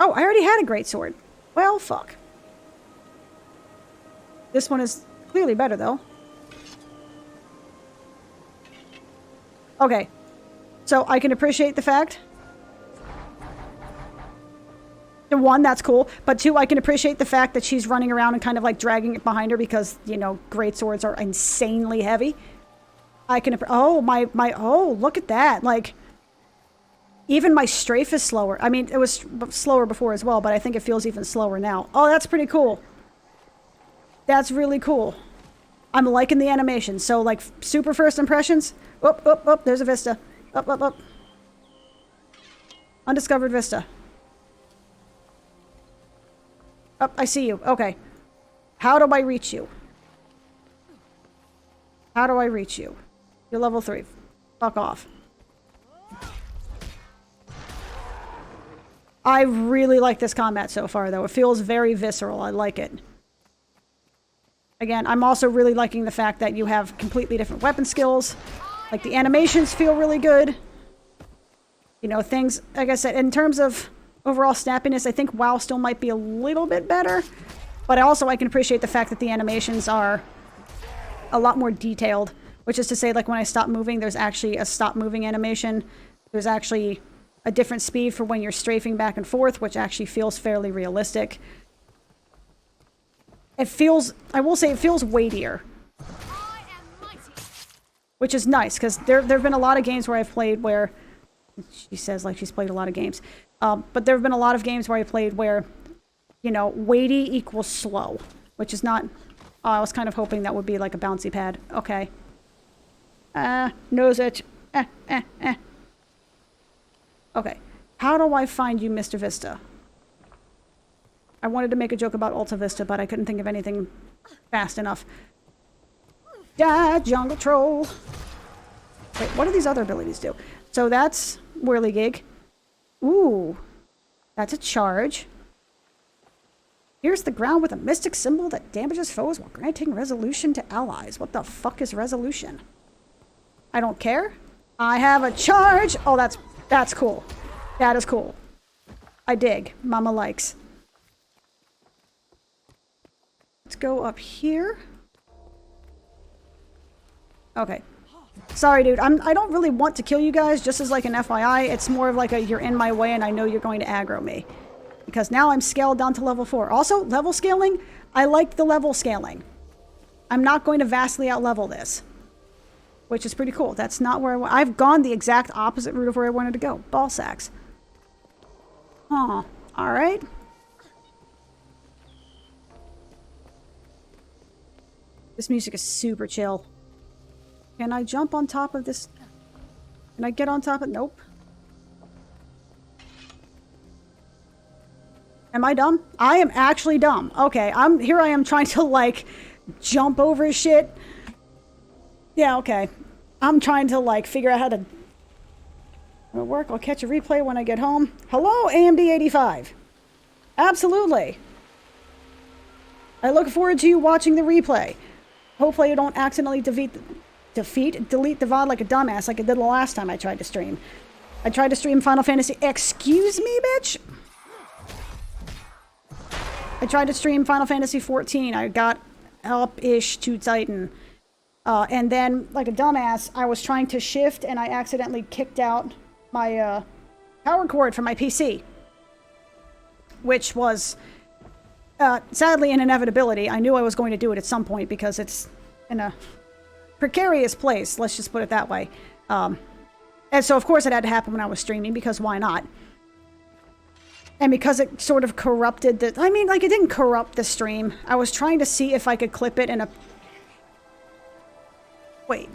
Oh, I already had a great sword. Well, fuck. This one is clearly better, though. Okay. So, I can appreciate the fact. One, that's cool. But two, I can appreciate the fact that she's running around and kind of like dragging it behind her because, you know, great swords are insanely heavy. I can... Oh, oh, look at that. Like... Even my strafe is slower. I mean, it was slower before as well, but I think it feels even slower now. Oh, that's pretty cool. That's really cool. I'm liking the animation. So, like, super first impressions. There's a vista. Undiscovered vista. Oh, I see you. Okay. How do I reach you? How do I reach you? You're level 3. Fuck off. I really like this combat so far, though. It feels very visceral. I like it. Again, I'm also really liking the fact that you have completely different weapon skills. Like, the animations feel really good. You know, things, like I said, in terms of overall snappiness, I think WoW still might be a little bit better. But also, I can appreciate the fact that the animations are a lot more detailed. Which is to say, like, when I stop moving, there's actually a stop moving animation. There's actually a different speed for when you're strafing back and forth, which actually feels fairly realistic. It feels, I will say, it feels weightier. Which is nice, because there have been a lot of games where I've played where... She says like she's played a lot of games. But there have been a lot of games where I played where, you know, weighty equals slow. Which is not... I was kind of hoping that would be like a bouncy pad. Okay. Nose itch. Okay. How do I find you, Mr. Vista? I wanted to make a joke about Alta Vista, but I couldn't think of anything fast enough. Die, jungle troll! Wait, what do these other abilities do? So that's Whirligig. Ooh. That's a charge. Pierce the ground with a mystic symbol that damages foes while granting resolution to allies. What the fuck is resolution? I don't care. I have a charge! Oh, that's cool. That is cool. I dig. Mama likes. Let's go up here. Okay. Sorry, dude. I don't really want to kill you guys, just as like an FYI. It's more of like a you're in my way and I know you're going to aggro me. Because now I'm scaled down to level 4. Also, level scaling, I like the level scaling. I'm not going to vastly outlevel this. Which is pretty cool. That's not where I've gone the exact opposite route of where I wanted to go. Ball sacks. Huh. Alright. This music is super chill. Can I jump on top of this? Can I get on top of... Nope. Am I dumb? I am actually dumb. Okay, here I am trying to, like, jump over shit. Yeah, okay. I'm trying to, like, figure out how to... It'll work. I'll catch a replay when I get home. Hello, AMD85. Absolutely. I look forward to you watching the replay. Hopefully you don't accidentally delete the VOD like a dumbass like I did the last time I tried to stream. I tried to stream Final Fantasy... Excuse me, bitch? I tried to stream Final Fantasy 14. I got up-ish to Titan. And then, like a dumbass, I was trying to shift and I accidentally kicked out my power cord from my PC. Which was, sadly, an inevitability. I knew I was going to do it at some point because it's in a precarious place, let's just put it that way. And so, of course, it had to happen when I was streaming because why not? And because it sort of corrupted the... I mean, like, it didn't corrupt the stream. I was trying to see if I could clip it in a... Wait,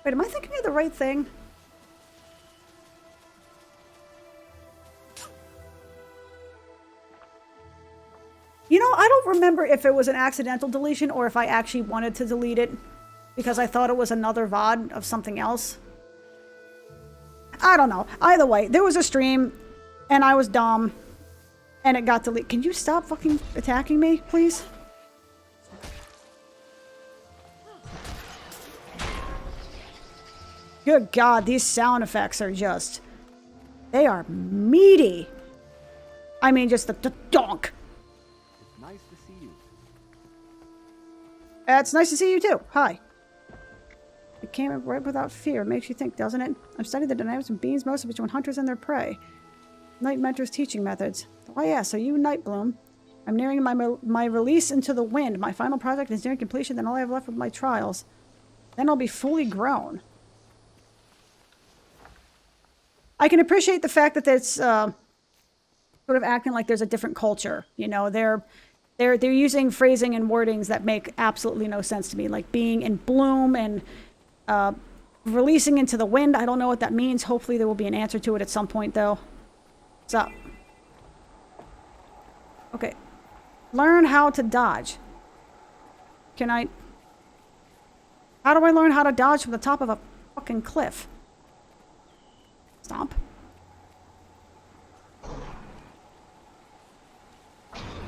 am I thinking of the right thing? You know, I don't remember if it was an accidental deletion or if I actually wanted to delete it because I thought it was another VOD of something else. I don't know. Either way, there was a stream and I was dumb and it got deleted. Can you stop fucking attacking me, please? Good God, these sound effects are just... They are meaty. I mean, just the donk. It's nice to see you. It's nice to see you too. Hi. It came up right without fear. It makes you think, doesn't it? I've studied the dynamics of beings mostly between hunters and their prey. Night Mentor's teaching methods. Oh yeah, so you Nightbloom. I'm nearing my release into the wind. My final project is nearing completion, then all I have left with my trials. Then I'll be fully grown. I can appreciate the fact that it's sort of acting like there's a different culture. You know, they're using phrasing and wordings that make absolutely no sense to me, like being in bloom and releasing into the wind. I don't know what that means. Hopefully there will be an answer to it at some point, though. What's up? Okay. Learn how to dodge. Can I... How do I learn how to dodge from the top of a fucking cliff? Stomp.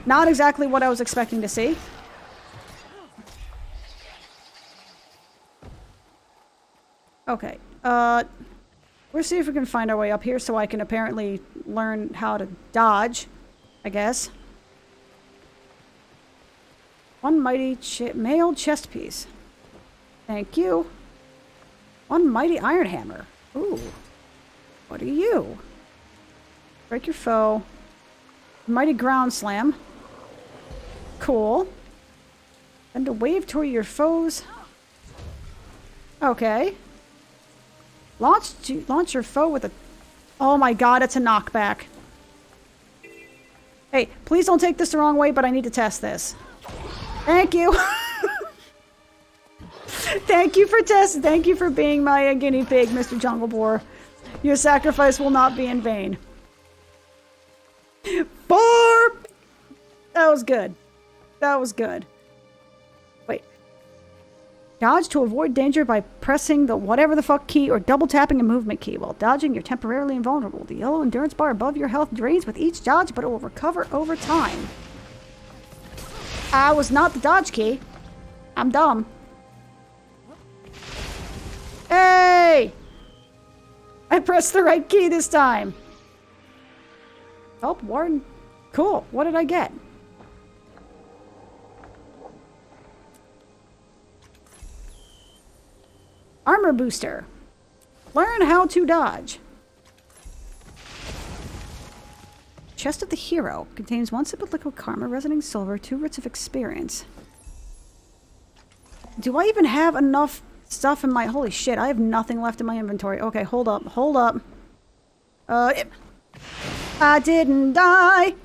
Not exactly what I was expecting to see. Okay. We'll see if we can find our way up here so I can apparently learn how to dodge, I guess. One mighty mailed chest piece. Thank you. One mighty iron hammer. Ooh. What are you? Break your foe. Mighty ground slam. Cool. Then to wave toward your foes. Okay. Launch your foe with a... Oh my god, it's a knockback. Hey, please don't take this the wrong way, but I need to test this. Thank you. Thank you for testing. Thank you for being my guinea pig, Mr. Jungle Boar. Your sacrifice will not be in vain. Barb! That was good. That was good. Wait. Dodge to avoid danger by pressing the whatever the fuck key or double tapping a movement key. While dodging, you're temporarily invulnerable. The yellow endurance bar above your health drains with each dodge, but it will recover over time. I was not the dodge key. I'm dumb. Hey! I pressed the right key this time. Oh, Warden. Cool. What did I get? Armor booster. Learn how to dodge. Chest of the Hero contains 1 sip of liquid karma, resonating silver, 2 writs of experience. Do I even have enough stuff in my... Holy shit, I have nothing left in my inventory. Okay, hold up, hold up. I didn't die.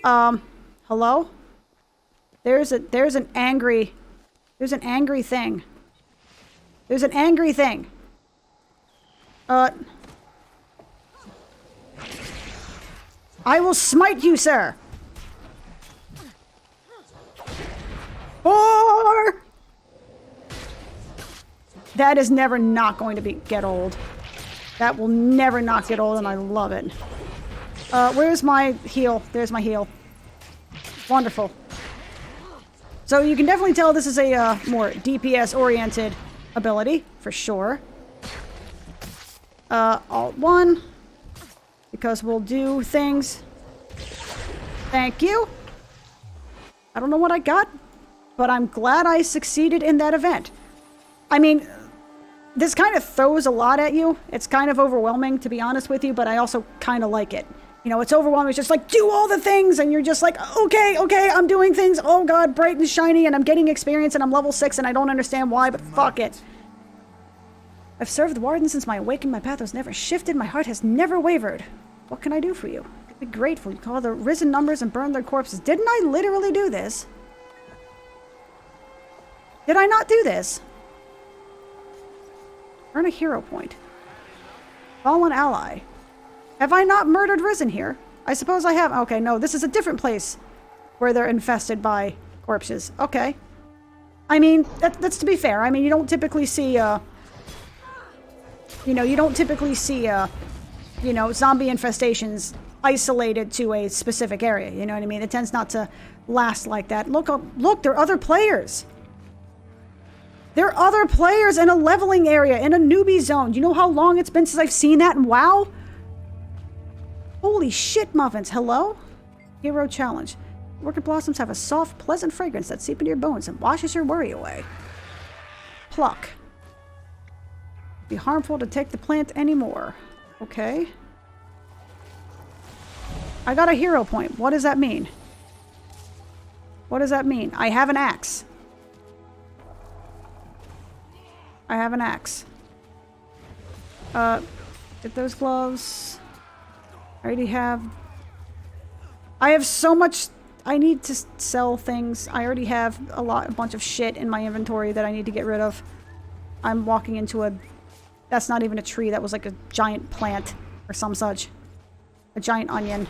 Hello? There's an angry thing. There's an angry thing. I will smite you, sir. Or that is never not going to get old. That will never not get old, and I love it. Where's my heal? There's my heal. Wonderful. So you can definitely tell this is a more DPS-oriented ability, for sure. Alt 1. Because we'll do things. Thank you. I don't know what I got, but I'm glad I succeeded in that event. I mean, this kind of throws a lot at you. It's kind of overwhelming, to be honest with you, but I also kind of like it. You know, it's overwhelming. It's just like, do all the things, and you're just like, okay, I'm doing things. Oh god, bright and shiny, and I'm getting experience, and I'm level 6, and I don't understand why, but fuck it. I've served the Warden since my awakening. My path has never shifted. My heart has never wavered. What can I do for you? I'd be grateful. You call the risen numbers and burn their corpses. Didn't I literally do this? Did I not do this? Earn a hero point. Fallen ally. Have I not murdered Risen here? I suppose I have. Okay, no, this is a different place where they're infested by corpses. Okay. I mean, that's to be fair. I mean, you don't typically see, you don't typically see, zombie infestations isolated to a specific area. You know what I mean? It tends not to last like that. Look, there are other players. There are other players in a leveling area, in a newbie zone. Do you know how long it's been since I've seen that in WoW? Holy shit, muffins. Hello? Hero challenge. Orchid blossoms have a soft, pleasant fragrance that seeps into your bones and washes your worry away. Pluck. Be harmful to take the plant anymore. Okay. I got a hero point. What does that mean? What does that mean? I have an axe. I have an axe. Get those gloves. I already have... I have so much... I need to sell things. I already have a bunch of shit in my inventory that I need to get rid of. I'm walking into a... That's not even a tree. That was like a giant plant or some such. A giant onion.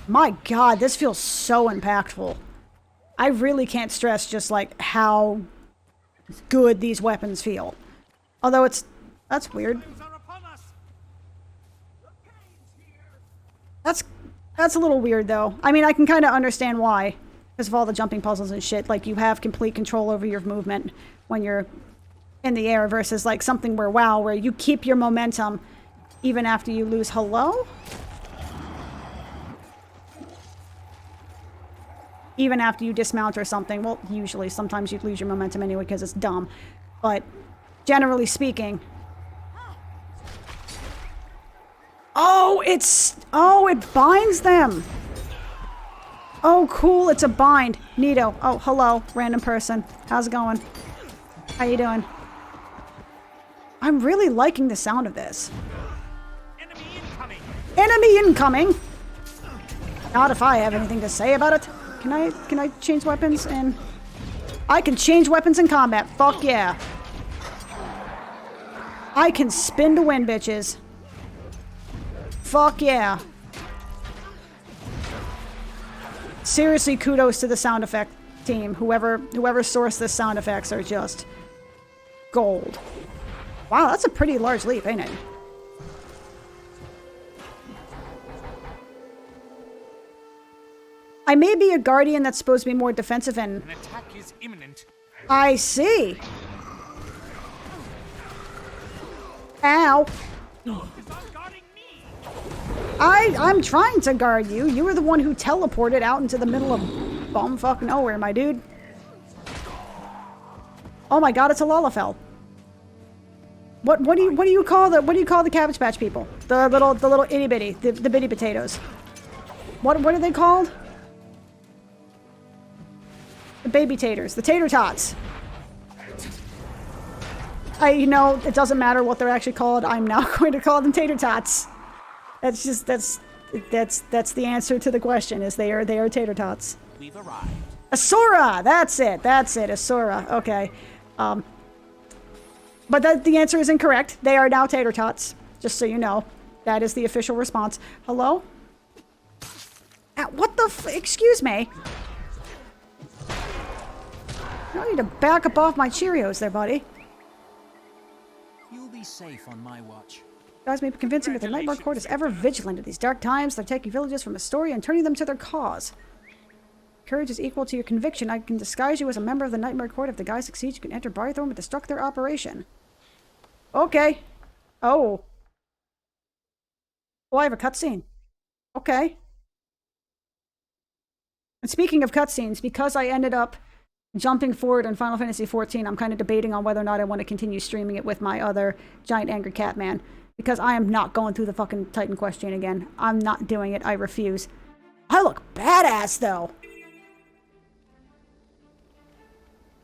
My God, this feels so impactful. I really can't stress just like how good these weapons feel. Although that's weird. That's a little weird though. I mean, I can kind of understand why. Because of all the jumping puzzles and shit. Like, you have complete control over your movement when you're in the air versus like something where, WoW, where you keep your momentum even after you lose. Hello? Even after you dismount or something. Well, usually, sometimes you lose your momentum anyway because it's dumb. But generally speaking... Oh, it binds them! Oh, cool, it's a bind. Neato. Oh, hello, random person. How's it going? How you doing? I'm really liking the sound of this. Enemy incoming! Enemy incoming! Not if I have anything to say about it. Can I change weapons and... I can change weapons in combat. Fuck yeah. I can spin to win, bitches. Fuck yeah. Seriously, kudos to the sound effect team. Whoever sourced this sound effects are just gold. Wow, that's a pretty large leap, ain't it? I may be a guardian that's supposed to be more defensive and... An attack is imminent. I see. Ow. I'm trying to guard you. You were the one who teleported out into the middle of bumfuck nowhere, my dude. Oh my god, it's a Lalafell. What do you call the Cabbage Patch people? The little itty bitty, the bitty potatoes. What are they called? The baby taters, the tater tots. You know, it doesn't matter what they're actually called. I'm now going to call them tater tots. That's the answer to the question. Is they are tater tots. We've arrived. Asura, that's it, Asura. Okay, but the answer is incorrect. They are now tater tots. Just so you know, that is the official response. Hello? What the? Excuse me. I need to back up off my Cheerios, there, buddy. You'll be safe on my watch. Guys may be convincing that the Nightmare Court is ever vigilant at these dark times. They're taking villages from Astoria and turning them to their cause. Courage is equal to your conviction. I can disguise you as a member of the Nightmare Court. If the guy succeeds, you can enter Barthorn and destruct their operation. Okay. Oh. Oh, I have a cutscene. Okay. And speaking of cutscenes, because I ended up jumping forward in Final Fantasy XIV, I'm kind of debating on whether or not I want to continue streaming it with my other giant angry cat man. Because I am not going through the fucking Titan Quest chain again. I'm not doing it. I refuse. I look badass, though.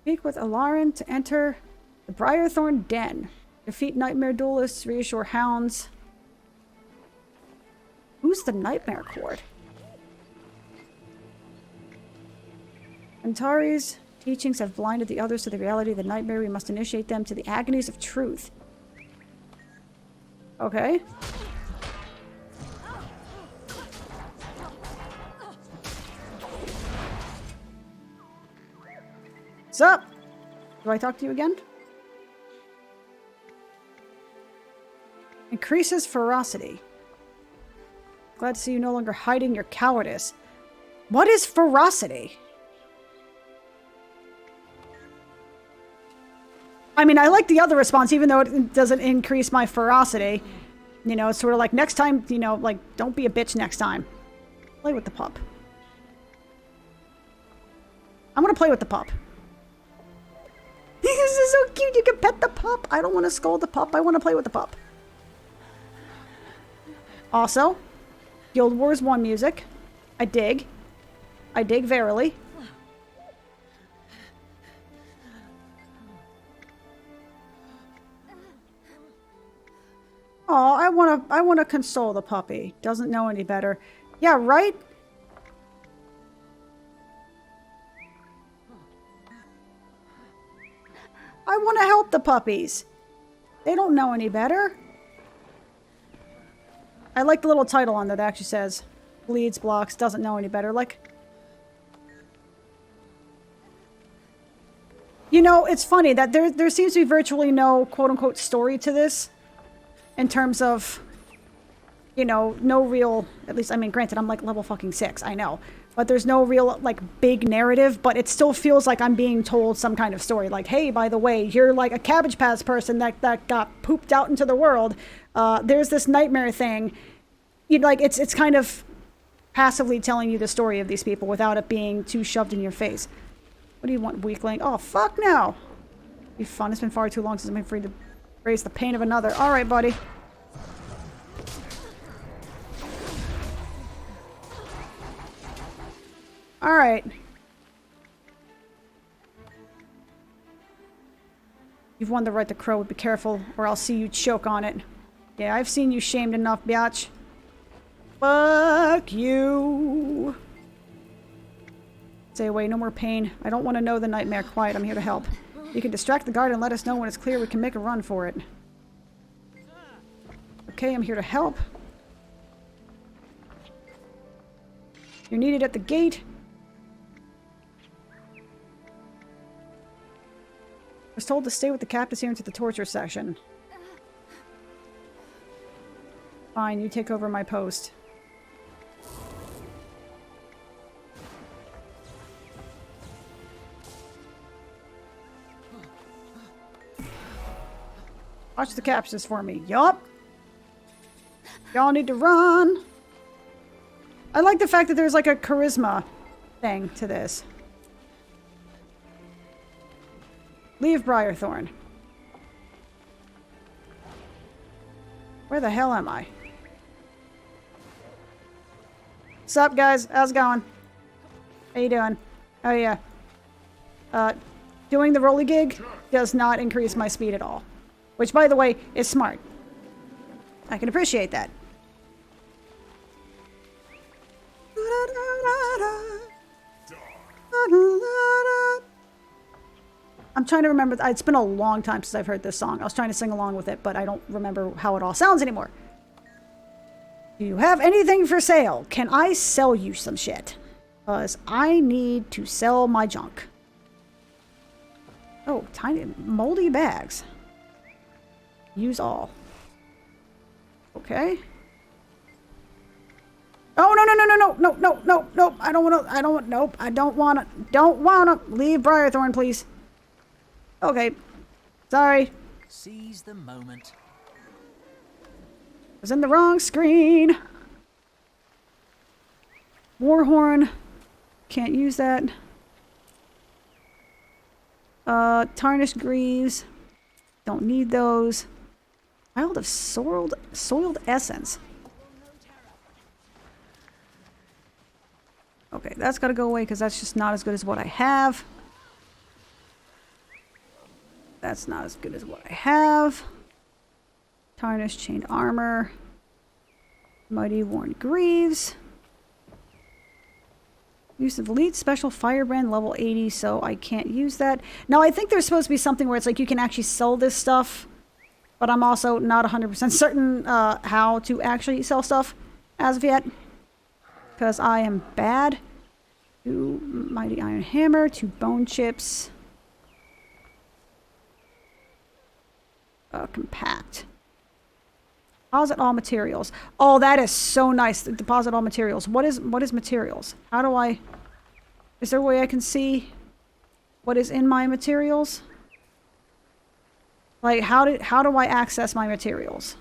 Speak with Alarin to enter the Briarthorn Den. Defeat nightmare duelists, reassure hounds. Who's the Nightmare Court? Antari's teachings have blinded the others to the reality of the nightmare. We must initiate them to the agonies of truth. Okay. What's up? Do I talk to you again? Increases ferocity. Glad to see you no longer hiding your cowardice. What is ferocity? I mean, I like the other response, even though it doesn't increase my ferocity. You know, it's sort of like, next time, you know, like, don't be a bitch next time. Play with the pup. I'm gonna play with the pup. This is so cute, you can pet the pup. I don't want to scold the pup, I want to play with the pup. Also, Guild Wars 1 music. I dig. I dig verily. Oh, I wanna console the puppy. Doesn't know any better. Yeah, right? I want to help the puppies. They don't know any better. I like the little title on there that actually says, bleeds, blocks, doesn't know any better. Like, you know, it's funny that there seems to be virtually no quote-unquote story to this in terms of, you know, no real, at least, I mean, granted, I'm like level fucking 6, I know. But there's no real, like, big narrative, but it still feels like I'm being told some kind of story. Like, hey, by the way, you're like a Cabbage Patch person that got pooped out into the world. There's this nightmare thing. You know, like, it's kind of passively telling you the story of these people without it being too shoved in your face. What do you want, weakling? Oh, fuck no! Be fun. It's been far too long since I've been free to raise the pain of another. Alright, buddy. Alright. You've won the right to crow, but be careful or I'll see you choke on it. Yeah, I've seen you shamed enough, biatch. Fuck you. Stay away, no more pain. I don't want to know the nightmare. Quiet, I'm here to help. You can distract the guard and let us know when it's clear we can make a run for it. Okay, I'm here to help. You're needed at the gate. I was told to stay with the captives here into the torture section. Fine, you take over my post. Watch the captives for me. Yup. Y'all need to run. I like the fact that there's like a charisma thing to this. Leave Briarthorn. Where the hell am I? Sup, guys? How's it going? How you doing? Oh, yeah. Doing the rolly gig does not increase my speed at all. Which, by the way, is smart. I can appreciate that. I'm trying to remember. It's been a long time since I've heard this song. I was trying to sing along with it, but I don't remember how it all sounds anymore. Do you have anything for sale? Can I sell you some shit? Because I need to sell my junk. Oh, tiny moldy bags. Use all. Okay. Oh, no, no, no, no, no, no, no, no, no. I don't want, nope. I don't want to leave Briarthorn, please. Okay. Sorry. Seize the moment. Was in the wrong screen. Warhorn. Can't use that. Tarnished Greaves. Don't need those. Wild of soiled essence. Okay, that's got to go away because that's just not as good as what I have. That's not as good as what I have. Tarnished chained armor. Mighty worn greaves. Use of elite special firebrand level 80, so I can't use that. Now I think there's supposed to be something where it's like you can actually sell this stuff, but I'm also not 100% certain how to actually sell stuff as of yet. Because I am bad. 2 mighty iron hammer, 2 bone chips. Compact. Deposit all materials. Oh, that is so nice. Deposit all materials. What is materials? How do I... Is there a way I can see what is in my materials? Like, how do I access my materials?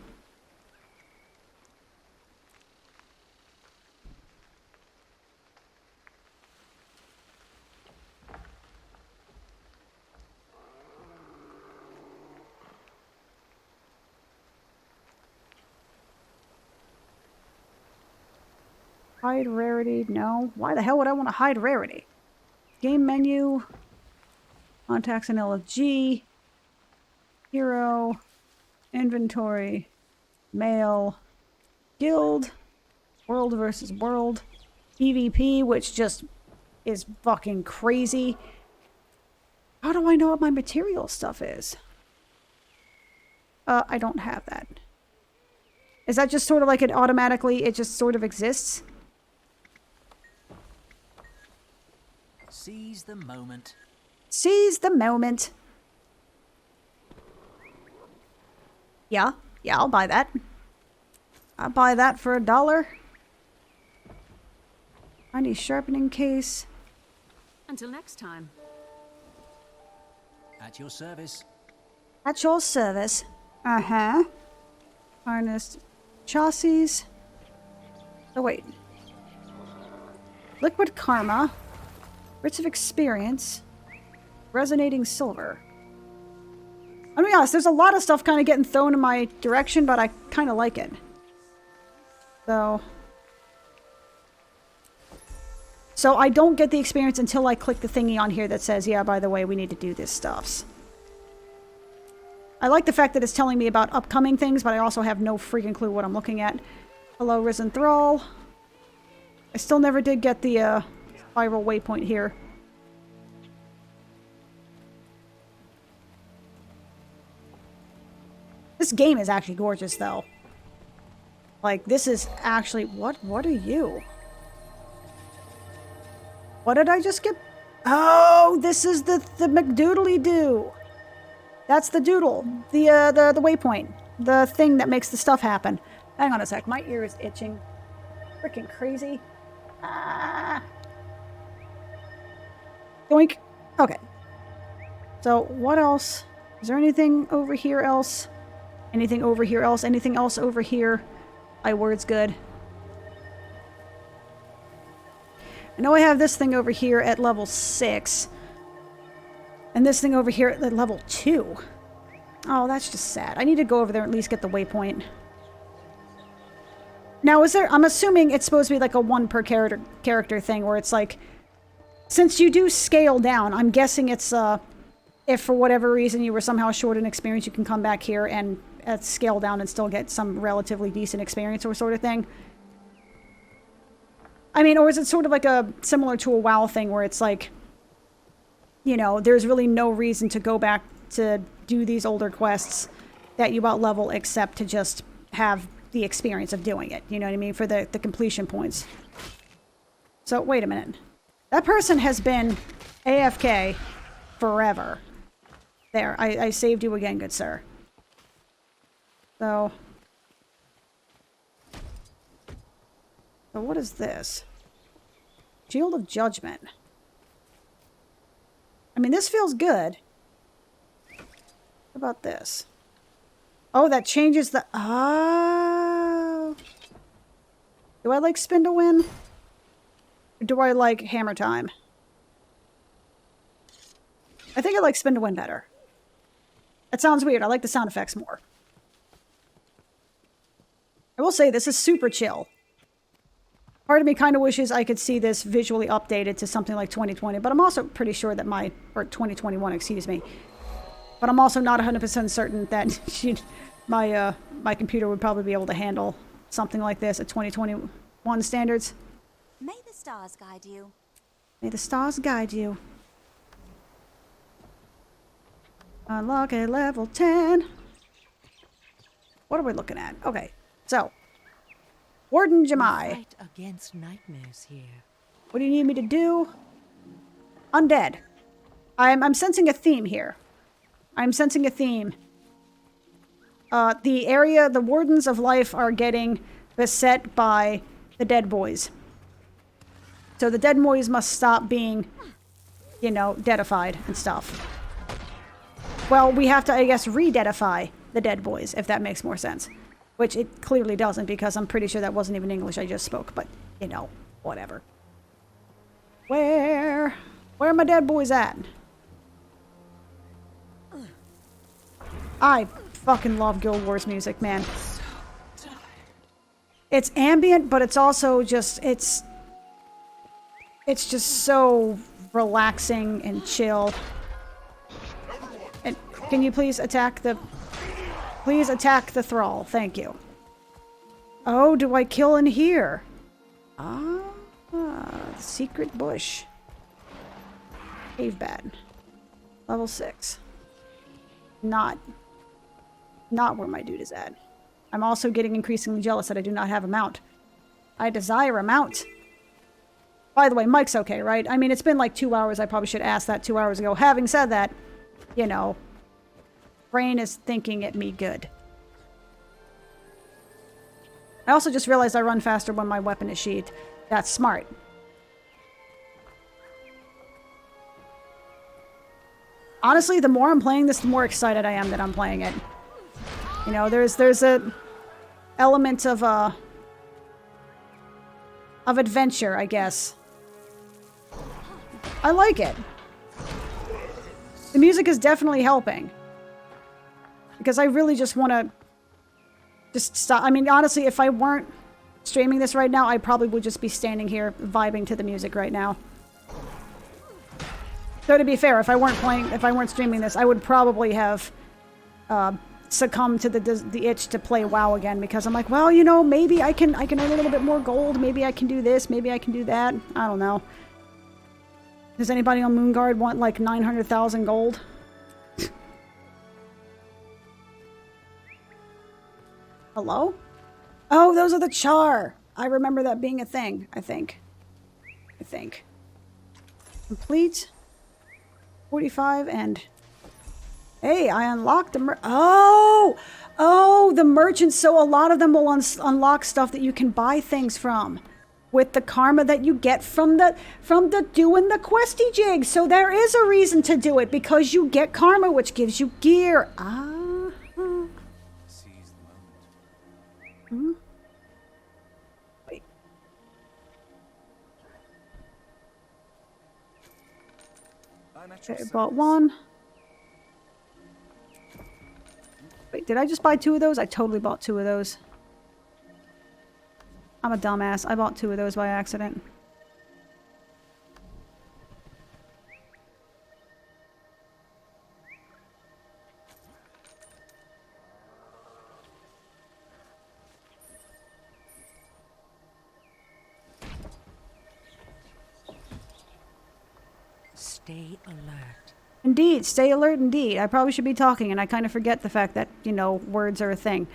Hide rarity, no. Why the hell would I want to hide rarity? Game menu. Contacts and LFG. Hero. Inventory. Mail. Guild. World versus world. PvP, which just is fucking crazy. How do I know what my material stuff is? I don't have that. Is that just sort of like it automatically, it just sort of exists? Seize the moment. Seize the moment. Yeah, I'll buy that. I'll buy that for $1. I need sharpening case. Until next time. At your service. At your service. Uh-huh. Harness chassis. Oh, wait. Liquid karma. Bits of experience. Resonating silver. I'll be honest, there's a lot of stuff kind of getting thrown in my direction, but I kind of like it. So I don't get the experience until I click the thingy on here that says, yeah, by the way, we need to do this stuff. I like the fact that it's telling me about upcoming things, but I also have no freaking clue what I'm looking at. Hello, Risen Thrall. I still never did get the spiral waypoint here. This game is actually gorgeous, though. Like, this is actually... What are you? What did I just get? Oh, this is the McDoodly-doo. That's the doodle. The waypoint. The thing that makes the stuff happen. Hang on a sec. My ear is itching. Freaking crazy. Ah. Doink. Okay. So, what else? Is there anything over here else? Anything over here else? Anything else over here? Word's good. I know I have this thing over here at level 6. And this thing over here at level 2. Oh, that's just sad. I need to go over there and at least get the waypoint. Now, is there... I'm assuming it's supposed to be like a 1 per character thing where it's like... Since you do scale down, I'm guessing it's... if for whatever reason you were somehow short in experience, you can come back here and scale down and still get some relatively decent experience or sort of thing. I mean, or is it sort of like similar to a WoW thing where it's like, you know, there's really no reason to go back to do these older quests that you out-level except to just have the experience of doing it. You know what I mean? For the completion points. So, wait a minute. That person has been AFK forever. There, I saved you again, good sir. So what is this? Shield of Judgment. I mean, this feels good. What about this? Oh, that changes the... Oh. Do I like Spin to Win? Or do I like Hammer Time? I think I like Spin to Win better. That sounds weird. I like the sound effects more. I will say, this is super chill. Part of me kind of wishes I could see this visually updated to something like 2020, but I'm also pretty sure that or 2021, excuse me. But I'm also not 100% certain that my computer would probably be able to handle something like this at 2021 standards. May the stars guide you. May the stars guide you. Unlock at level 10. What are we looking at? Okay, so Warden Jemai. Fight against nightmares here. What do you need me to do? Undead. I'm sensing a theme here. I'm sensing a theme. The Wardens of Life are getting beset by the dead boys. So the dead boys must stop being, you know, deadified and stuff. Well, we have to, I guess, re-deadify the dead boys, if that makes more sense. Which it clearly doesn't, because I'm pretty sure that wasn't even English I just spoke, but, you know, whatever. Where are my dead boys at? I fucking love Guild Wars music, man. It's ambient, but it's also just, it's just so relaxing and chill. And can you please attack the thrall? Thank you. Oh, do I kill in here? Ah, the secret bush. Cave bat. Level 6. Not where my dude is at. I'm also getting increasingly jealous that I do not have a mount. I desire a mount. By the way, Mike's okay, right? I mean, it's been like 2 hours. I probably should ask that 2 hours ago. Having said that, you know, brain is thinking at me good. I also just realized I run faster when my weapon is sheathed. That's smart. Honestly, the more I'm playing this, the more excited I am that I'm playing it. You know, there's a element of adventure, I guess. I like it. The music is definitely helping. Because I really just want to just stop. I mean, honestly, if I weren't streaming this right now, I probably would just be standing here vibing to the music right now. So to be fair, if I weren't streaming this, I would probably have succumbed to the itch to play WoW again, because I'm like, well, you know, maybe I can earn a little bit more gold. Maybe I can do this. Maybe I can do that. I don't know. Does anybody on Moonguard want like 900,000 gold? Hello? Oh, those are the Char. I remember that being a thing, I think. Complete. 45 and... Hey, I unlocked the Oh, the merchants. So a lot of them will unlock stuff that you can buy things from. With the karma that you get from the doing the questy jig. So there is a reason to do it, because you get karma, which gives you gear. Wait. Okay, I bought one. Wait, did I just buy 2 of those? I totally bought 2 of those. I'm a dumbass. I bought 2 of those by accident. Stay alert. Indeed, stay alert indeed. I probably should be talking, and I kind of forget the fact that, you know, words are a thing.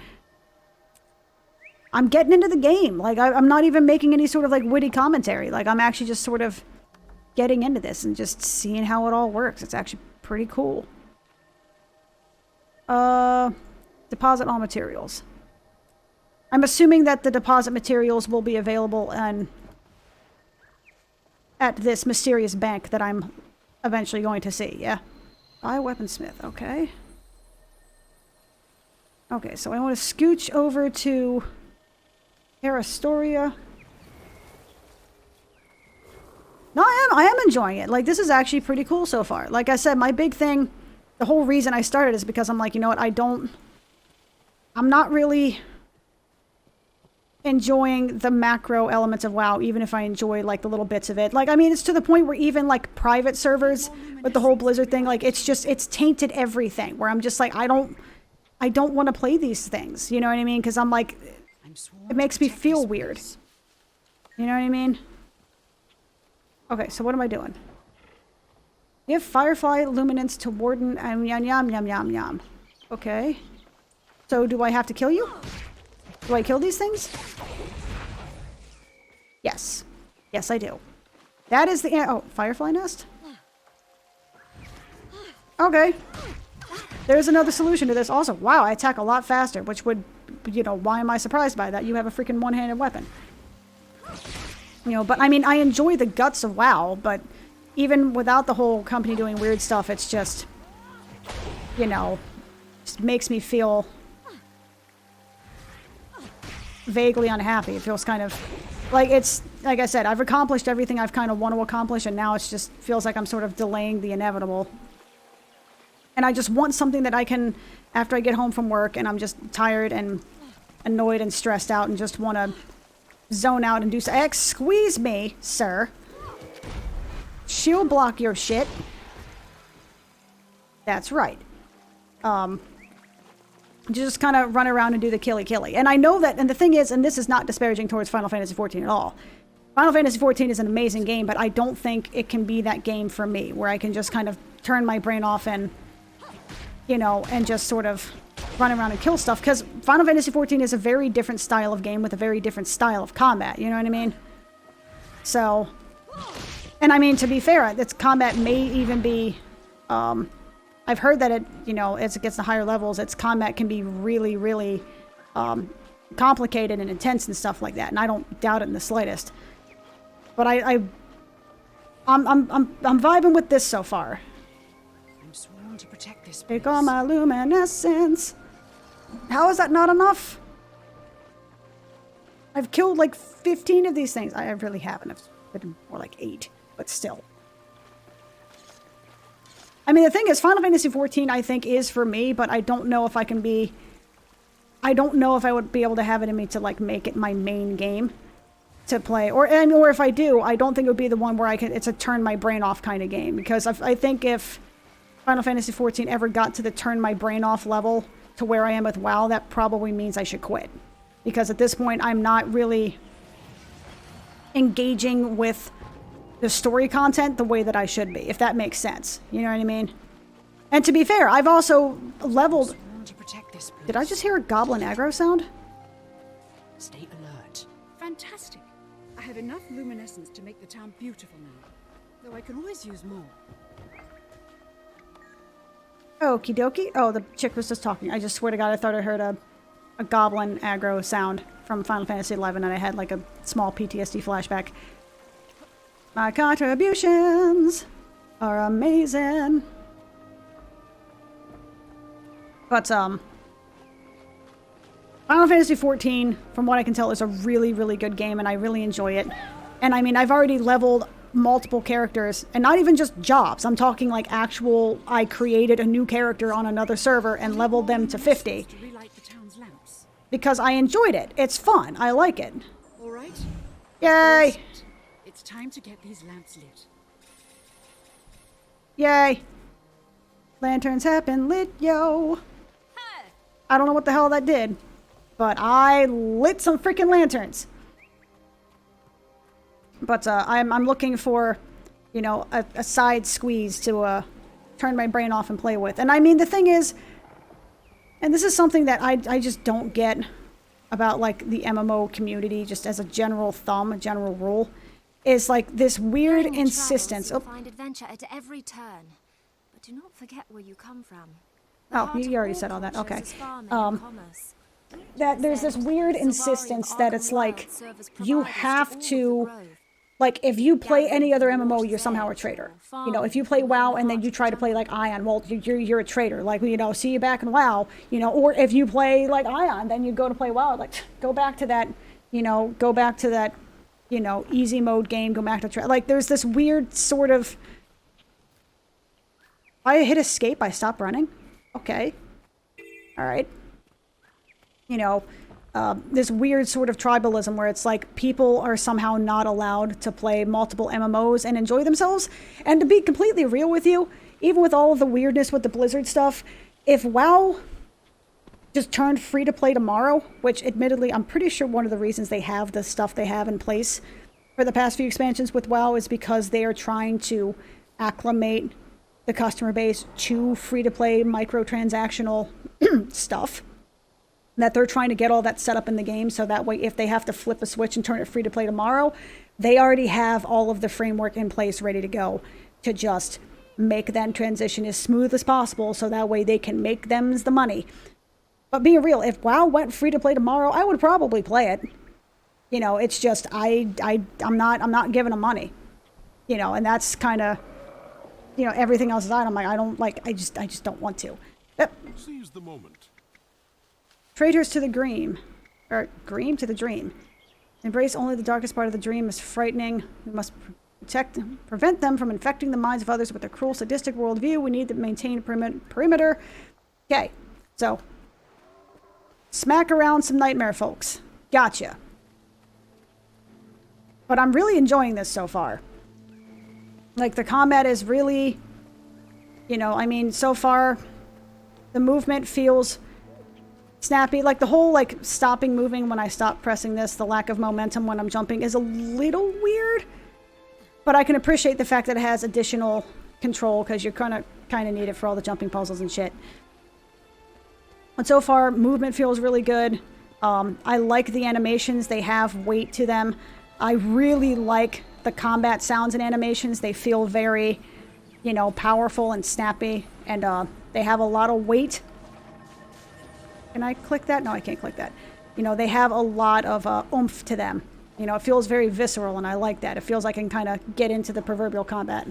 I'm getting into the game. Like, I'm not even making any sort of, like, witty commentary. Like, I'm actually just sort of getting into this and just seeing how it all works. It's actually pretty cool. Deposit all materials. I'm assuming that the deposit materials will be available at this mysterious bank that I'm eventually going to see, yeah? Buy weaponsmith, okay. Okay, so I want to scooch over to Arastoria. No, I am enjoying it. Like, this is actually pretty cool so far. Like I said, my big thing, the whole reason I started is because I'm like, you know what, I'm not really enjoying the macro elements of WoW, even if I enjoy, like, the little bits of it. Like, I mean, it's to the point where even, like, private servers with the whole Blizzard thing, like, it's tainted everything, where I'm just like, I don't want to play these things, you know what I mean? Because I'm like, it makes me feel weird. You know what I mean? Okay, so what am I doing? Give Firefly Luminance to Warden and yum yum yum yum yum. Okay. So do I have to kill you? Do I kill these things? Yes. Yes, I do. That is the... Oh, Firefly Nest? Okay. There's another solution to this also. Wow, I attack a lot faster, which would... You know, why am I surprised by that? You have a freaking one-handed weapon. You know, but I mean, I enjoy the guts of WoW, but even without the whole company doing weird stuff, it's just... You know, just makes me feel... vaguely unhappy. It feels kind of like it's, like I said, I've accomplished everything I've kind of want to accomplish, and now it's just feels like I'm sort of delaying the inevitable. And I just want something that I can, after I get home from work and I'm just tired and annoyed and stressed out and just want to zone out and do so. Squeeze me, sir. Shield block your shit. That's right. Just kind of run around and do the killy. And I know that, and the thing is, and this is not disparaging towards Final Fantasy XIV at all. Final Fantasy XIV is an amazing game, but I don't think it can be that game for me, where I can just kind of turn my brain off and, you know, and just sort of run around and kill stuff. Because Final Fantasy XIV is a very different style of game with a very different style of combat, you know what I mean? So, And I mean, to be fair, its combat may even be, I've heard that it, you know, as it gets to higher levels, its combat can be really, really, complicated and intense and stuff like that. And I don't doubt it in the slightest. But I'm vibing with this so far. I'm sworn to protect this place. Take all my luminescence. How is that not enough? I've killed like 15 of these things. I really haven't. It's been more like 8, but still. I mean, the thing is, Final Fantasy XIV, I think, is for me, but I don't know if I can be... I don't know if I would be able to have it in me to, like, make it my main game to play. Or if I do, I don't think it would be the one where I can... It's a turn my brain off kind of game. Because I think if Final Fantasy XIV ever got to the turn my brain off level to where I am with WoW, that probably means I should quit. Because at this point, I'm not really engaging with the story content the way that I should be, if that makes sense. You know what I mean? And to be fair, I've also leveled... To protect this place. Did I just hear a goblin aggro sound? Stay alert. Fantastic. I have enough luminescence to make the town beautiful now. Though I can always use more. Okie dokie. Oh, the chick was just talking. I just swear to God, I thought I heard a goblin aggro sound from Final Fantasy XI, and I had like a small PTSD flashback. My contributions are amazing. But, Final Fantasy XIV, from what I can tell, is a really, really good game, and I really enjoy it. And I mean, I've already leveled multiple characters, and not even just jobs. I'm talking like actual, I created a new character on another server and leveled them to 50. Because I enjoyed it. It's fun. I like it. All right. Yay! It's time to get these lamps lit. Yay! Lanterns have been lit, yo! I don't know what the hell that did, but I lit some freaking lanterns. But I'm looking for, you know, a side squeeze to turn my brain off and play with. And I mean, the thing is, and this is something that I just don't get about like the MMO community, just as a general thumb, a general rule, is like this weird insistence. You'll find adventure at every turn, but do not forget where you come from. Oh, you already said all that. Okay. That there's this weird insistence that it's like you have to, like, if you play any other MMO, you're somehow a traitor. You know, if you play WoW and then you try to play like Ion, well, you're a traitor. Like, you know, see you back in WoW. You know, or if you play like Ion, then you go to play WoW. Like, go back to that. You know, go back to that. You know, easy mode game. Go back to like. There's this weird sort of. I hit escape. I stop running. Okay. All right. You know, this weird sort of tribalism where it's like people are somehow not allowed to play multiple MMOs and enjoy themselves. And to be completely real with you, even with all of the weirdness with the Blizzard stuff, if WoW just turned free to play tomorrow, which admittedly I'm pretty sure one of the reasons they have the stuff they have in place for the past few expansions with WoW is because they are trying to acclimate the customer base to free-to-play microtransactional stuff. That they're trying to get all that set up in the game so that way if they have to flip a switch and turn it free-to-play tomorrow, they already have all of the framework in place ready to go to just make that transition as smooth as possible so that way they can make them the money. But being real, if WoW went free-to-play tomorrow, I would probably play it. You know, it's just I'm not giving them money. You know, and that's kind of, you know, everything else aside, I'm like, I just don't want to. Yep. Seize the moment. Traitors to the dream. Or dream to the dream. Embrace only the darkest part of the dream is frightening. We must prevent them from infecting the minds of others with their cruel, sadistic worldview. We need to maintain a perimeter. Okay, so smack around some nightmare folks. Gotcha. But I'm really enjoying this so far. Like, the combat is really, you know, I mean, so far, the movement feels snappy. Like, the whole, like, stopping moving when I stop pressing this, the lack of momentum when I'm jumping is a little weird. But I can appreciate the fact that it has additional control, because you're kind of need it for all the jumping puzzles and shit. But so far, movement feels really good. I like the animations. They have weight to them. I really like the combat sounds and animations. They feel very, you know, powerful and snappy, and they have a lot of weight. Can I click that? No, I can't click that. You know, they have a lot of oomph to them. You know, it feels very visceral, and I like that. It feels like I can kind of get into the proverbial combat.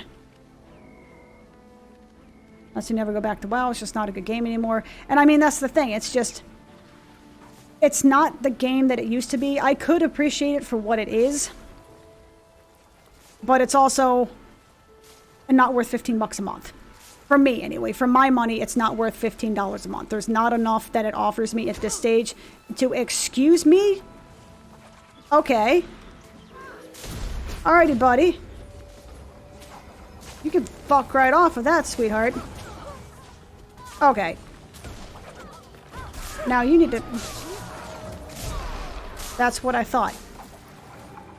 Unless you never go back to WoW, it's just not a good game anymore. And I mean, that's the thing. It's just... it's not the game that it used to be. I could appreciate it for what it is. But it's also not worth $15 a month. For me, anyway. For my money, it's not worth $15 a month. There's not enough that it offers me at this stage to excuse me. Okay. Alrighty, buddy. You can fuck right off of that, sweetheart. Okay. Now you need to... that's what I thought.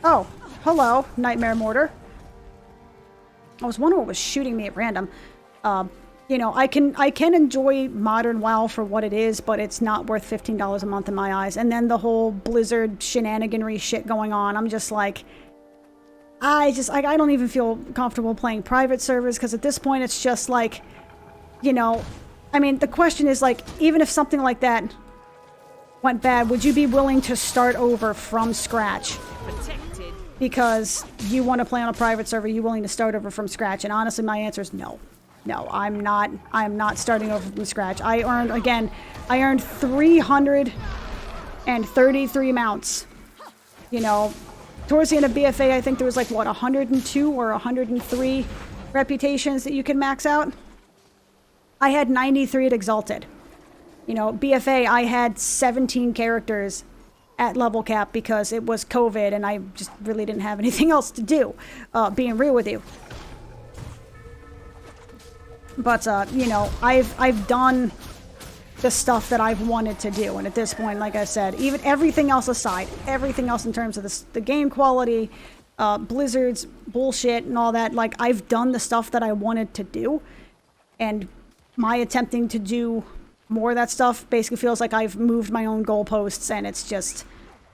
Oh, hello, Nightmare Mortar. I was wondering what was shooting me at random. You know, I can enjoy modern WoW for what it is, but it's not worth $15 a month in my eyes. And then the whole Blizzard shenaniganry shit going on, I'm just like... I don't even feel comfortable playing private servers, because at this point it's just like, you know... I mean, the question is, like, even if something like that went bad, would you be willing to start over from scratch? Protected. Because you want to play on a private server, you're willing to start over from scratch? And honestly, my answer is no. No, I'm not starting over from scratch. I earned 333 mounts. You know, towards the end of BFA, I think there was like, what, 102 or 103 reputations that you can max out? I had 93 at Exalted. You know, BFA, I had 17 characters at level cap because it was COVID and I just really didn't have anything else to do, being real with you. But, you know, I've done the stuff that I've wanted to do. And at this point, like I said, even everything else aside, everything else in terms of the game quality, Blizzard's bullshit and all that, like, I've done the stuff that I wanted to do. And my attempting to do more of that stuff basically feels like I've moved my own goalposts, and it's just,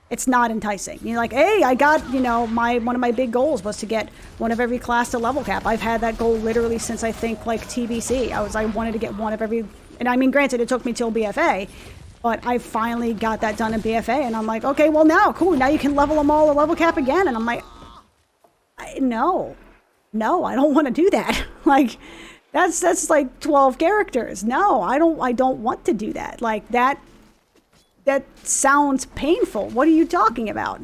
it's not enticing. You're like, hey, I got, you know, one of my big goals was to get one of every class to level cap. I've had that goal literally since I think like TBC. I wanted to get one of every, and I mean, granted, it took me till BFA, but I finally got that done in BFA, and I'm like, okay, well now, cool, now you can level them all to level cap again, and I'm like, no, I don't want to do that. Like, that's like 12 characters. No, I don't want to do that. Like, that sounds painful. What are you talking about?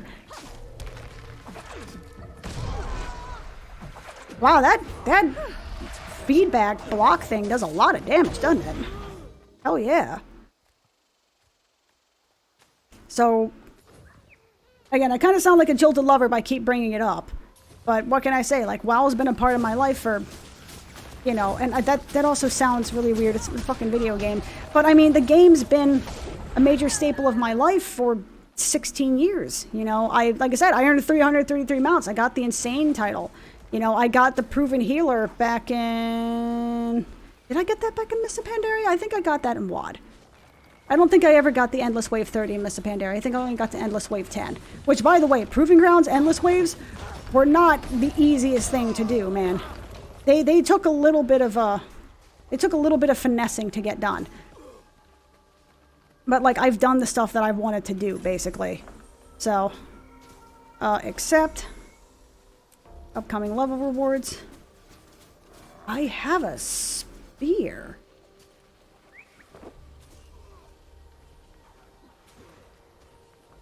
Wow, that feedback block thing does a lot of damage, doesn't it? Oh yeah. So, again, I kind of sound like a jilted lover by keep bringing it up. But what can I say? Like, WoW's been a part of my life for... you know, and that also sounds really weird. It's a fucking video game. But, I mean, the game's been a major staple of my life for 16 years. You know, like I said, I earned 333 mounts. I got the Insane title. You know, I got the Proven Healer back in... did I get that back in Mists of Pandaria? I think I got that in WoD. I don't think I ever got the Endless Wave 30 in Mists of Pandaria. I think I only got the Endless Wave 10. Which, by the way, Proving Grounds Endless Waves were not the easiest thing to do, man. They took a little bit of finessing to get done. But, like, I've done the stuff that I've wanted to do, basically. So, accept upcoming level rewards. I have a spear.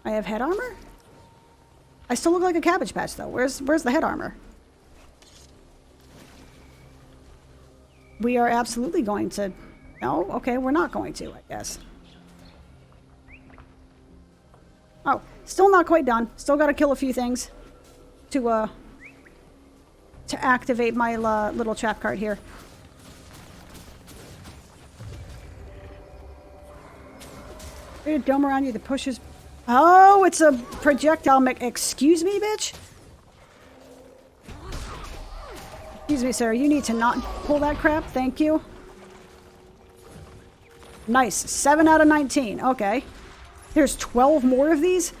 I have head armor? I still look like a Cabbage Patch, though. Where's the head armor? We are absolutely going to... no? Okay, we're not going to, I guess. Oh, still not quite done. Still gotta kill a few things to activate my little trap card here. Create a dome around you that pushes... oh, it's a projectile mech. Excuse me, bitch? Excuse me, sir. You need to not pull that crap. Thank you. Nice. 7 out of 19. Okay. There's 12 more of these?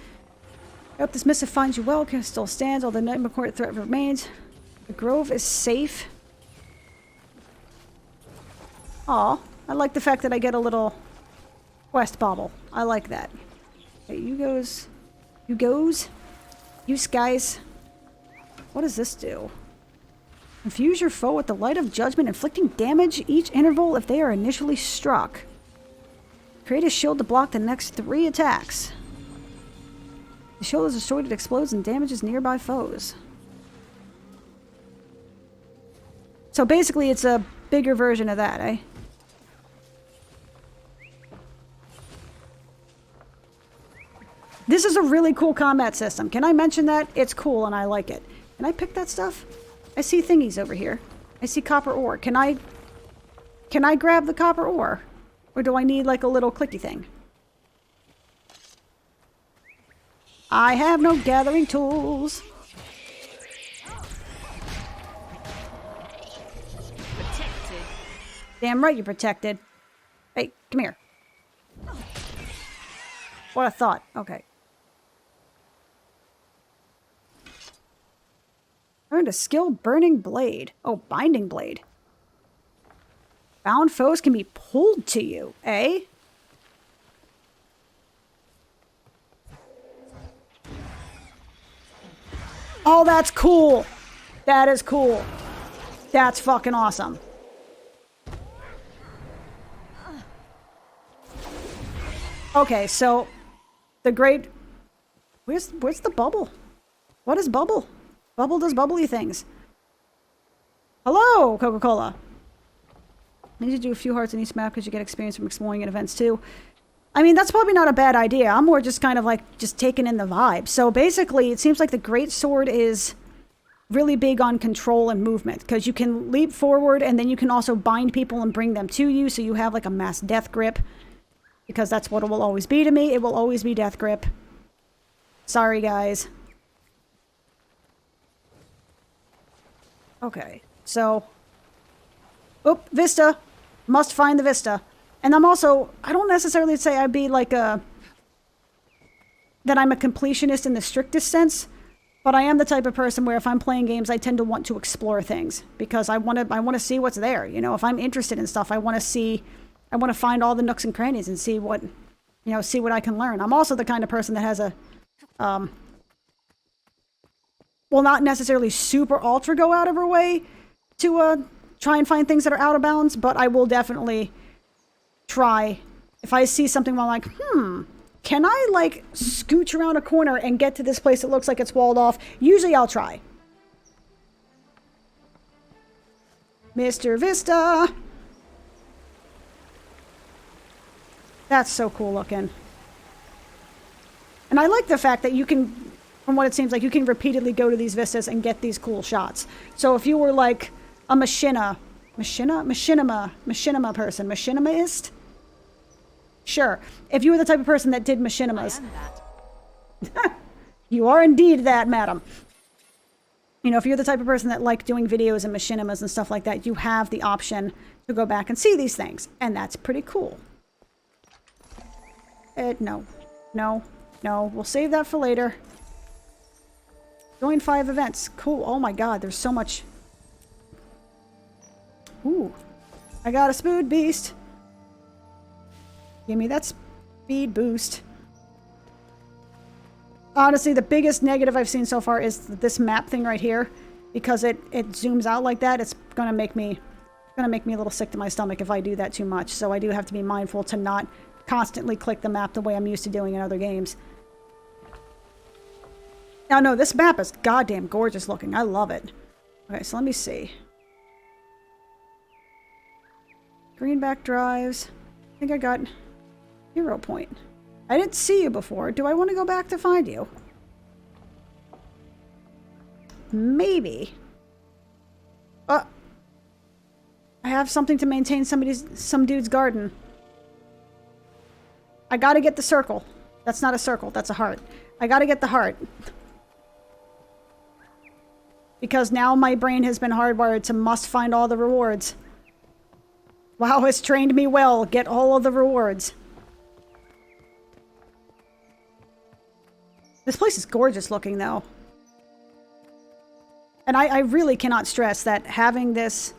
I hope this missive finds you well. Can still stands. All the Nightmare Court threat remains. The Grove is safe. Aw, I like the fact that I get a little quest bauble. I like that. Okay, you goes. You guys. What does this do? Confuse your foe with the light of judgment, inflicting damage each interval if they are initially struck. Create a shield to block the next 3 attacks. The shield is destroyed, it explodes and damages nearby foes. So basically it's a bigger version of that, eh? This is a really cool combat system. Can I mention that? It's cool and I like it. Can I pick that stuff? I see thingies over here. I see copper ore. Can I grab the copper ore? Or do I need like a little clicky thing? I have no gathering tools. Protected. Damn right you're protected. Hey, come here. What a thought. Okay. Learned a skill, Burning Blade. Oh, Binding Blade. Bound foes can be pulled to you, eh? Oh, that's cool. That is cool. That's fucking awesome. Okay, so the great... Where's the bubble? What is bubble? Bubble does bubbly things. Hello, Coca-Cola. I need to do a few hearts in each map because you get experience from exploring in events too. I mean, that's probably not a bad idea. I'm more just kind of like just taking in the vibe. So basically, it seems like the Great Sword is really big on control and movement because you can leap forward and then you can also bind people and bring them to you. So you have like a mass death grip because that's what it will always be to me. It will always be death grip. Sorry, guys. Okay, so... Oop, Vista. Must find the Vista. And I'm also... I don't necessarily say I'd be like a... that I'm a completionist in the strictest sense. But I am the type of person where if I'm playing games, I tend to want to explore things. Because I want to see what's there. You know, if I'm interested in stuff, I want to see... I want to find all the nooks and crannies and see what... You know, see what I can learn. I'm also the kind of person that has a... well, not necessarily super ultra go out of her way to try and find things that are out of bounds, but I will definitely try. If I see something where I'm like, can I like scooch around a corner and get to this place that looks like it's walled off? Usually I'll try. Mr. Vista! That's so cool looking. And I like the fact that you can... From what it seems like, you can repeatedly go to these vistas and get these cool shots. So if you were like a machinima person, sure. If you were the type of person that did machinimas, you are indeed that, madam. You know, if you're the type of person that liked doing videos and machinimas and stuff like that, you have the option to go back and see these things, and that's pretty cool. No, we'll save that for later. Join 5 events. Cool. Oh my god, there's so much. Ooh. I got a Spood Beast. Give me that speed boost. Honestly, the biggest negative I've seen so far is this map thing right here. Because it zooms out like that, it's gonna make me a little sick to my stomach if I do that too much. So I do have to be mindful to not constantly click the map the way I'm used to doing in other games. Now, no, this map is goddamn gorgeous looking. I love it. Okay, so let me see. Greenback drives. I think I got hero point. I didn't see you before. Do I want to go back to find you? Maybe. I have something to maintain some dude's garden. I gotta get the circle. That's not a circle, that's a heart. I gotta get the heart. Because now my brain has been hardwired to must find all the rewards. WoW has trained me well. Get all of the rewards. This place is gorgeous looking, though. And I really cannot stress that having this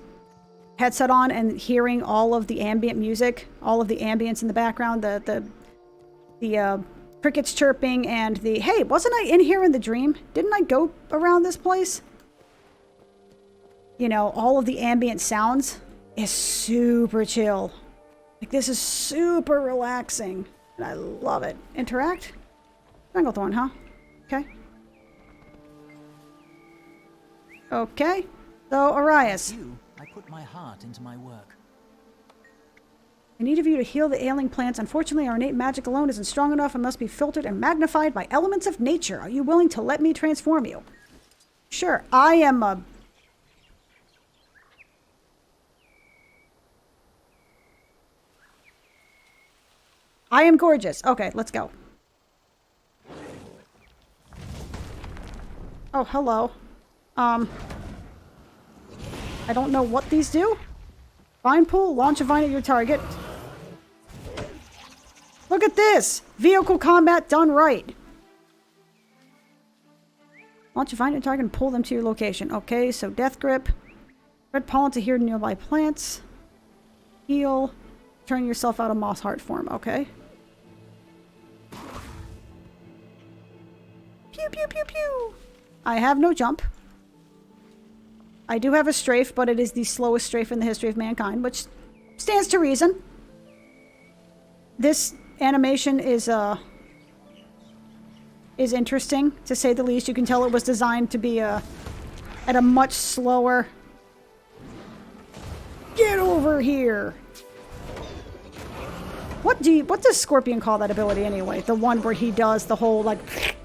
headset on and hearing all of the ambient music, all of the ambience in the background, the crickets chirping and the, hey, wasn't I in here in the dream? Didn't I go around this place? You know, all of the ambient sounds is super chill. Like, this is super relaxing. And I love it. Interact? Stranglethorn, huh? Okay. Okay. So, Arias. I put my heart into my work. I need of you to heal the ailing plants. Unfortunately, our innate magic alone isn't strong enough and must be filtered and magnified by elements of nature. Are you willing to let me transform you? Sure. I am a... I am gorgeous. Okay, let's go. Oh, hello. I don't know what these do. Vine pool, launch a vine at your target. Look at this! Vehicle combat done right. Launch a vine at your target and pull them to your location. Okay, so death grip. Spread pollen to heal nearby plants. Heal. Turn yourself out of moss heart form. Okay. Pew, pew, pew, pew. I have no jump. I do have a strafe, but it is the slowest strafe in the history of mankind, which stands to reason. This animation is interesting, to say the least. You can tell it was designed to be at a much slower... Get over here! What does Scorpion call that ability anyway? The one where he does the whole, like,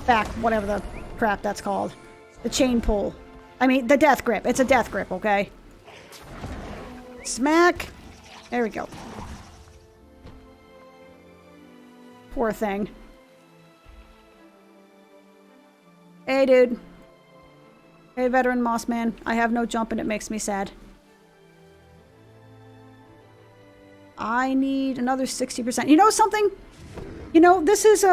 back, whatever the crap that's called. The chain pull. I mean, the death grip. It's a death grip, okay? Smack! There we go. Poor thing. Hey, dude. Hey, veteran moss man. I have no jump and it makes me sad. I need another 60%. You know something? You know, this is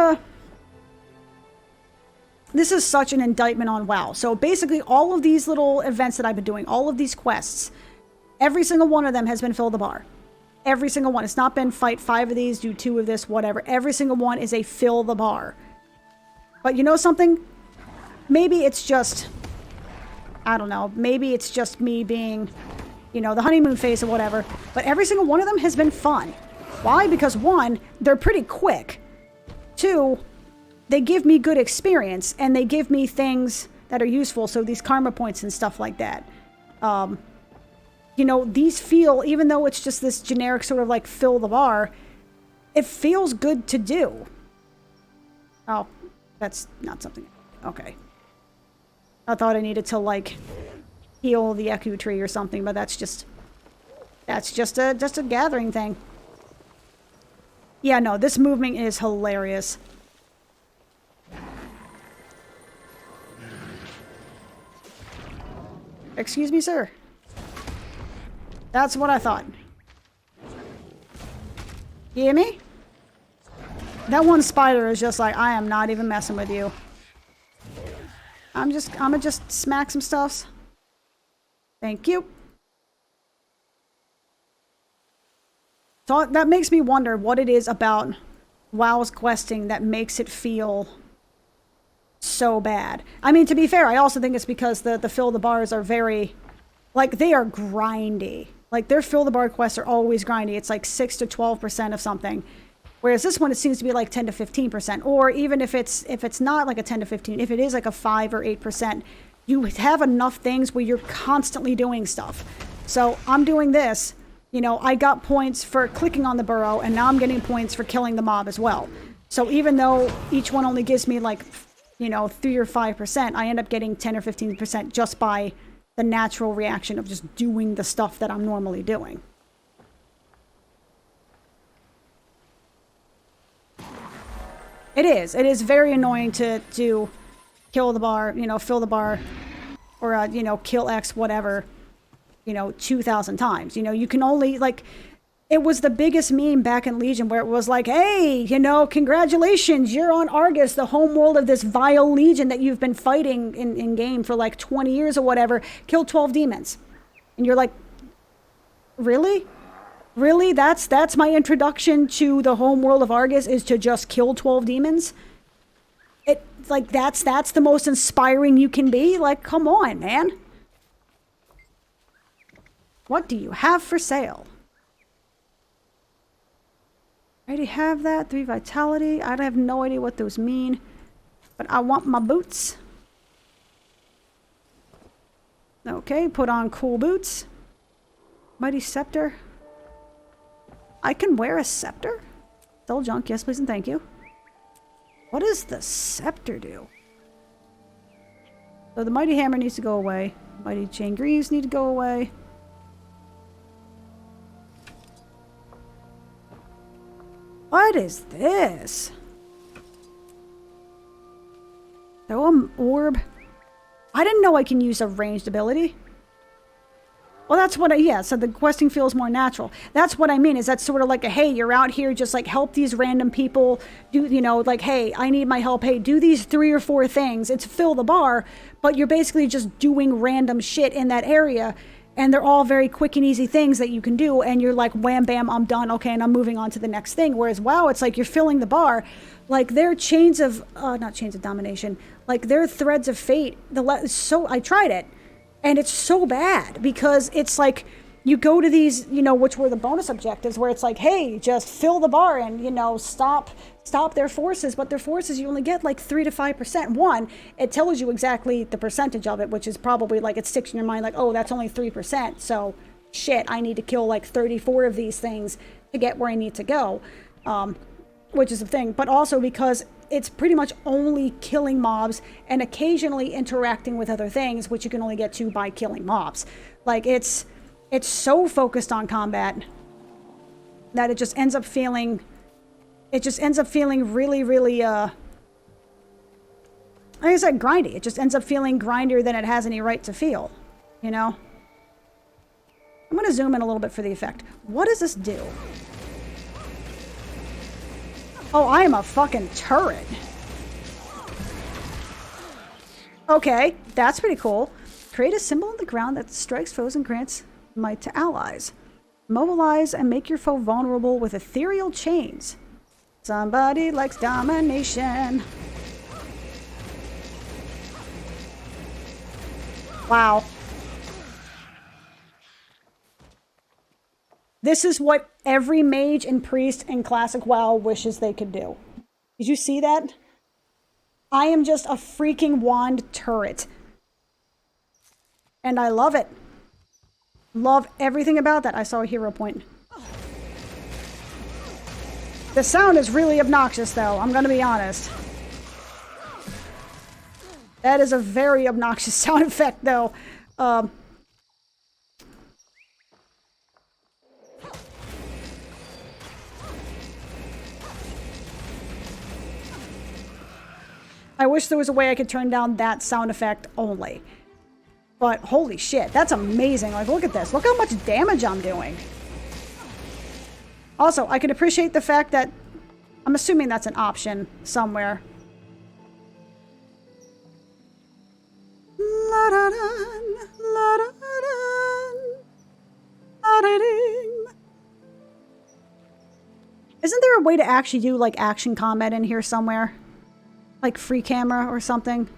such an indictment on WoW. So basically all of these little events that I've been doing, all of these quests, every single one of them has been fill the bar. Every single one. It's not been fight 5 of these, do 2 of this, whatever. Every single one is a fill the bar. But you know something? Maybe it's just, I don't know, maybe it's just me being, you know, the honeymoon phase or whatever. But every single one of them has been fun. Why? Because 1, they're pretty quick. 2, they give me good experience, and they give me things that are useful, so these karma points and stuff like that. You know, these feel, even though it's just this generic sort of like fill the bar, it feels good to do. Oh, that's not something. Okay. I thought I needed to, like, heal the Eku tree or something, but that's just a gathering thing. Yeah, no, this movement is hilarious. Excuse me, sir. That's what I thought. You hear me? That one spider is just like, I am not even messing with you. I'm gonna just smack some stuffs. Thank you. So that makes me wonder what it is about WoW's questing that makes it feel so bad. I mean, to be fair, I also think it's because the fill the bars are very, like, they are grindy. Like, their fill the bar quests are always grindy. It's like 6 to 12% of something. Whereas this one, it seems to be like 10 to 15%. Or even if it's not like a 10 to 15, if it is like a 5 or 8%, you have enough things where you're constantly doing stuff. So I'm doing this. You know, I got points for clicking on the burrow, and now I'm getting points for killing the mob as well. So even though each one only gives me like, you know, 3 or 5%, I end up getting 10 or 15% just by the natural reaction of just doing the stuff that I'm normally doing. It is very annoying to kill the bar, you know, fill the bar, or, you know, kill X, whatever, you know, 2,000 times. You know, you can only, like, It was the biggest meme back in Legion where it was like, hey, you know, congratulations, you're on Argus, the homeworld of this vile Legion that you've been fighting in game for like 20 years or whatever. Kill 12 demons. And you're like, really? Really? That's my introduction to the homeworld of Argus, is to just kill 12 demons? It's like, that's the most inspiring you can be? Like, come on, man. What do you have for sale? I already have that. 3 vitality. I have no idea what those mean. But I want my boots. Okay, put on cool boots. Mighty scepter. I can wear a scepter? Dull junk, yes please and thank you. What does the scepter do? So the mighty hammer needs to go away. Mighty chain greaves need to go away. What is this? Throw an orb. I didn't know I can use a ranged ability. Well, that's what yeah, so the questing feels more natural. That's what I mean, is that's sort of like a, hey, you're out here, just like help these random people, do, you know, like, hey, I need my help, hey, do these 3 or 4 things. It's fill the bar, but you're basically just doing random shit in that area, and they're all very quick and easy things that you can do, and you're like, wham, bam, I'm done, okay, and I'm moving on to the next thing. Whereas, wow, it's like you're filling the bar. Like, their chains of, not chains of domination, like, their threads of fate, I tried it. And it's so bad because it's like you go to these, you know, which were the bonus objectives where it's like, hey, just fill the bar and, you know, stop their forces. But their forces, you only get like 3 to 5%. One, it tells you exactly the percentage of it, which is probably like it sticks in your mind like, oh, that's only 3%. So shit, I need to kill like 34 of these things to get where I need to go, which is the thing. But also because it's pretty much only killing mobs and occasionally interacting with other things, which you can only get to by killing mobs. Like, it's so focused on combat that it just ends up feeling really, really, like I said, grindy. It just ends up feeling grindier than it has any right to feel, you know? I'm gonna zoom in a little bit for the effect. What does this do? Oh, I am a fucking turret. Okay, that's pretty cool. Create a symbol on the ground that strikes foes and grants might to allies. Mobilize and make your foe vulnerable with ethereal chains. Somebody likes domination. Wow. This is what every mage and priest in Classic WoW wishes they could do. Did you see that? I am just a freaking wand turret. And I love it. Love everything about that. I saw a hero point. The sound is really obnoxious, though. I'm gonna be honest. That is a very obnoxious sound effect, though. I wish there was a way I could turn down that sound effect only. But holy shit, that's amazing. Like, look at this. Look how much damage I'm doing. Also, I can appreciate the fact that I'm assuming that's an option somewhere. La-da-dun, la-da-dun, la-da-ding. Isn't there a way to actually do, like, action combat in here somewhere? Like free camera or something?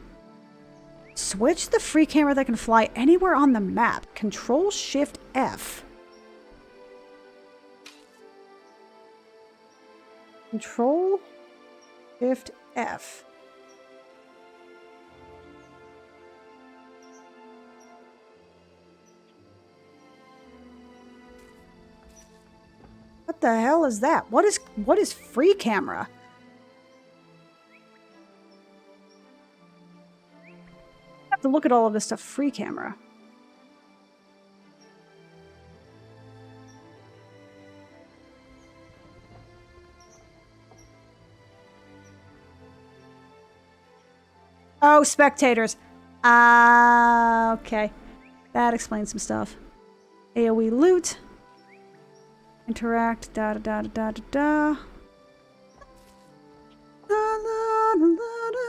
Switch the free camera that can fly anywhere on the map. Control Shift F. Control Shift F. What the hell is that? What is free camera? To look at all of this stuff. Free camera. Oh, spectators. Okay. That explains some stuff. AoE loot. Interact, da da da da da da. Da, da, da, da, da.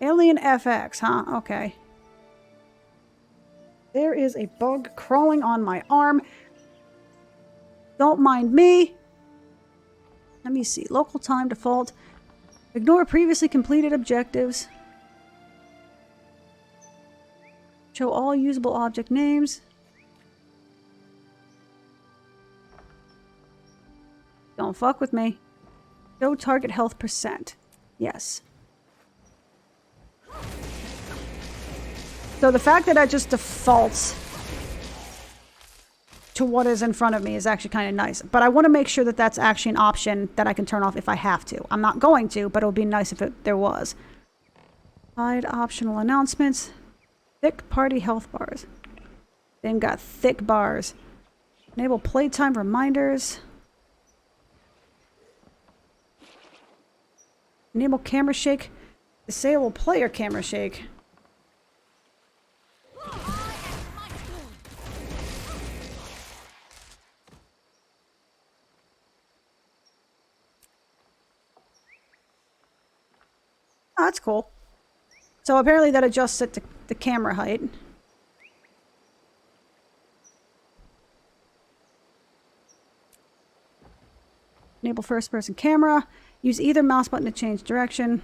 Alien FX, huh? Okay. There is a bug crawling on my arm. Don't mind me. Let me see. Local time default. Ignore previously completed objectives. Show all usable object names. Don't fuck with me. Show target health percent. Yes. So the fact that just defaults to what is in front of me is actually kind of nice. But I want to make sure that that's actually an option that I can turn off if I have to. I'm not going to, but it would be nice if there was. Hide optional announcements. Thick party health bars. They've got thick bars. Enable playtime reminders. Enable camera shake. Disable player camera shake. Oh, that's cool. So apparently that adjusts it to the camera height. Enable first-person camera. Use either mouse button to change direction.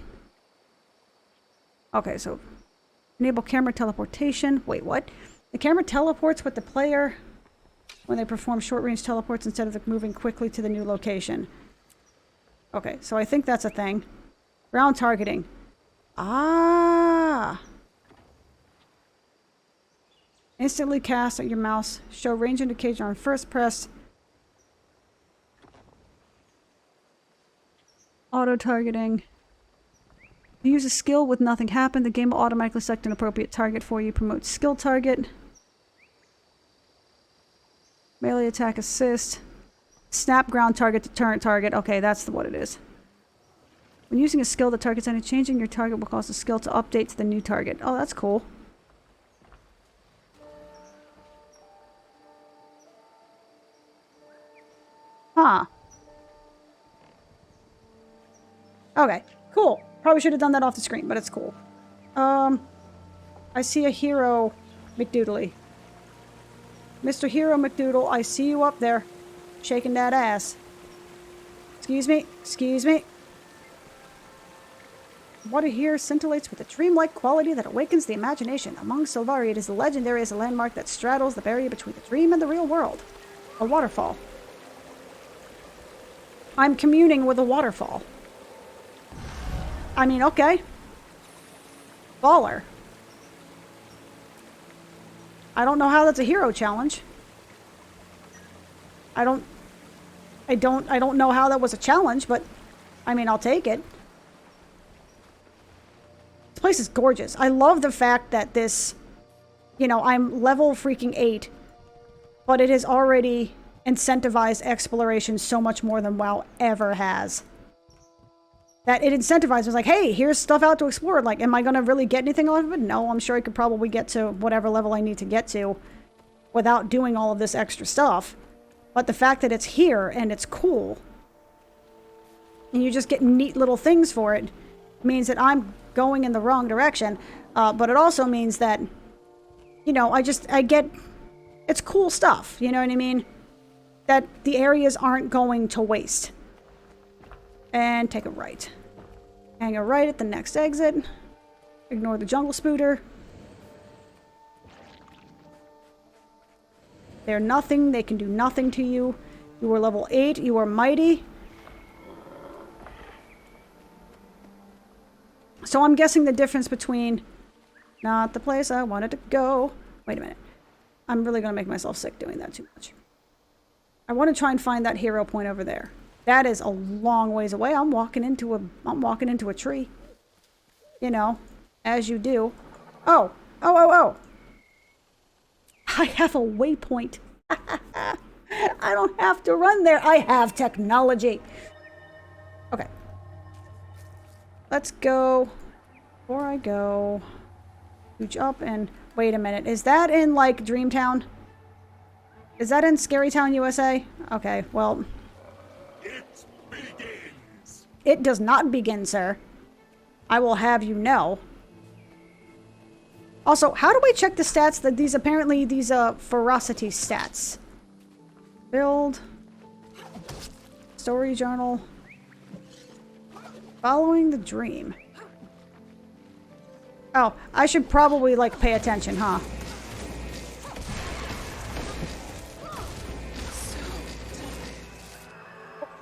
Okay, so enable camera teleportation. Wait, what? The camera teleports with the player when they perform short-range teleports instead of moving quickly to the new location. Okay, so I think that's a thing. Ground targeting. Ah! Instantly cast at your mouse. Show range indicator on first press. Auto-targeting. Use a skill with nothing happen. The game will automatically select an appropriate target for you. Promote skill target. Melee attack assist. Snap ground target to turret target. Okay, that's what it is. When using a skill that targets any changing your target will cause the skill to update to the new target. Oh, that's cool. Huh. Okay, cool. Probably should have done that off the screen, but it's cool. I see a hero McDoodly. Mr. Hero McDoodle, I see you up there. Shaking that ass. Excuse me, excuse me. Water here scintillates with a dreamlike quality that awakens the imagination. Among Silvari, it is legendary as a landmark that straddles the barrier between the dream and the real world. A waterfall. I'm communing with a waterfall. I mean, okay. Baller. I don't know how that's a hero challenge. I don't know how that was a challenge, but I mean, I'll take it. This place is gorgeous. I love the fact that this, you know, I'm level freaking 8, but it has already incentivized exploration so much more than WoW ever has. That it incentivizes, like, hey, here's stuff out to explore. Like, am I going to really get anything out of it? No, I'm sure I could probably get to whatever level I need to get to without doing all of this extra stuff. But the fact that it's here and it's cool, and you just get neat little things for it, means that I'm going in the wrong direction. But it also means that, you know, I get, it's cool stuff, you know what I mean? That the areas aren't going to waste. And take a right. Hang a right at the next exit. Ignore the jungle spooter. They're nothing. They can do nothing to you. You are level 8. You are mighty. So I'm guessing the difference between not the place I wanted to go. Wait a minute. I'm really going to make myself sick doing that too much. I want to try and find that hero point over there. That is a long ways away. I'm walking into a tree. You know, as you do. Oh. I have a waypoint. I don't have to run there. I have technology. Okay. Let's go. Before I go, scooch up and Wait a minute. Is that in, like, Dreamtown? Is that in Scary Town, USA? Okay, well... It begins! It does not begin, sir. I will have you know. Also, how do I check the stats that these, apparently, these, ferocity stats? Build. Story journal. Following the dream. Oh, I should probably, like, pay attention, huh?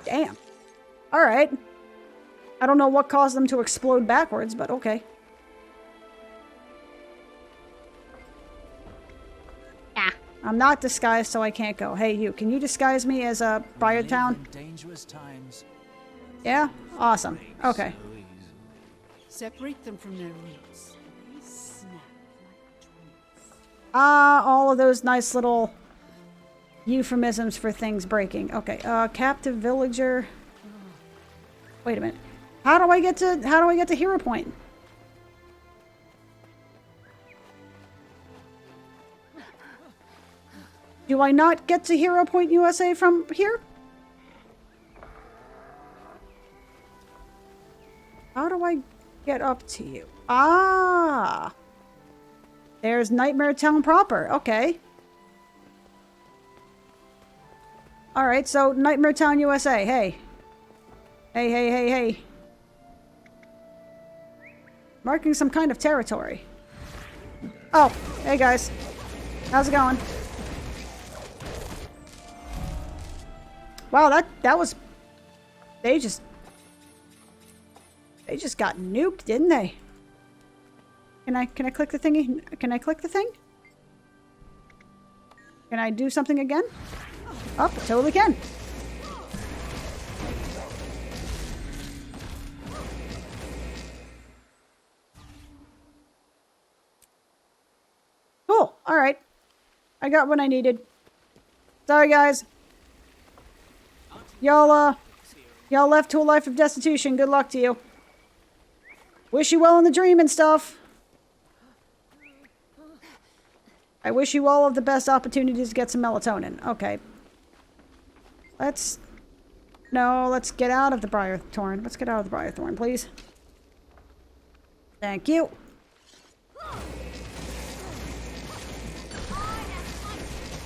Damn. Alright. I don't know what caused them to explode backwards, but okay. Ah. I'm not disguised, so I can't go. Hey, you, can you disguise me as a Briartown? Dangerous times. Yeah? Awesome. Okay. Separate them from their roots. They snap like twigs. Ah, all of those nice little euphemisms for things breaking. Okay, captive villager. Wait a minute. How do I get to Hero Point? Do I not get to Hero Point USA from here? How do I get up to you? Ah! There's Nightmare Town proper. Okay. Alright, so Nightmare Town USA. Hey. Hey, hey, hey, hey. Marking some kind of territory. Oh, hey guys. How's it going? Wow, that was... They just got nuked, didn't they? Can I click the thingy? Can I click the thing? Can I do something again? Oh, I totally can. Cool. All right. I got what I needed. Sorry, guys. Y'all left to a life of destitution. Good luck to you. Wish you well in the dream and stuff. I wish you all of the best opportunities to get some melatonin. Okay. Let's get out of the Briarthorn. Let's get out of the Briarthorn, please. Thank you.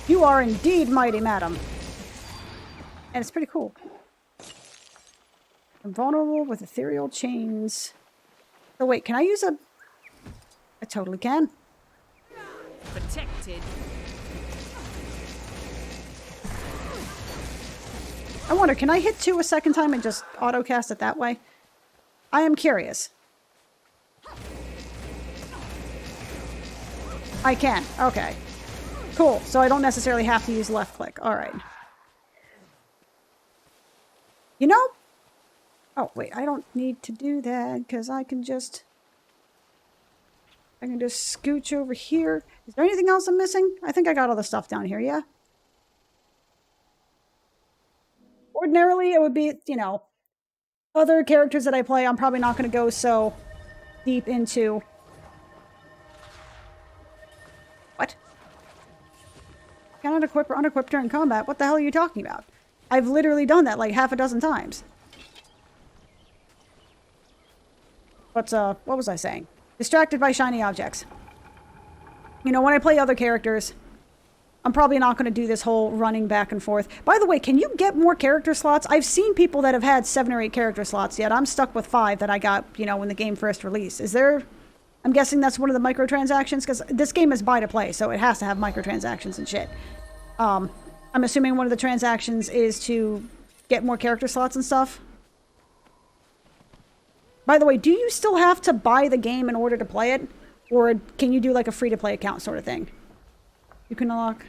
You are indeed mighty, madam. And it's pretty cool. I'm vulnerable with ethereal chains. Oh wait, can I use a... I totally can. Protected. I wonder, can I hit 2 a second time and just auto-cast it that way? I am curious. I can. Okay. Cool. So I don't necessarily have to use left click. Alright. You know... Oh, wait. I don't need to do that because I can just scooch over here. Is there anything else I'm missing? I think I got all the stuff down here, yeah? Ordinarily, it would be, you know, other characters that I play, I'm probably not going to go so deep into. What? Cannot equip or unequip during combat? What the hell are you talking about? I've literally done that like half a dozen times. What was I saying? Distracted by shiny objects. You know, when I play other characters, I'm probably not going to do this whole running back and forth. By the way, can you get more character slots? I've seen people that have had 7 or 8 character slots, yet I'm stuck with 5 that I got, you know, when the game first released. Is there... I'm guessing that's one of the microtransactions, because this game is buy to play, so it has to have microtransactions and shit. I'm assuming one of the transactions is to get more character slots and stuff. By the way, do you still have to buy the game in order to play it? Or can you do like a free-to-play account sort of thing? You can unlock...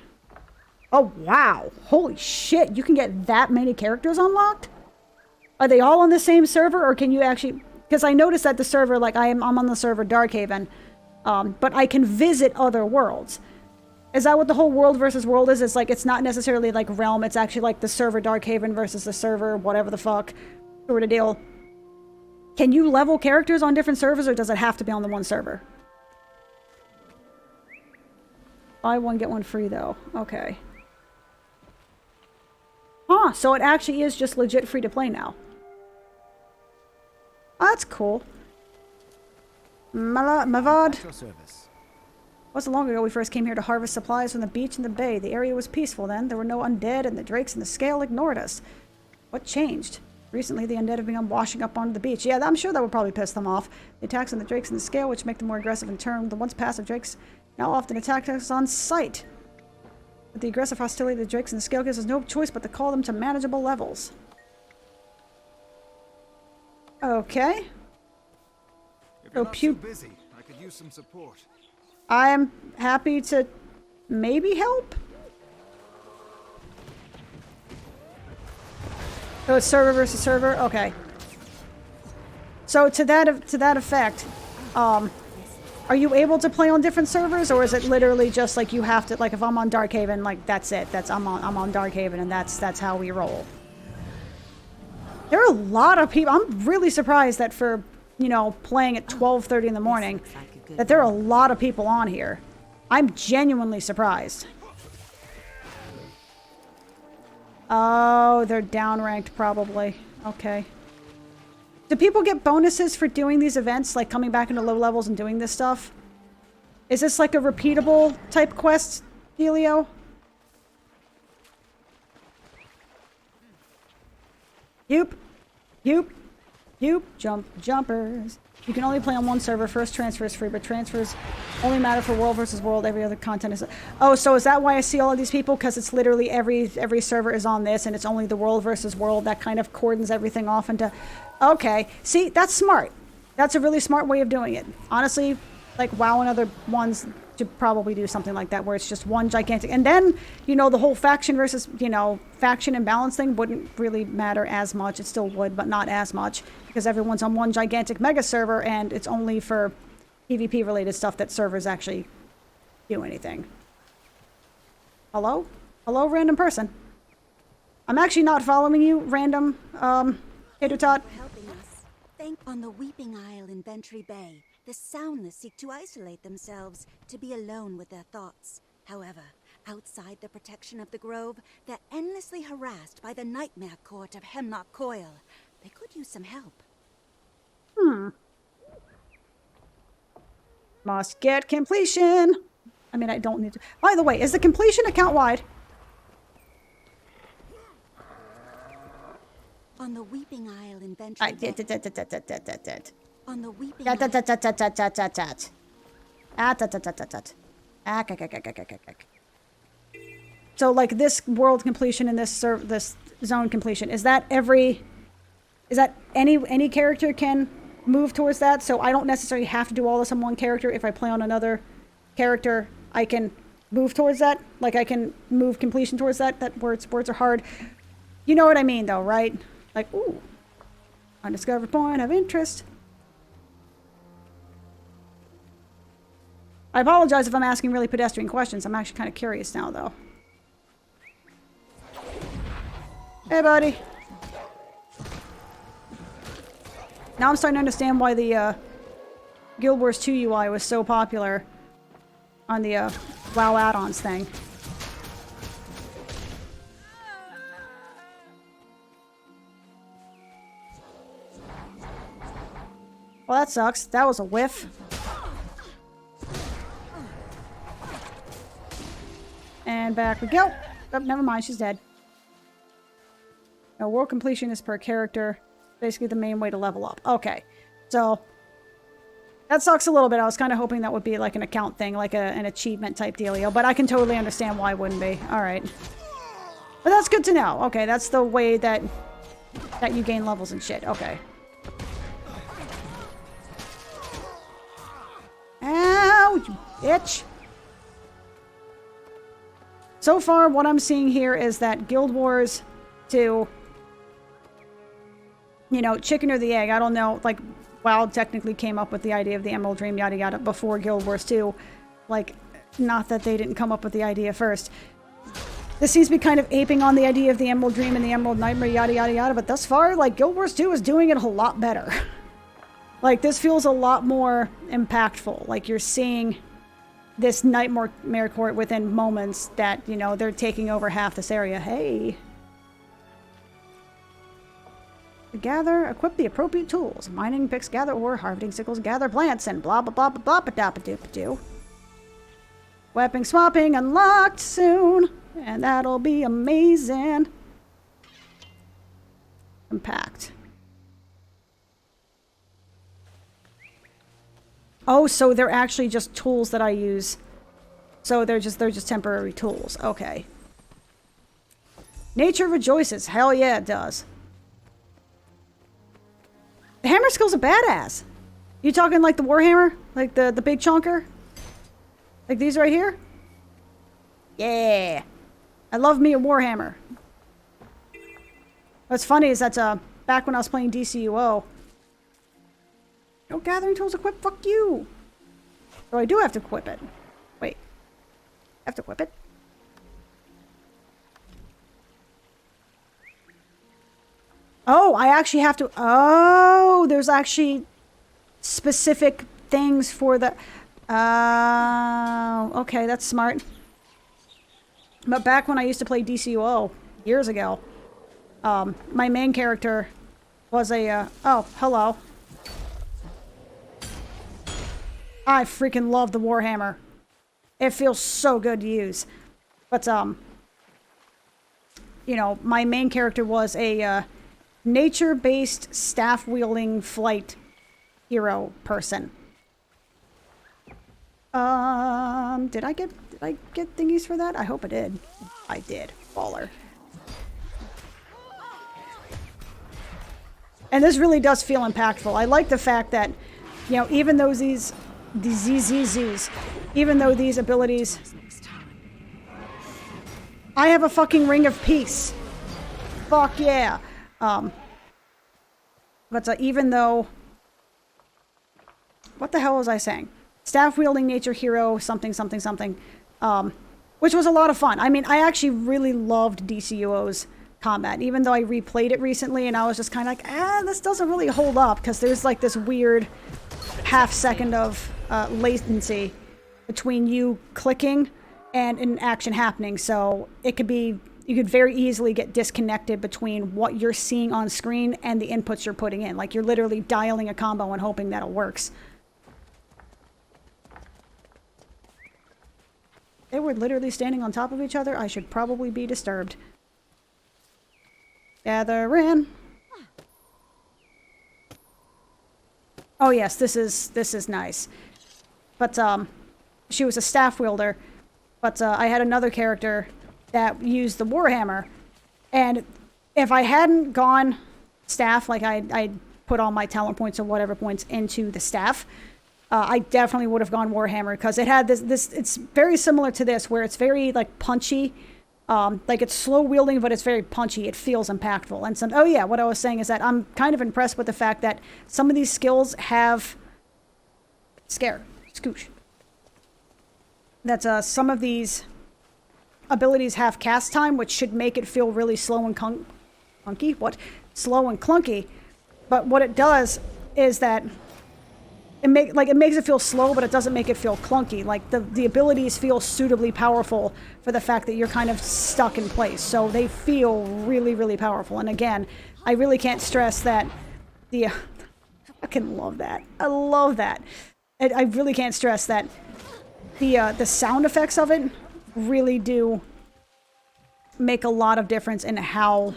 Oh, wow. Holy shit. You can get that many characters unlocked? Are they all on the same server, or can you actually... Because I noticed that the server, like, I'm on the server Darkhaven, but I can visit other worlds. Is that what the whole world versus world is? It's like, it's not necessarily like realm, it's actually like the server Darkhaven versus the server whatever the fuck sort of deal. Can you level characters on different servers, or does it have to be on the one server? Buy one, get one free, though. Okay. Huh, so it actually is just legit free to play now. Oh, that's cool. Mavad. Wasn't long ago we first came here to harvest supplies from the beach and the bay. The area was peaceful then. There were no undead, and the drakes in the scale ignored us. What changed? Recently, the undead have begun washing up onto the beach. Yeah, I'm sure that would probably piss them off. The attacks on the drakes in the scale, which make them more aggressive in turn. The once passive drakes now often attack us on sight. But the aggressive hostility of the drakes in the scale gives us no choice but to call them to manageable levels. Okay. If you're not too busy, I could use some support. I am happy to maybe help. So it's server versus server? Okay. So to that effect, are you able to play on different servers, or is it literally just like you have to, like if I'm on Darkhaven, like that's it. I'm on Darkhaven, and that's how we roll. There are a lot of people. I'm really surprised that for, you know, playing at 12:30 in the morning, that there are a lot of people on here. I'm genuinely surprised. Oh, they're downranked probably. Okay. Do people get bonuses for doing these events, like coming back into low levels and doing this stuff? Is this like a repeatable type quest, Helio? Yoop. Yoop. Yoop. Jumpers. You can only play on one server. First transfer is free, but transfers only matter for world versus world. Every other content is... Oh, so is that why I see all of these people? Because it's literally every server is on this, and it's only the world versus world. That kind of cordons everything off into... Okay. See, that's smart. That's a really smart way of doing it. Honestly, like WoW and other ones should probably do something like that, where it's just one gigantic... And then, you know, the whole faction versus, you know, faction imbalance thing wouldn't really matter as much. It still would, but not as much, because everyone's on one gigantic mega server, and it's only for PvP related stuff that servers actually do anything. Hello? Hello, random person. I'm actually not following you, random, Hatertot. Helping us. Think on the Weeping Isle in Bentry Bay. The soundless seek to isolate themselves, to be alone with their thoughts. However, outside the protection of the grove, they're endlessly harassed by the nightmare court of Hemlock Coil. They could use some help. Must get completion. I mean, I don't need to... By the way, is the completion account wide? On the Weeping Isle in Bentry Bay. On the Weeping So, like, this world completion and this zone completion, is that any character can move towards that? So I don't necessarily have to do all this on one character. If I play on another character, I can move towards that. Like, I can move completion towards that. That words are hard. You know what I mean, though, right? Like, ooh, undiscovered point of interest. I apologize if I'm asking really pedestrian questions. I'm actually kind of curious now, though. Hey, buddy. Now I'm starting to understand why the Guild Wars 2 UI was so popular on the WoW add-ons thing. Well, that sucks. That was a whiff. And back we go. Oh, never mind, she's dead. Now, world completion is per character. Basically the main way to level up. Okay. So, that sucks a little bit. I was kind of hoping that would be like an account thing, like an achievement type dealio. But I can totally understand why it wouldn't be. Alright. But that's good to know. Okay, that's the way that you gain levels and shit. Okay. Ow, you bitch. So far, what I'm seeing here is that Guild Wars 2, you know, chicken or the egg, I don't know, like, WoW technically came up with the idea of the Emerald Dream, yada yada, before Guild Wars 2. Like, not that they didn't come up with the idea first. This seems to be kind of aping on the idea of the Emerald Dream and the Emerald Nightmare, yada yada yada, but thus far, like, Guild Wars 2 is doing it a lot better. Like, this feels a lot more impactful. Like, you're seeing this nightmare court within moments that, you know, they're taking over half this area. Hey. Gather, equip the appropriate tools. Mining picks, gather ore, harvesting sickles, gather plants, and blah blah blah blah blah blah blah blah blah. Weapon swapping unlocked soon, and that'll be amazing. Compact. Oh, so they're actually just tools that I use. So they're just temporary tools. Okay. Nature rejoices. Hell yeah, it does. The hammer skill's a badass. You talking like the Warhammer? Like the big chunker? Like these right here? Yeah. I love me a Warhammer. What's funny is that's back when I was playing DCUO. No gathering tools equipped? Fuck you. So I do have to equip it. Wait. I have to equip it? Oh, I actually have to... Oh, there's actually specific things for the... okay, that's smart. But back when I used to play DCUO years ago, my main character was a... oh, hello. I freaking love the Warhammer. It feels so good to use. But, you know, my main character was a... nature-based staff-wielding flight hero person. Did I get thingies for that? I hope I did. I did. Baller. And this really does feel impactful. I like the fact that, you know, even though these even though these abilities... I have a fucking Ring of Peace. Fuck yeah. But even though... What the hell was I saying? Staff-wielding nature hero, something, something, something. Which was a lot of fun. I mean, I actually really loved DCUO's combat, even though I replayed it recently, and I was just kind of like, this doesn't really hold up, because there's like this weird half second of latency between you clicking and an action happening. So it could be... You could very easily get disconnected between what you're seeing on screen and the inputs you're putting in. Like, you're literally dialing a combo and hoping that it works. They were literally standing on top of each other. I should probably be disturbed. Gather in. Oh yes, this is nice. But she was a staff wielder. But I had another character that used the Warhammer, and if I hadn't gone staff, like I put all my talent points or whatever points into the staff, I definitely would have gone Warhammer, because it had this it's very similar to this, where it's very like punchy, like it's slow wielding, but it's very punchy. It feels impactful. And oh yeah, what I was saying is that I'm kind of impressed with the fact that some of these skills have scoosh. That's some of these abilities have cast time, which should make it feel really slow and clunky. What? Slow and clunky. But what it does is that it makes it feel slow, but it doesn't make it feel clunky. Like the abilities feel suitably powerful for the fact that you're kind of stuck in place. So they feel really, really powerful. And again, I really can't stress that the I fucking love that. I love that. I really can't stress that the sound effects of it really do make a lot of difference in how...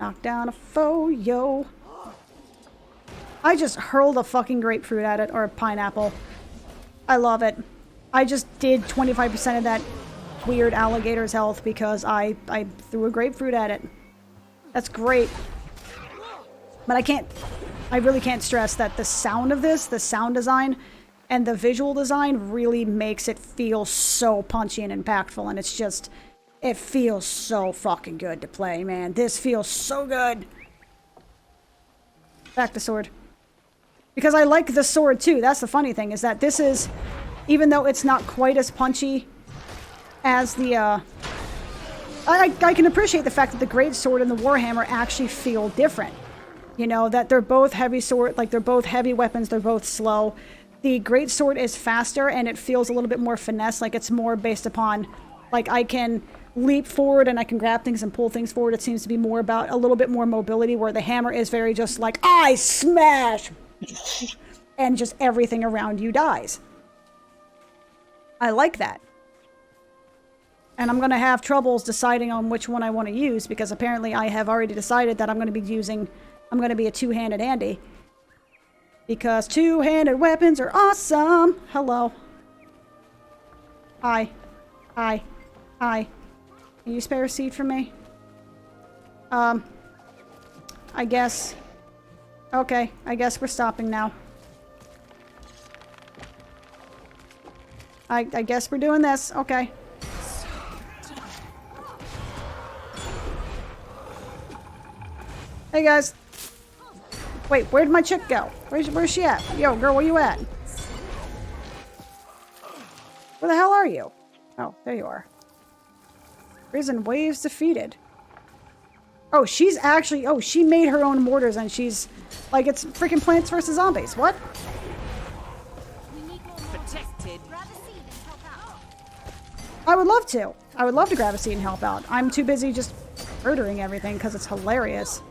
Knock down a foe, yo. I just hurled a fucking grapefruit at it, or a pineapple. I love it. I just did 25% of that weird alligator's health because I threw a grapefruit at it. That's great. But I really can't stress that the sound of this, the sound design, and the visual design really makes it feel so punchy and impactful, and it's just... It feels so fucking good to play, man. This feels so good. Back to sword. Because I like the sword too. That's the funny thing, is that this is... Even though it's not quite as punchy as the... I can appreciate the fact that the great sword and the Warhammer actually feel different. You know, that they're both heavy sword, like they're both heavy weapons, they're both slow. the greatsword is faster and it feels a little bit more finesse, like it's more based upon, like I can leap forward and I can grab things and pull things forward. It seems to be more about a little bit more mobility, where the hammer is very just like, I smash! And just everything around you dies. I like that. And I'm going to have troubles deciding on which one I want to use, because apparently I have already decided that I'm going to be a two-handed Andy. Because two-handed weapons are awesome! Hello. Hi. Hi. Hi. Can you spare a seat for me? I guess. Okay, I guess we're stopping now. I guess we're doing this. Okay. Hey guys. Wait, where'd my chick go? Where's she at? Yo, girl, where you at? Where the hell are you? Oh, there you are. Prison waves defeated. Oh, she's actually... Oh, she made her own mortars and she's... Like, it's freaking Plants vs. Zombies. What? Protected. I would love to. I would love to grab a seat and help out. I'm too busy just murdering everything because it's hilarious.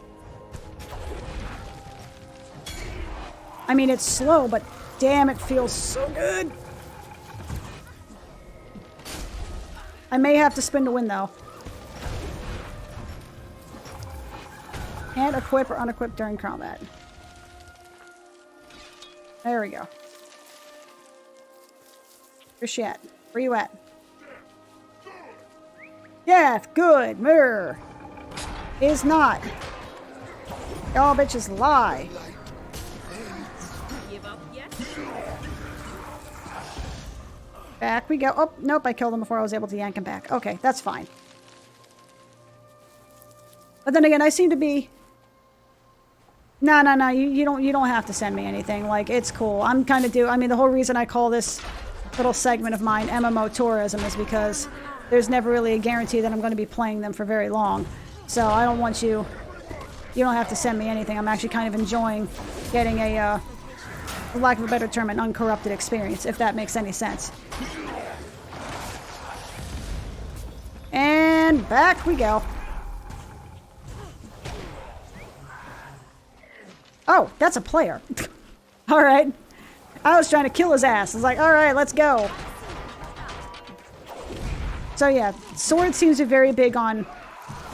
I mean, it's slow, but damn, it feels so good. I may have to spin to win, though. And equip or unequip during combat. There we go. Where's she at? Where you at? Yeah, good. Mirror. Is not. Y'all bitches lie. Back we go. Oh, nope, I killed him before I was able to yank him back. Okay, that's fine. But then again, I seem to be... No, you don't have to send me anything. Like, it's cool. I'm kind of I mean, the whole reason I call this little segment of mine MMO tourism is because there's never really a guarantee that I'm going to be playing them for very long. So I don't want you... You don't have to send me anything. I'm actually kind of enjoying getting a, for lack of a better term, an uncorrupted experience, if that makes any sense. And back we go. Oh, that's a player. Alright. I was trying to kill his ass. I was like, alright, let's go. So yeah, sword seems to be very big on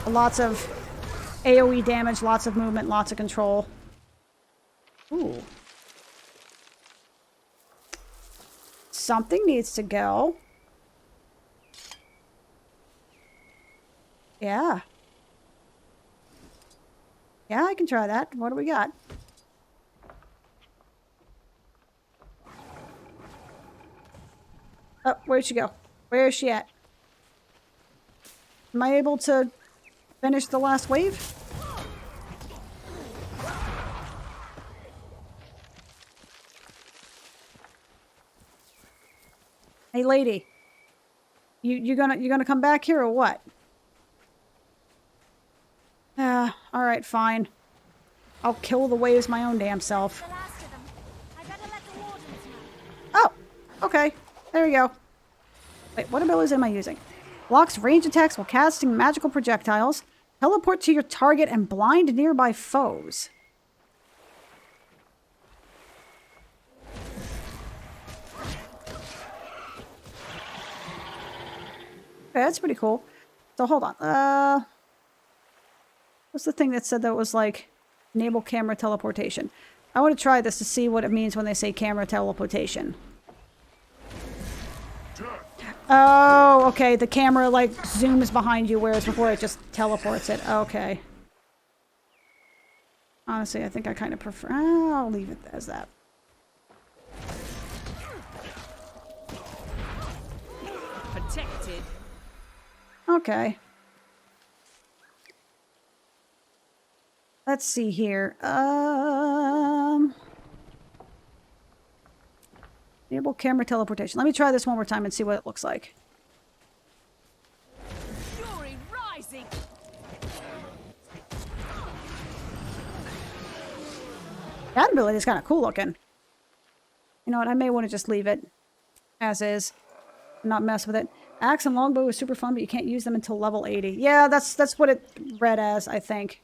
lots of AoE damage, lots of movement, lots of control. Ooh. Something needs to go. Yeah. Yeah, I can try that. What do we got? Oh, where'd she go? Where is she at? Am I able to finish the last wave? Hey, lady. You gonna come back here or what? All right, fine. I'll kill the waves my own damn self. Oh, okay. There we go. Wait, what abilities am I using? Blocks range attacks while casting magical projectiles. Teleport to your target and blind nearby foes. Okay, that's pretty cool. So hold on. What's the thing that said that was like enable camera teleportation? I want to try this to see what it means when they say camera teleportation. Oh, okay. The camera like zooms behind you, whereas before it just teleports it. Okay. Honestly, I think I kind of prefer... I'll leave it as that. Protected. Okay. Let's see here. Enable camera teleportation. Let me try this one more time and see what it looks like. Fury rising. That ability is kind of cool looking. You know what? I may want to just leave it as is. Not mess with it. Axe and longbow is super fun, but you can't use them until level 80. Yeah, that's what it read as, I think.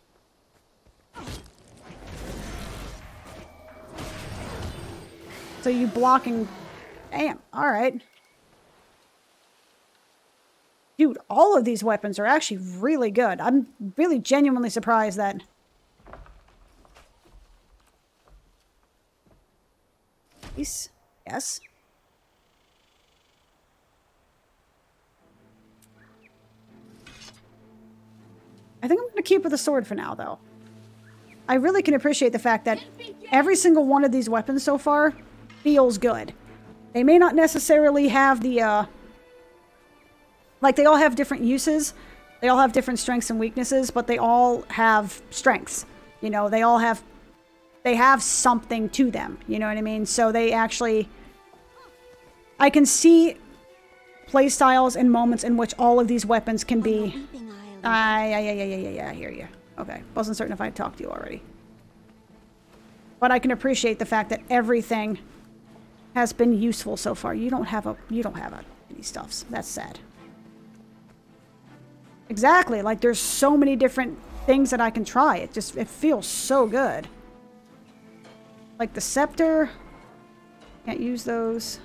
So you blocking... Damn, alright. Dude, all of these weapons are actually really good. I'm really genuinely surprised that... Yes. I think I'm going to keep with the sword for now, though. I really can appreciate the fact that every single one of these weapons so far feels good. They may not necessarily have the, like, they all have different uses. They all have different strengths and weaknesses, but they all have strengths. You know, they have something to them. You know what I mean? So they actually... I can see playstyles and moments in which all of these weapons can be... Yeah, I hear you. Okay, wasn't certain if I talked to you already. But I can appreciate the fact that everything has been useful so far. You don't have any stuffs. That's sad. Exactly, like there's so many different things that I can try. It feels so good. Like the scepter. Can't use those.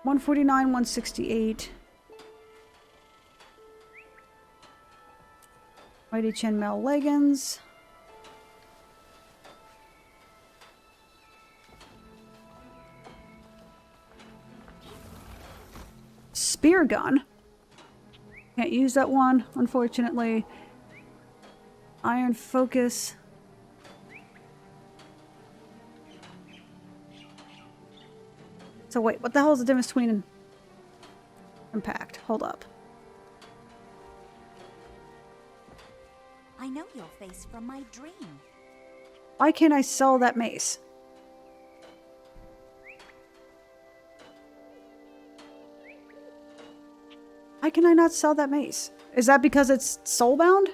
$149, $168. Mighty chainmail leggings. Spear gun. Can't use that one, unfortunately. Iron focus. So wait, what the hell is the difference between impact? Hold up. I know your face from my dream. Why can't I sell that mace? Why can I not sell that mace? Is that because it's soulbound?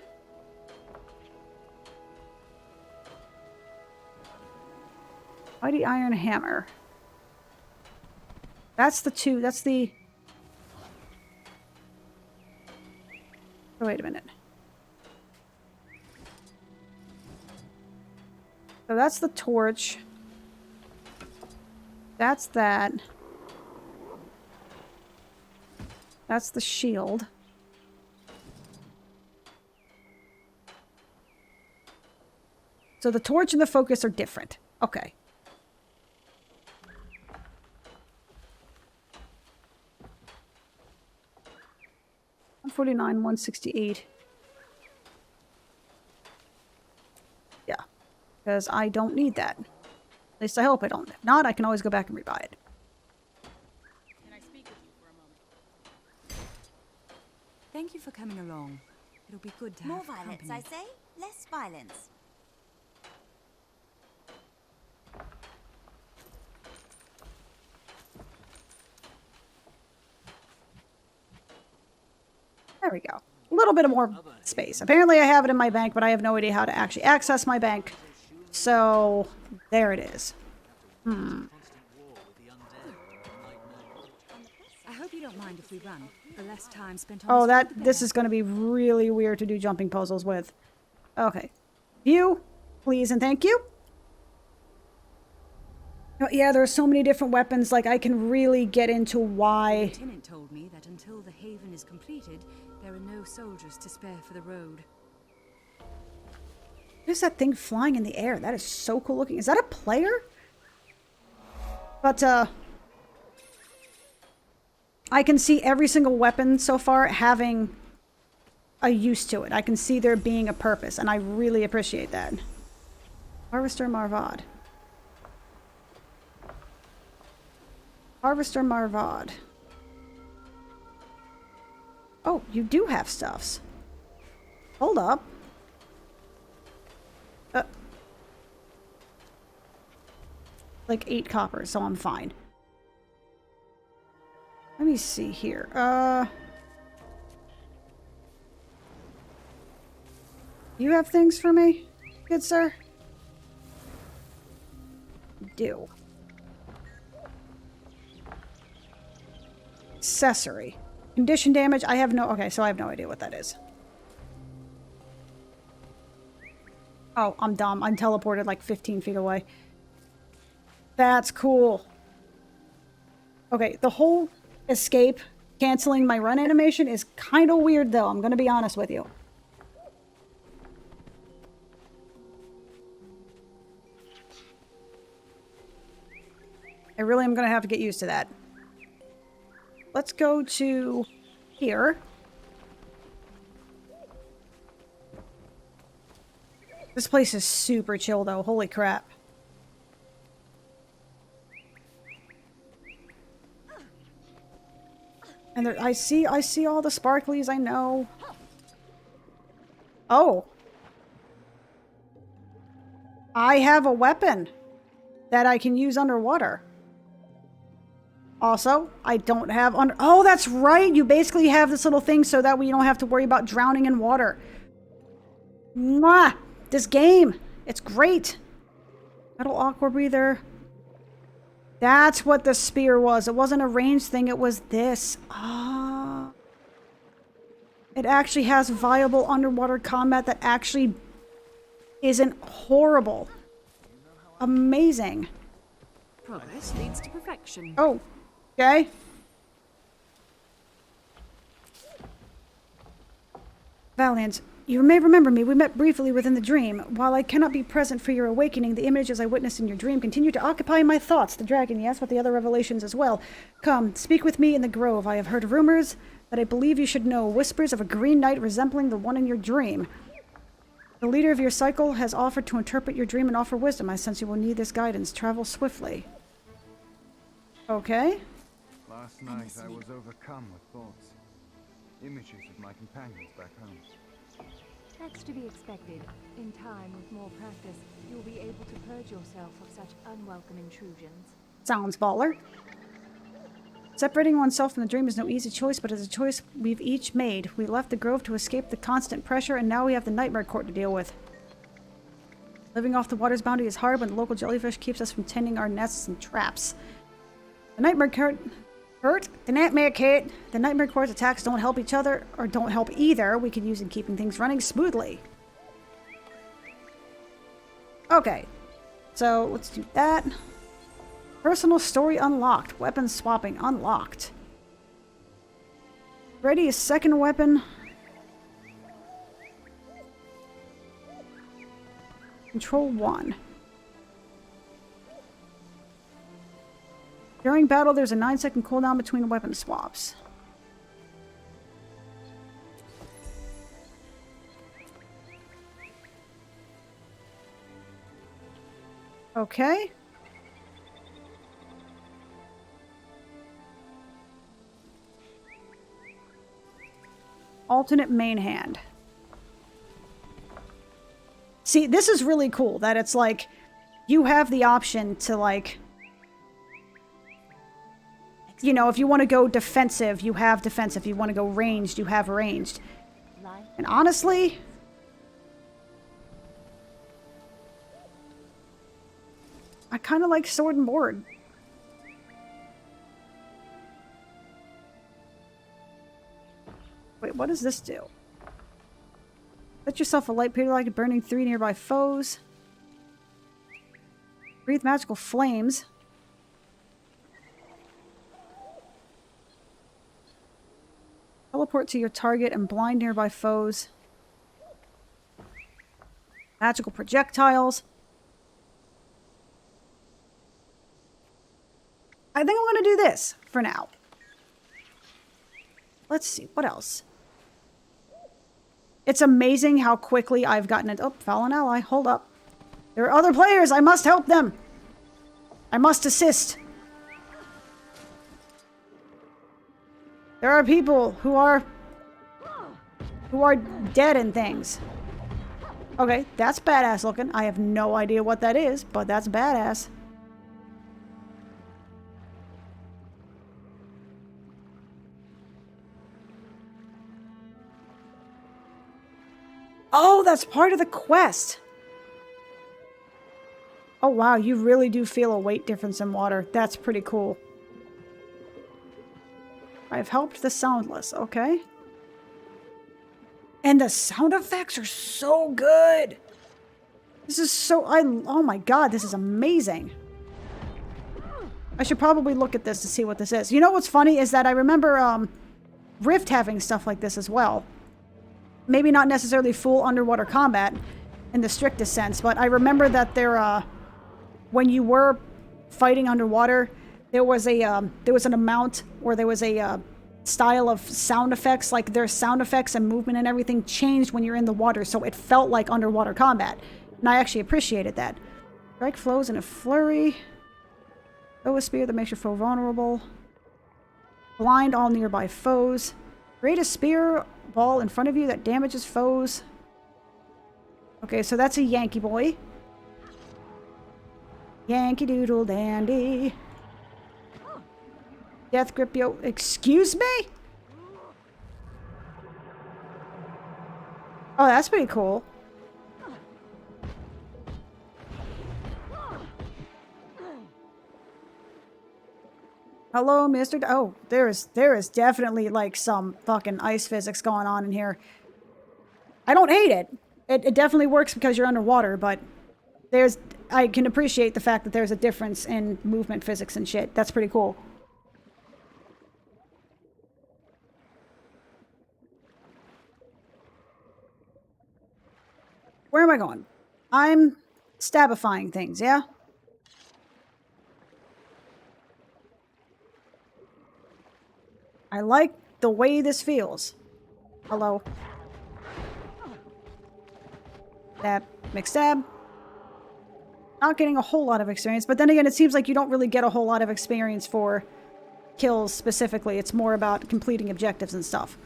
Mighty iron hammer. That's the two. That's the... Oh, wait a minute. So that's the torch. That's that. That's the shield. So the torch and the focus are different. Okay. $149, $168. Yeah. Because I don't need that. At least I hope I don't. If not, I can always go back and rebuy it. Can I speak with you for a moment? Thank you for coming along. It'll be good to More have violence, company. I say. Less violence. There we go. A little bit of more space. Apparently I have it in my bank, but I have no idea how to actually access my bank. So, there it is. I hope you don't mind if we run. The less time spent on Oh, this is going to be really weird to do jumping puzzles with. Okay. View, please and thank you. Oh, yeah, there are so many different weapons, like I can really get into why... The lieutenant told me that until the haven is completed, there are no soldiers to spare for the road. What is that thing flying in the air? That is so cool looking. Is that a player? But, I can see every single weapon so far having a use to it. I can see there being a purpose, and I really appreciate that. Harvester Marvad. Harvester Marvad. Oh, you do have stuffs. Hold up. Like 8 copper, so I'm fine. Let me see here. You have things for me, good sir? do? Accessory. Condition damage, I have no... Okay, so I have no idea what that is. Oh, I'm dumb. I'm teleported like 15 feet away. That's cool. Okay, the whole escape canceling my run animation is kind of weird, though. I'm going to be honest with you. I really am going to have to get used to that. Let's go to here. This place is super chill, though. Holy crap. And there, I see all the sparklies, I know. Oh. I have a weapon that I can use underwater. Also, I don't have under... Oh, that's right! You basically have this little thing so that way you don't have to worry about drowning in water. Mwah! This game! It's great! Metal aqua breather. That's what the spear was. It wasn't a ranged thing, it was this. Ah. It actually has viable underwater combat that actually isn't horrible. Amazing. Progress leads to perfection. Oh, okay. Valiant, you may remember me. We met briefly within the dream. While I cannot be present for your awakening, the images I witnessed in your dream continue to occupy my thoughts. The dragon, yes, but the other revelations as well. Come, speak with me in the grove. I have heard rumors that I believe you should know. Whispers of a green knight resembling the one in your dream. The leader of your cycle has offered to interpret your dream and offer wisdom. I sense you will need this guidance. Travel swiftly. Okay. Last night I was overcome with thoughts. Images of my companions back home. That's to be expected. In time, with more practice, you'll be able to purge yourself of such unwelcome intrusions. Sounds baller. Separating oneself from the dream is no easy choice, but it's a choice we've each made. We left the grove to escape the constant pressure, and now we have the nightmare court to deal with. Living off the water's bounty is hard when the local jellyfish keeps us from tending our nests and traps. The nightmare court... The nightmare court's attacks don't help each other, or don't help either. We could use in keeping things running smoothly. Okay. So, let's do that. Personal story unlocked. Weapon swapping unlocked. Ready a second weapon. Control 1. During battle, there's a 9-second cooldown between weapon swaps. Okay. Alternate main hand. See, this is really cool that it's like you have the option to like, you know, if you want to go defensive, you have defensive. If you want to go ranged, you have ranged. And honestly, I kind of like sword and board. Wait, what does this do? Let yourself a light periodic burning 3 nearby foes. Breathe magical flames. Teleport to your target and blind nearby foes. Magical projectiles. I think I'm going to do this for now. Let's see, what else? It's amazing how quickly I've gotten it. Oh, fallen ally, hold up. There are other players, I must help them. I must assist. There are people who are dead and things. Okay, that's badass looking. I have no idea what that is, but that's badass. Oh, that's part of the quest. Oh wow, you really do feel a weight difference in water. That's pretty cool. I've helped the soundless, okay. And the sound effects are so good. This is so, oh my god, this is amazing. I should probably look at this to see what this is. You know what's funny is that I remember Rift having stuff like this as well. Maybe not necessarily full underwater combat in the strictest sense, but I remember that there, when you were fighting underwater, there was an amount, or there was a style of sound effects, like their sound effects and movement and everything changed when you're in the water, so it felt like underwater combat. And I actually appreciated that. Strike flows in a flurry. Throw a spear that makes your foe vulnerable. Blind all nearby foes. Create a spear ball in front of you that damages foes. Okay, so that's a Yankee boy. Yankee Doodle Dandy. Death grip, yo. Excuse me? Oh, that's pretty cool. Hello, Mr. Oh, there is definitely like some fucking ice physics going on in here. I don't hate it. It definitely works because you're underwater, but I can appreciate the fact that there's a difference in movement physics and shit. That's pretty cool. Where am I going? I'm stabifying things, yeah? I like the way this feels. Hello. Stab. Mix stab. Not getting a whole lot of experience, but then again, it seems like you don't really get a whole lot of experience for kills specifically. It's more about completing objectives and stuff.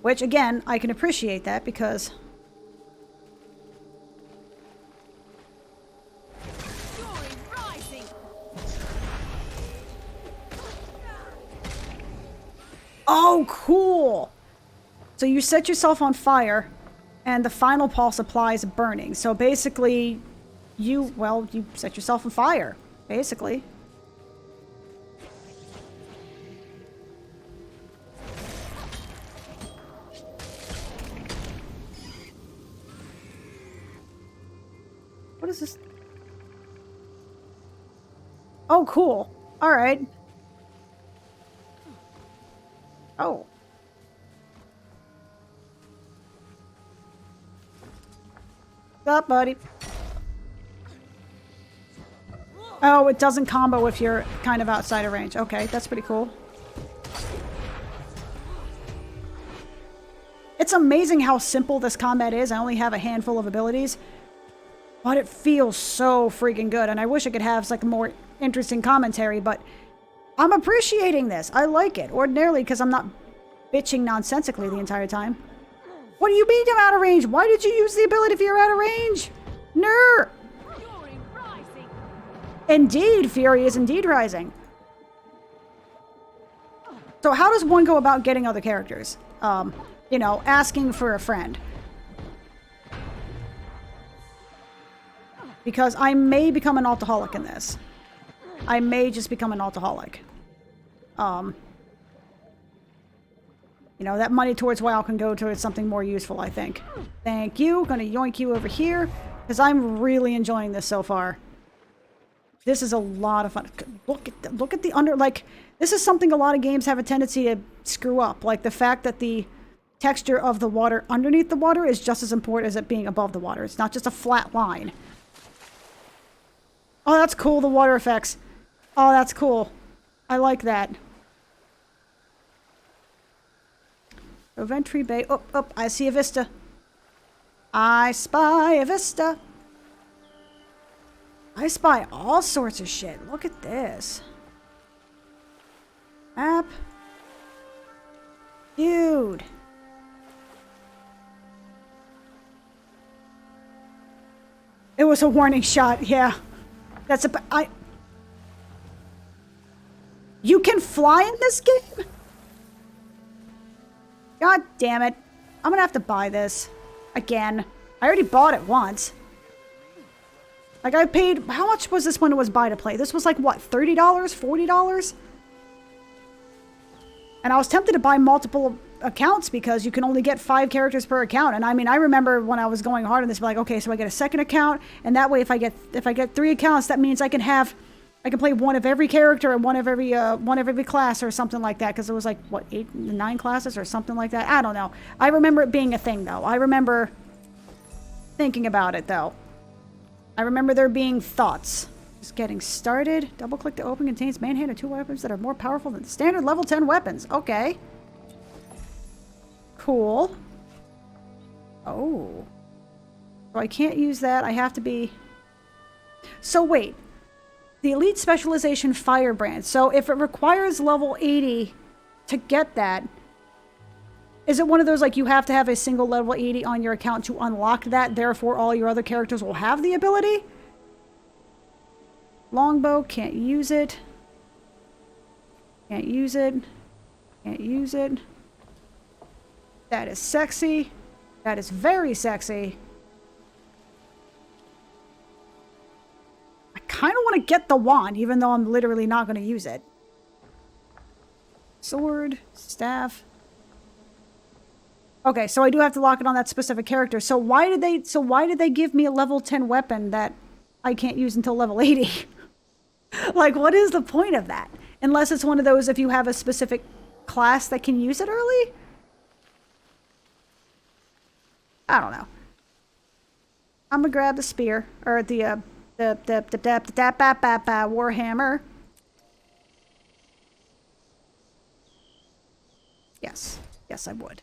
Which, again, I can appreciate that because... Oh, cool! So you set yourself on fire, and the final pulse applies burning. So basically, you set yourself on fire, basically. What is this? Oh, cool. All right. Oh. What's up, buddy? Oh, it doesn't combo if you're kind of outside of range. Okay, that's pretty cool. It's amazing how simple this combat is. I only have a handful of abilities, but it feels so freaking good. And I wish I could have like a more interesting commentary, but I'm appreciating this. I like it. Ordinarily, because I'm not bitching nonsensically the entire time. What do you mean I'm out of range? Why did you use the ability if you're out of range? Ner! Indeed, Fury is indeed rising. So how does one go about getting other characters? You know, asking for a friend. Because I may become an alcoholic in this. I may just become an alcoholic. You know, that money towards WoW can go towards something more useful, I think. Thank you. Gonna yoink you over here, because I'm really enjoying this so far. This is a lot of fun. Look at the like, this is something a lot of games have a tendency to screw up. Like the fact that the texture of the water underneath the water is just as important as it being above the water. It's not just a flat line. Oh, that's cool, the water effects. Oh, that's cool. I like that. Coventry Bay. Oh, oh, I see a vista. I spy a vista. I spy all sorts of shit. Look at this. Map. Dude. It was a warning shot, yeah. That's a... You can fly in this game? God damn it. I'm gonna have to buy this. Again. I already bought it once. Like, I paid... How much was this when it was buy to play? This was like, what, $30? $40? And I was tempted to buy multiple accounts because you can only get 5 characters per account. And I mean, I remember when I was going hard on this, like, okay, so I get a second account, and that way if I get 3 accounts, that means I can play one of every character and one of every class or something like that, because it was like, what, 8, 9 classes or something like that? I don't know. I remember it being a thing, though. I remember thinking about it, though. I remember there being thoughts. Just getting started. Double click to open. Contains manhand and 2 weapons that are more powerful than standard level 10 weapons. Okay. Cool. Oh. So I can't use that. I have to be... So wait. The Elite Specialization Firebrand. So if it requires level 80 to get that, is it one of those like you have to have a single level 80 on your account to unlock that, therefore all your other characters will have the ability? Longbow, can't use it. Can't use it. Can't use it. That is sexy. That is very sexy. I kind of want to get the wand, even though I'm literally not going to use it. Sword, staff. Okay, so I do have to lock it on that specific character. So why did they give me a level 10 weapon that I can't use until level 80? Like, what is the point of that? Unless it's one of those if you have a specific class that can use it early? I don't know. I'm gonna grab the spear, or the warhammer. Yes. Yes, I would.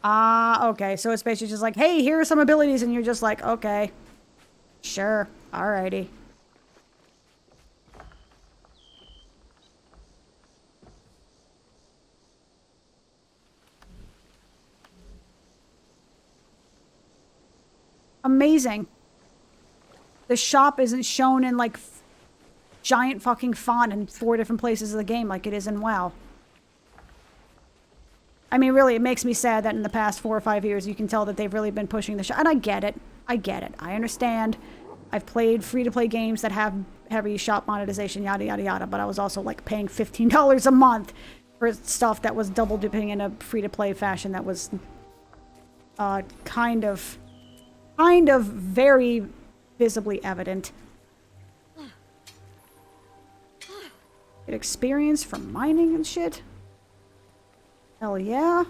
Ah, okay. So it's basically just like, hey, here are some abilities, and you're just like, okay. Sure. Alrighty. Amazing. The shop isn't shown in, like, giant fucking font in 4 different places of the game like it is in WoW. I mean, really, it makes me sad that in the past 4 or 5 years, you can tell that they've really been pushing the shop. And I get it. I get it. I understand. I've played free-to-play games that have heavy shop monetization, yada, yada, yada. But I was also, like, paying $15 a month for stuff that was double-dipping in a free-to-play fashion that was kind of very visibly evident. Get experience from mining and shit. Hell yeah.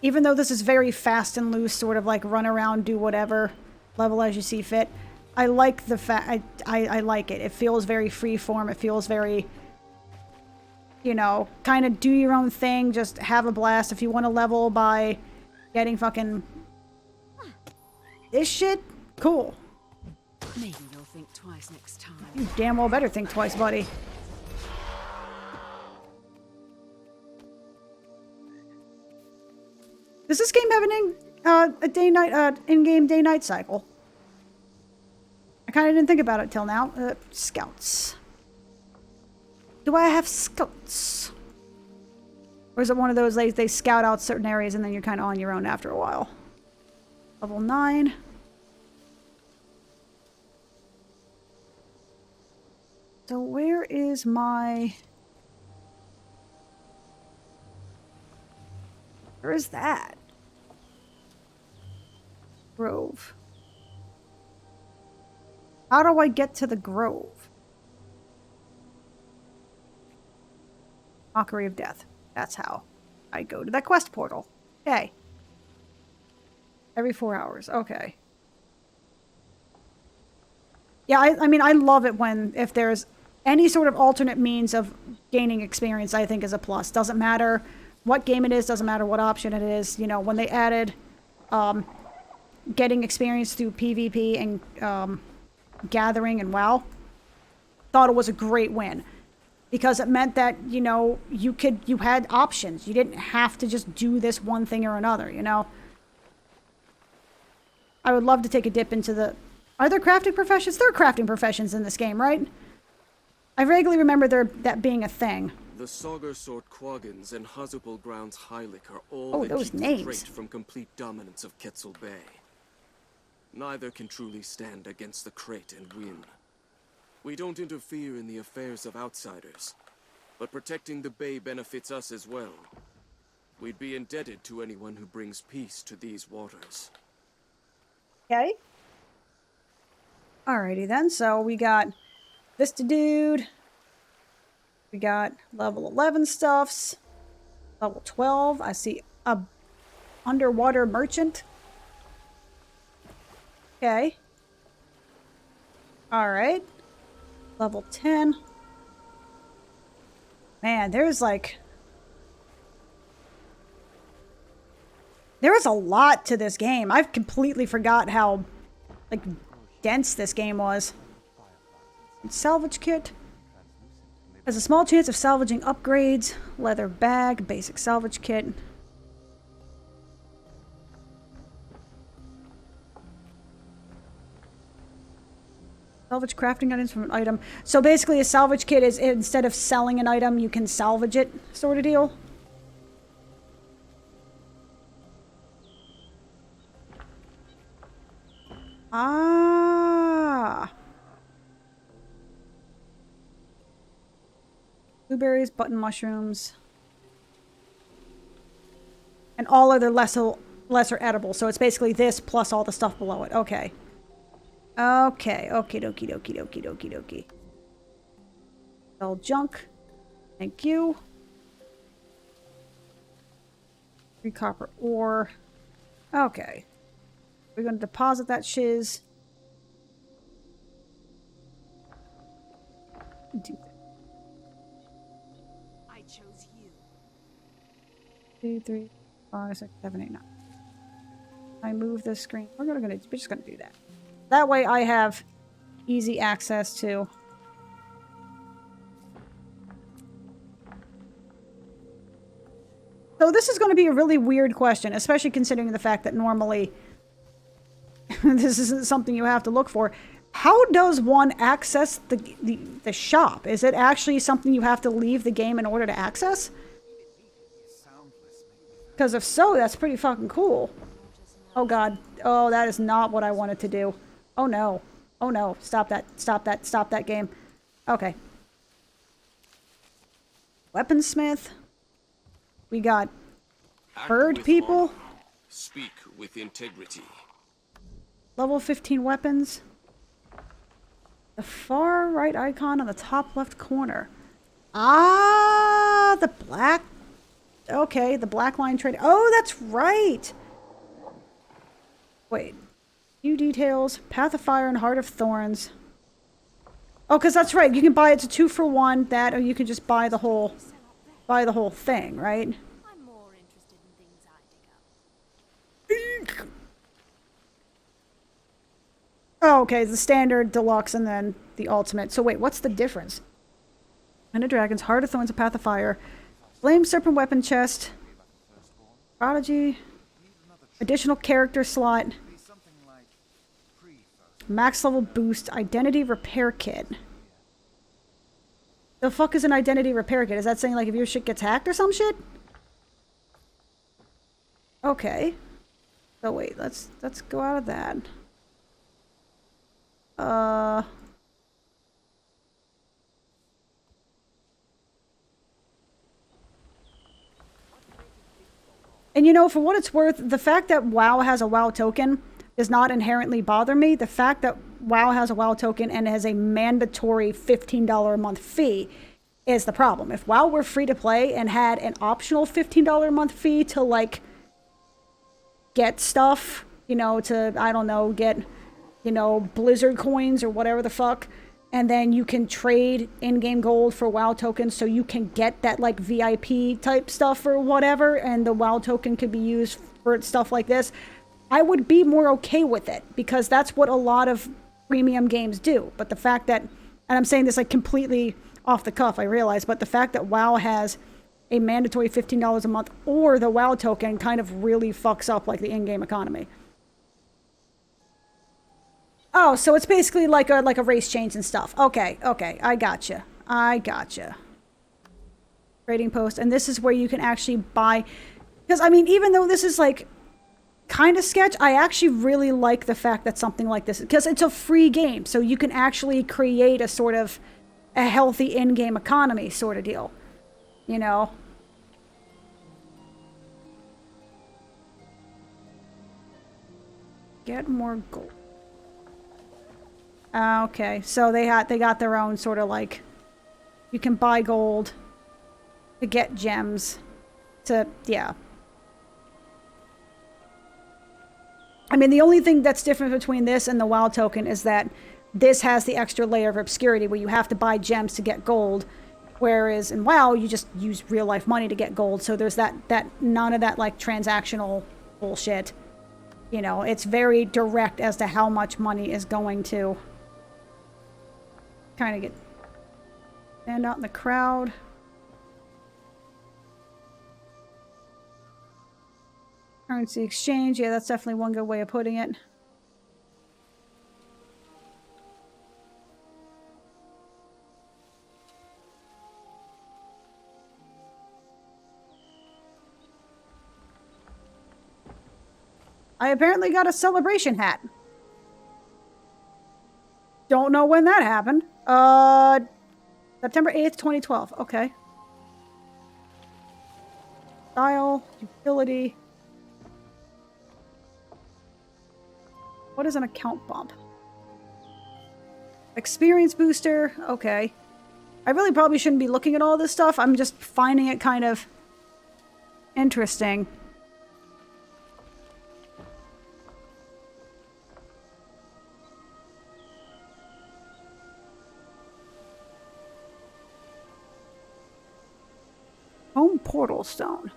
Even though this is very fast and loose, sort of like run around, do whatever, level as you see fit, I like the I like it. It feels very freeform. It feels very, you know, kind of do your own thing, just have a blast. If you want to level by getting fucking this shit, cool. Maybe you'll think twice next time. You damn well better think twice, buddy. Does this game have an in-game day-night cycle? I kind of didn't think about it till now. Scouts. Do I have scouts? Or is it one of those they scout out certain areas and then you're kind of on your own after a while? Level 9. So where is my... Where is that? Grove. How do I get to the Grove? Mockery of Death. That's how I go to that quest portal. Okay. Every 4 hours. Okay. Yeah, I mean, I love it when, if there's any sort of alternate means of gaining experience, I think is a plus. Doesn't matter what game it is, doesn't matter what option it is. You know, when they added getting experience through PvP and gathering and WoW, thought it was a great win. Because it meant that, you know, you had options. You didn't have to just do this one thing or another, you know? I would love to take a dip into the... Are there crafting professions? There are crafting professions in this game, right? I vaguely remember that being a thing. The Saugersort Quaggins and Hazupal Grounds Heilig are all Oh, that those keep the names. Crate from complete dominance of Quetzal Bay. Neither can truly stand against the Crate and win. We don't interfere in the affairs of outsiders, but protecting the Bay benefits us as well. We'd be indebted to anyone who brings peace to these waters. Okay. Alrighty then, so we got Vista Dude. We got level 11 stuffs. Level 12. I see a underwater merchant. Okay. Alright. Level 10. Man, there's like... There is a lot to this game. I've completely forgot how, like, dense this game was. Salvage kit. Has a small chance of salvaging upgrades. Leather bag. Basic salvage kit. Salvage crafting items from an item. So basically a salvage kit is, instead of selling an item, you can salvage it, sort of deal. Ah. Blueberries, button mushrooms. And all other lesser edible. So it's basically this plus all the stuff below it. Okay. Okay. Okie dokie dokie dokie dokie dokie. Sell junk. Thank you. 3 copper ore. Okay. We're going to deposit that shiz. Do that. I chose you. 2, 3, 5, 6, 7, 8, 9. I move this screen. We're just gonna do that. That way I have easy access to. So this is going to be a really weird question, especially considering the fact that normally this isn't something you have to look for. How does one access the shop? Is it actually something you have to leave the game in order to access? Because if so, that's pretty fucking cool. Oh god. Oh, that is not what I wanted to do. Oh no. Oh no. Stop that. Stop that. Stop that game. Okay. Weaponsmith. We got bird people. Speak with integrity. Level 15 weapons. The far right icon on the top left corner. Ah, the black. Okay, the black line trade. Oh, that's right. Wait. Few details. Path of Fire and Heart of Thorns. Oh, because that's right. You can buy it to 2 for 1. That, or you can just buy the whole thing, right? I'm more interested in things I dig up. Oh, okay. The standard, deluxe, and then the ultimate. So wait, what's the difference? Ender Dragons, Heart of Thorns, a Path of Fire, Flame Serpent Weapon Chest, Prodigy, additional character slot, max level boost, Identity Repair Kit. The fuck is an Identity Repair Kit? Is that saying like if your shit gets hacked or some shit? Okay. So wait, let's go out of that. And you know, for what it's worth, the fact that WoW has a WoW token does not inherently bother me. The fact that WoW has a WoW token and has a mandatory $15 a month fee is the problem. If WoW were free to play and had an optional $15 a month fee to, like, get stuff, you know, to, I don't know, get, you know, Blizzard coins or whatever the fuck, and then you can trade in-game gold for WoW tokens so you can get that, like, VIP type stuff or whatever, and the WoW token could be used for stuff like this, I would be more okay with it, because that's what a lot of premium games do. But the fact that, and I'm saying this, like, completely off the cuff, I realize, but the fact that WoW has a mandatory $15 a month or the WoW token kind of really fucks up, like, the in-game economy. Oh, so it's basically like a race change and stuff. Okay, okay, I gotcha. I gotcha. Trading post. And this is where you can actually buy... Because, I mean, even though this is, like, kind of sketch, I actually really like the fact that something like this... Because it's a free game, so you can actually create a sort of... a healthy in-game economy sort of deal. You know? Get more gold. Okay, so they got their own sort of like... You can buy gold to get gems to... Yeah. I mean, the only thing that's different between this and the WoW token is that this has the extra layer of obscurity where you have to buy gems to get gold, whereas in WoW you just use real life money to get gold. So there's that none of that like transactional bullshit. You know, it's very direct as to how much money is going to kind of get stand out in the crowd. Currency exchange, yeah, that's definitely one good way of putting it. I apparently got a celebration hat. Don't know when that happened. September 8th, 2012. Okay. Style, utility. What is an account bump? Experience booster. Okay. I really probably shouldn't be looking at all this stuff. I'm just finding it kind of interesting. Home portal stone.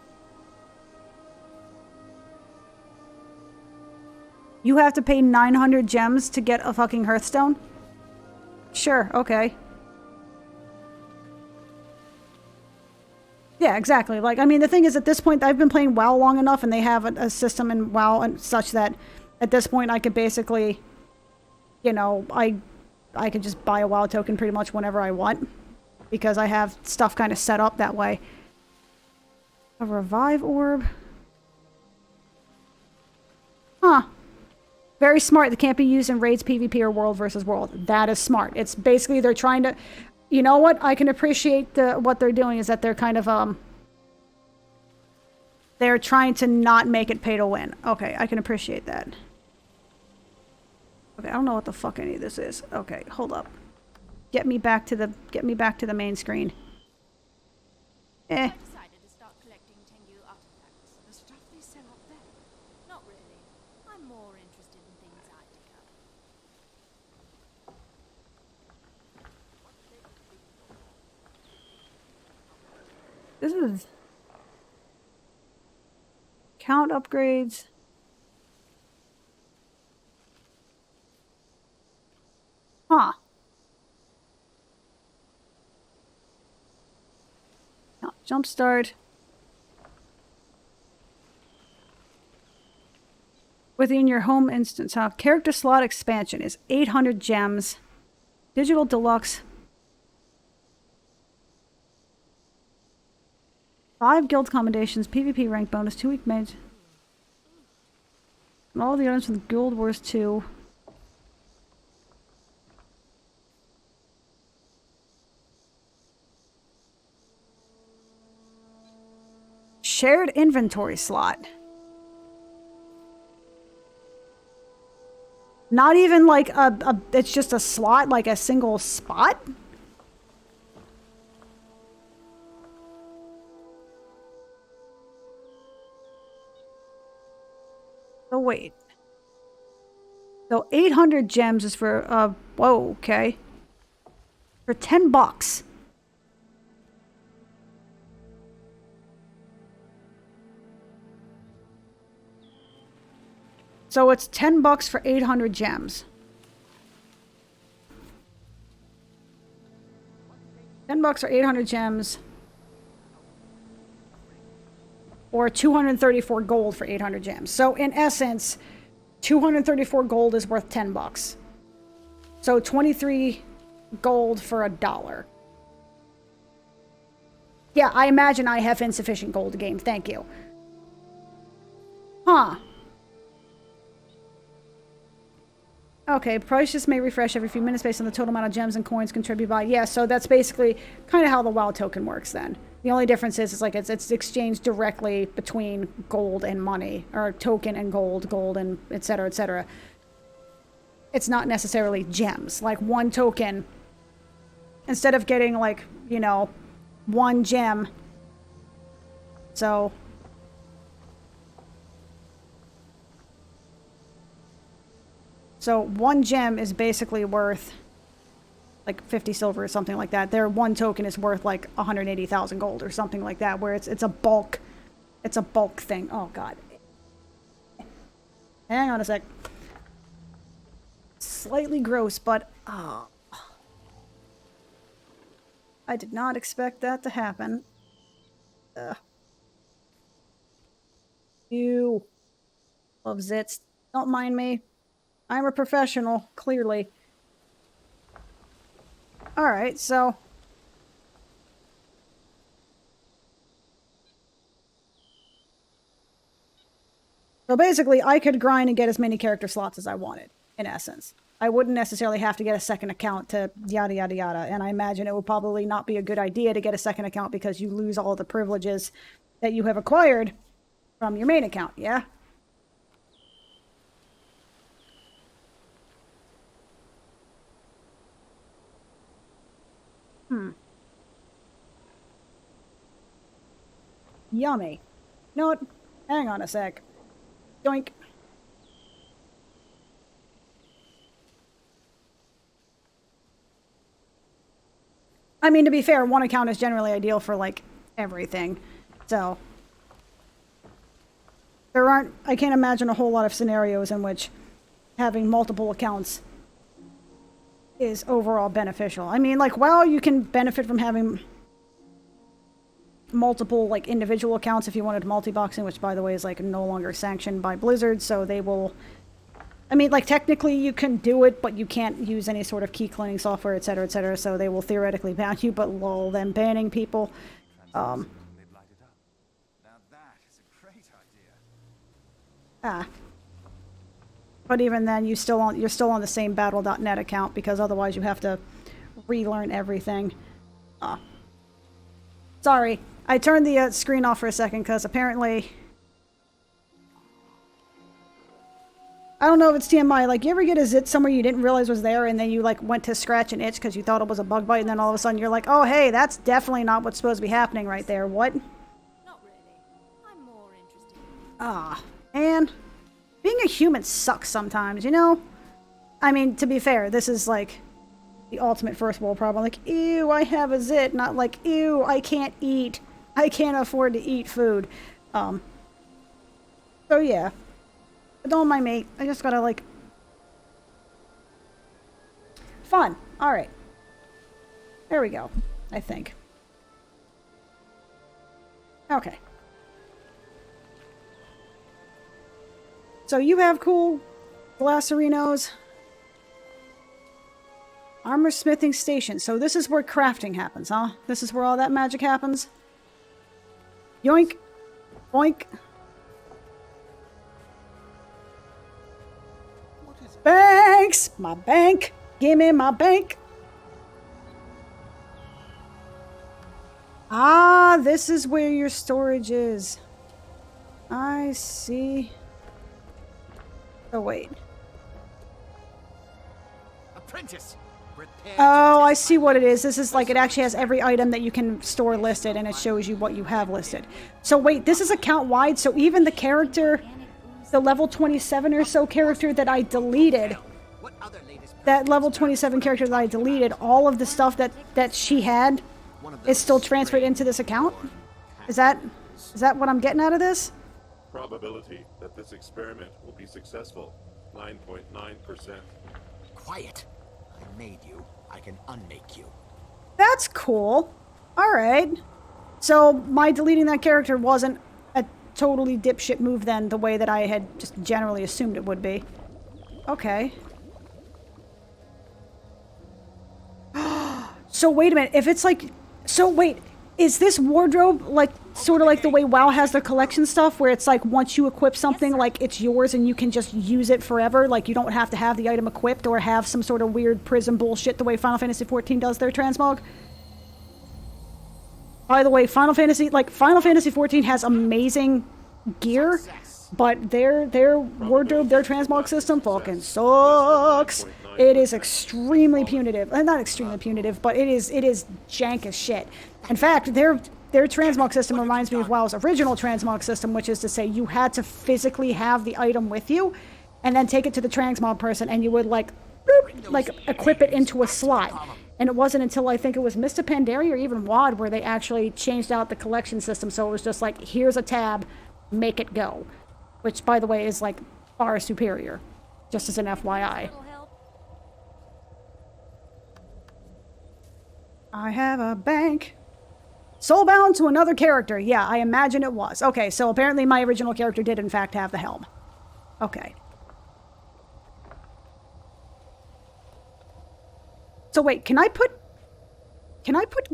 You have to pay 900 gems to get a fucking Hearthstone? Sure, okay. Yeah, exactly. Like, I mean, the thing is, at this point, I've been playing WoW long enough, and they have a system in WoW and such that at this point, I could basically, you know, I could just buy a WoW token pretty much whenever I want, because I have stuff kind of set up that way. A revive orb. Huh. Very smart. That can't be used in raids, PvP, or world versus world. That is smart. It's basically they're trying to... You know what? I can appreciate what they're doing is that they're kind of... They're trying to not make it pay to win. Okay, I can appreciate that. Okay, I don't know what the fuck any of this is. Okay, hold up. Get me back to the main screen. Eh. This is count upgrades. Huh. Now, jumpstart. Within your home instance, huh? Character slot expansion is 800 gems. Digital deluxe. 5 guild commendations, PvP rank bonus, 2-week mage. And all the items from the Guild Wars 2. Shared inventory slot. Not even like it's just a slot, like a single spot? So wait. So 800 gems is for, whoa, okay. For 10 bucks. So it's 10 bucks for 800 gems. 10 bucks for 800 gems. Or 234 gold for 800 gems. So in essence, 234 gold is worth 10 bucks. So 23 gold for $1. Yeah, I imagine I have insufficient gold to game. Thank you. Huh. Okay, prices may refresh every few minutes based on the total amount of gems and coins contributed by. Yeah, so that's basically kind of how the WoW token works then. The only difference is it's like it's exchanged directly between gold and money, or token and gold and et cetera, et cetera. It's not necessarily gems. Like one token, instead of getting like, you know, one gem. So one gem is basically worth like 50 silver or something like that. Their one token is worth like 180,000 gold or something like that, where it's a bulk thing. Oh god. Hang on a sec. Slightly gross, but I did not expect that to happen. Ew. Love zits. Don't mind me. I'm a professional, clearly. Alright, so... So basically, I could grind and get as many character slots as I wanted, in essence. I wouldn't necessarily have to get a second account to yada yada yada, and I imagine it would probably not be a good idea to get a second account because you lose all the privileges that you have acquired from your main account, yeah? Yummy. You know what? Hang on a sec. Doink. I mean, to be fair, one account is generally ideal for, like, everything. So, I can't imagine a whole lot of scenarios in which having multiple accounts is overall beneficial. I mean, like, while you can benefit from having multiple, like, individual accounts if you wanted multi-boxing, which, by the way, is, like, no longer sanctioned by Blizzard, so they will... I mean, like, technically you can do it, but you can't use any sort of key cleaning software, etc., so they will theoretically ban you, but lol, them banning people. Now that is a great idea. But even then, you're still on the same battle.net account, because otherwise you have to relearn everything. Sorry, I turned the screen off for a second, because apparently... I don't know if it's TMI, like, you ever get a zit somewhere you didn't realize was there, and then you, like, went to scratch an itch because you thought it was a bug bite, and then all of a sudden you're like, oh, hey, that's definitely not what's supposed to be happening right there. What? Not really. I'm more interested. Man. Being a human sucks sometimes, you know? I mean, to be fair, this is, like, the ultimate first world problem. Like, ew, I have a zit, not like, ew, I can't eat. I can't afford to eat food. So, yeah. But don't mind me. I just gotta, like... Fun. Alright. There we go. I think. Okay. So you have cool glasserinos. Armor smithing station. So this is where crafting happens, huh? This is where all that magic happens? Yoink. Boink. Banks! My bank! Give me my bank! Ah, this is where your storage is. I see. Oh, wait. Apprentice! Oh, I see what it is. This is like, it actually has every item that you can store listed, and it shows you what you have listed. So wait, this is account-wide, so even the character... The level 27 or so character that I deleted, that level 27 character that I deleted, all of the stuff that she had is still transferred into this account? Is that what I'm getting out of this? Probability that this experiment will be successful, 9.9%. Quiet. I made you. I can unmake you. That's cool. Alright. So my deleting that character wasn't a totally dipshit move then, the way that I had just generally assumed it would be. Okay. So wait a minute, if it's like... So wait, Is this wardrobe like sort of like the way WoW has their collection stuff, where it's like once you equip something, like it's yours and you can just use it forever? Like you don't have to have the item equipped or have some sort of weird prism bullshit the way Final Fantasy XIV does their transmog? By the way, Final Fantasy XIV has amazing gear, but their wardrobe, their transmog system fucking sucks. It is extremely punitive. Not extremely punitive, but it is jank as shit. In fact, their transmog system reminds me of WoW's original transmog system, which is to say you had to physically have the item with you and then take it to the transmog person and you would like equip it into a slot. And it wasn't until I think it was Mr. Pandaria or even WoD where they actually changed out the collection system, so it was just like, here's a tab, make it go. Which, by the way, is like far superior, just as an FYI. I have a bank. Soulbound to another character. Yeah, I imagine it was. Okay, so apparently my original character did in fact have the helm. Okay. So wait, can I put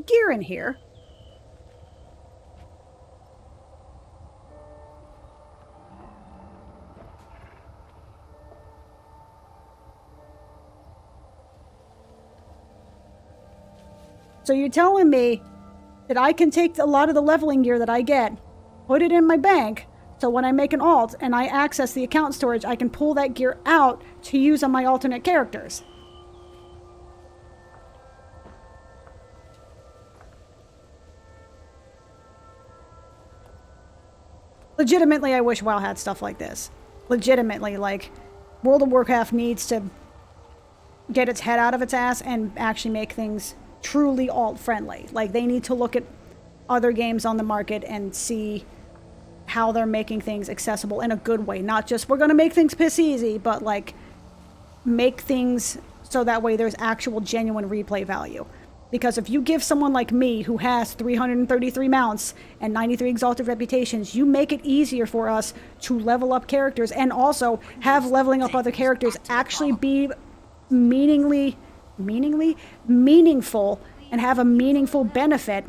gear in here? So you're telling me that I can take a lot of the leveling gear that I get, put it in my bank, so when I make an alt and I access the account storage, I can pull that gear out to use on my alternate characters. Legitimately, I wish WoW had stuff like this. Legitimately, like, World of Warcraft needs to get its head out of its ass and actually make things truly alt-friendly. Like, they need to look at other games on the market and see how they're making things accessible in a good way. Not just, we're gonna make things piss easy, but, like, make things so that way there's actual genuine replay value. Because if you give someone like me, who has 333 mounts and 93 exalted reputations, you make it easier for us to level up characters and also have leveling up other characters actually be meaningful and have a meaningful benefit,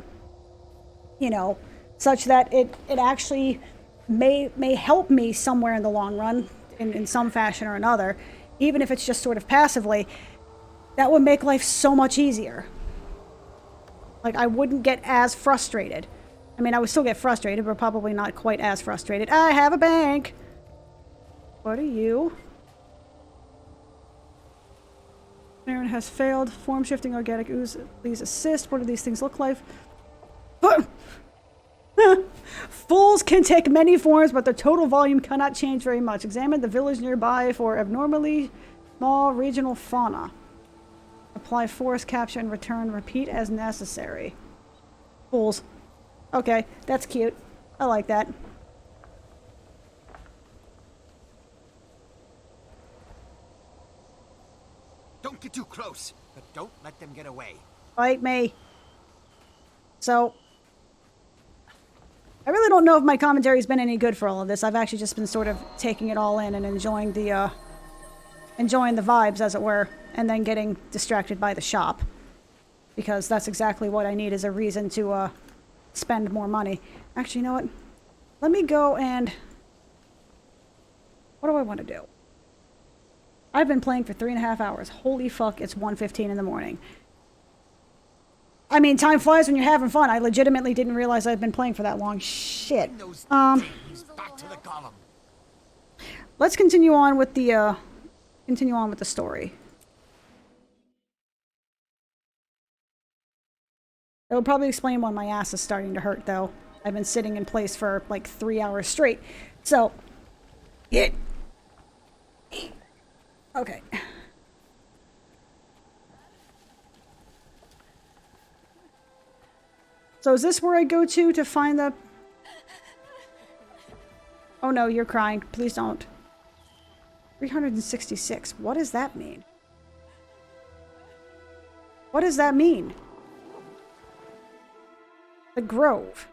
you know, such that it actually may help me somewhere in the long run in some fashion or another, even if it's just sort of passively. That would make life so much easier. Like, I wouldn't get as frustrated. I mean, I would still get frustrated, but probably not quite as frustrated. I have a bank! What are you? Aaron has failed. Form shifting organic ooze. Please assist. What do these things look like? Fools can take many forms, but their total volume cannot change very much. Examine the village nearby for abnormally small regional fauna. Apply forest capture and return. Repeat as necessary. Fools. Okay, that's cute. I like that. Don't get too close, but don't let them get away. Fight me. So, I really don't know if my commentary's been any good for all of this. I've actually just been sort of taking it all in and enjoying the vibes, as it were, and then getting distracted by the shop. Because that's exactly what I need as a reason to, spend more money. Actually, you know what? Let me go and... What do I want to do? I've been playing for 3.5 hours. Holy fuck, it's 1:15 in the morning. I mean, time flies when you're having fun. I legitimately didn't realize I'd been playing for that long. Shit. Back to the column. Let's continue on with the, story. That would probably explain why my ass is starting to hurt, though. I've been sitting in place for, like, 3 hours straight. So, okay. So is this where I go to find the... Oh no, you're crying. Please don't. 366. What does that mean? What does that mean? The Grove.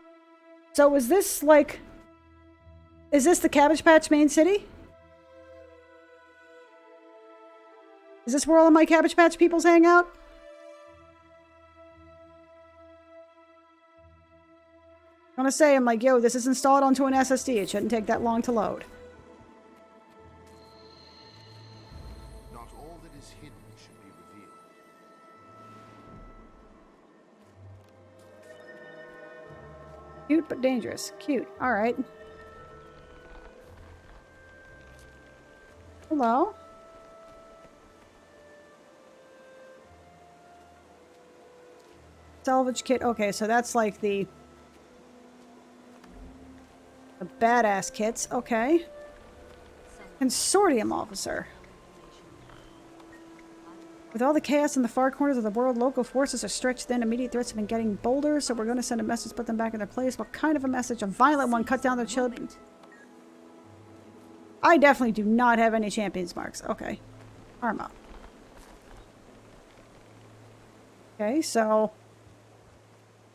So is this like... Is this the Cabbage Patch main city? Is this where all of my Cabbage Patch peoples hang out? I'm gonna say, I'm like, yo, this is installed onto an SSD. It shouldn't take that long to load. Not all that is hidden should be revealed. Cute but dangerous. Cute. Alright. Hello? Salvage kit. Okay, so that's like the badass kits. Okay. Consortium officer. With all the chaos in the far corners of the world, local forces are stretched thin. Immediate threats have been getting bolder, so we're going to send a message to put them back in their place. What kind of a message? A violent one. Cut down their children. I definitely do not have any champions marks. Okay. Karma. Okay, so...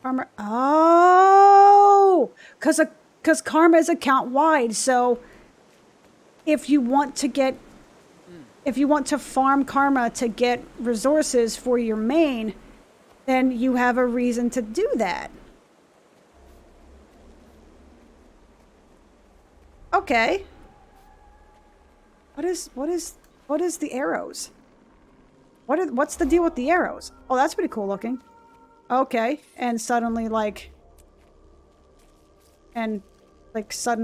Karma... Oh! Because Karma is account-wide, so... If you want to get... If you want to farm Karma to get resources for your main, then you have a reason to do that. Okay. What is the arrows? What's the deal with the arrows? Oh, that's pretty cool looking. Okay, and suddenly like sudden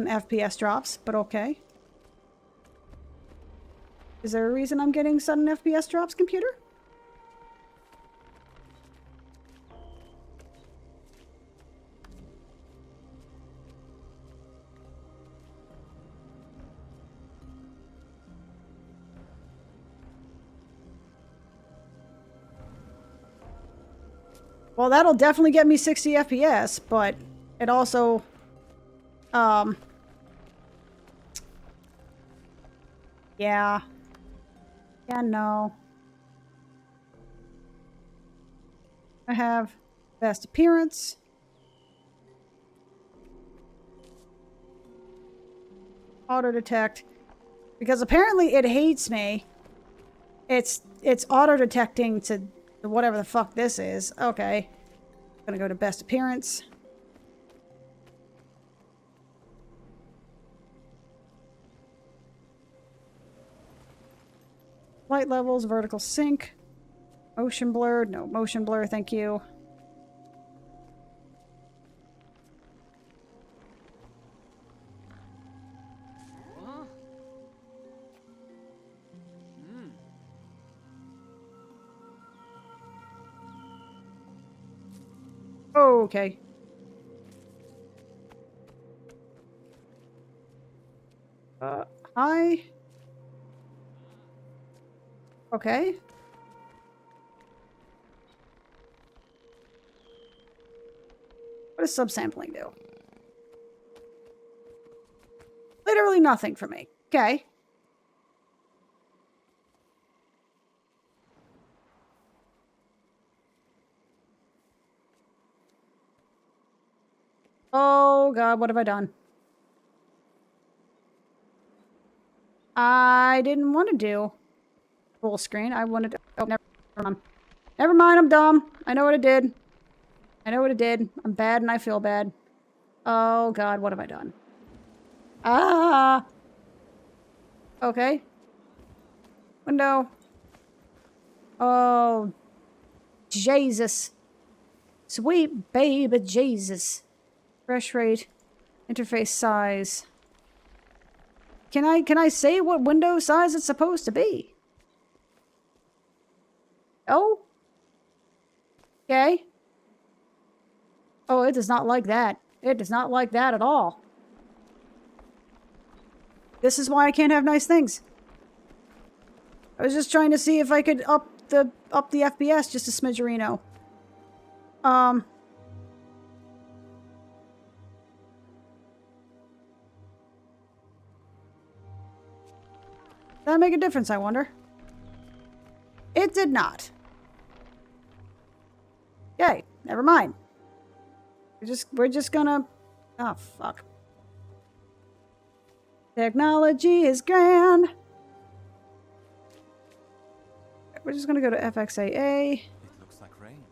FPS drops, but okay. Is there a reason I'm getting sudden FPS drops, computer? Well, that'll definitely get me 60 FPS, but it also, yeah. Yeah, no. I have best appearance. Auto detect. Because apparently it hates me. It's auto detecting to whatever the fuck this is. Okay. I'm gonna go to best appearance. Light levels, vertical sync, motion blur. No motion blur, thank you. Okay. Hi. Okay. What does subsampling do? Literally nothing for me. Okay. Oh god, what have I done? I didn't want to do full screen. I wanted to... Oh, never mind. Never mind, I'm dumb. I know what I did. I know what I did. I'm bad and I feel bad. Oh god, what have I done? Ah! Okay. Window. Oh. Jesus. Sweet baby Jesus. Refresh rate. Interface size. Can I say what window size it's supposed to be? Oh? Okay. Oh, it does not like that. It does not like that at all. This is why I can't have nice things. I was just trying to see if I could up the FPS just a smidgerino. Did that make a difference, I wonder? It did not. Okay, never mind. We're just gonna... Oh, fuck. Technology is grand. We're just gonna go to FXAA. It looks like rain.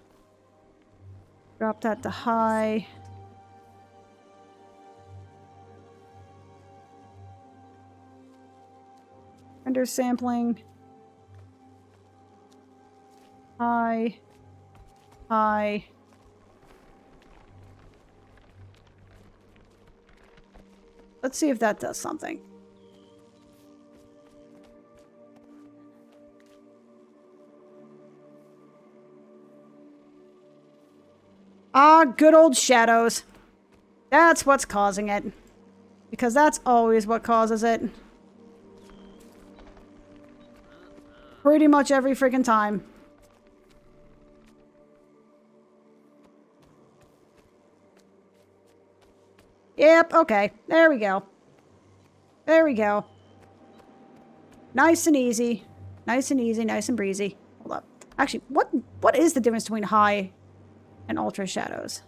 Drop that to high. Render sampling. Hi. Hi. Let's see if that does something. Ah, good old shadows. That's what's causing it. Because that's always what causes it. Pretty much every freaking time. Yep, okay. There we go. There we go. Nice and easy. Nice and easy, nice and breezy. Hold up. Actually, what is the difference between high and ultra shadows?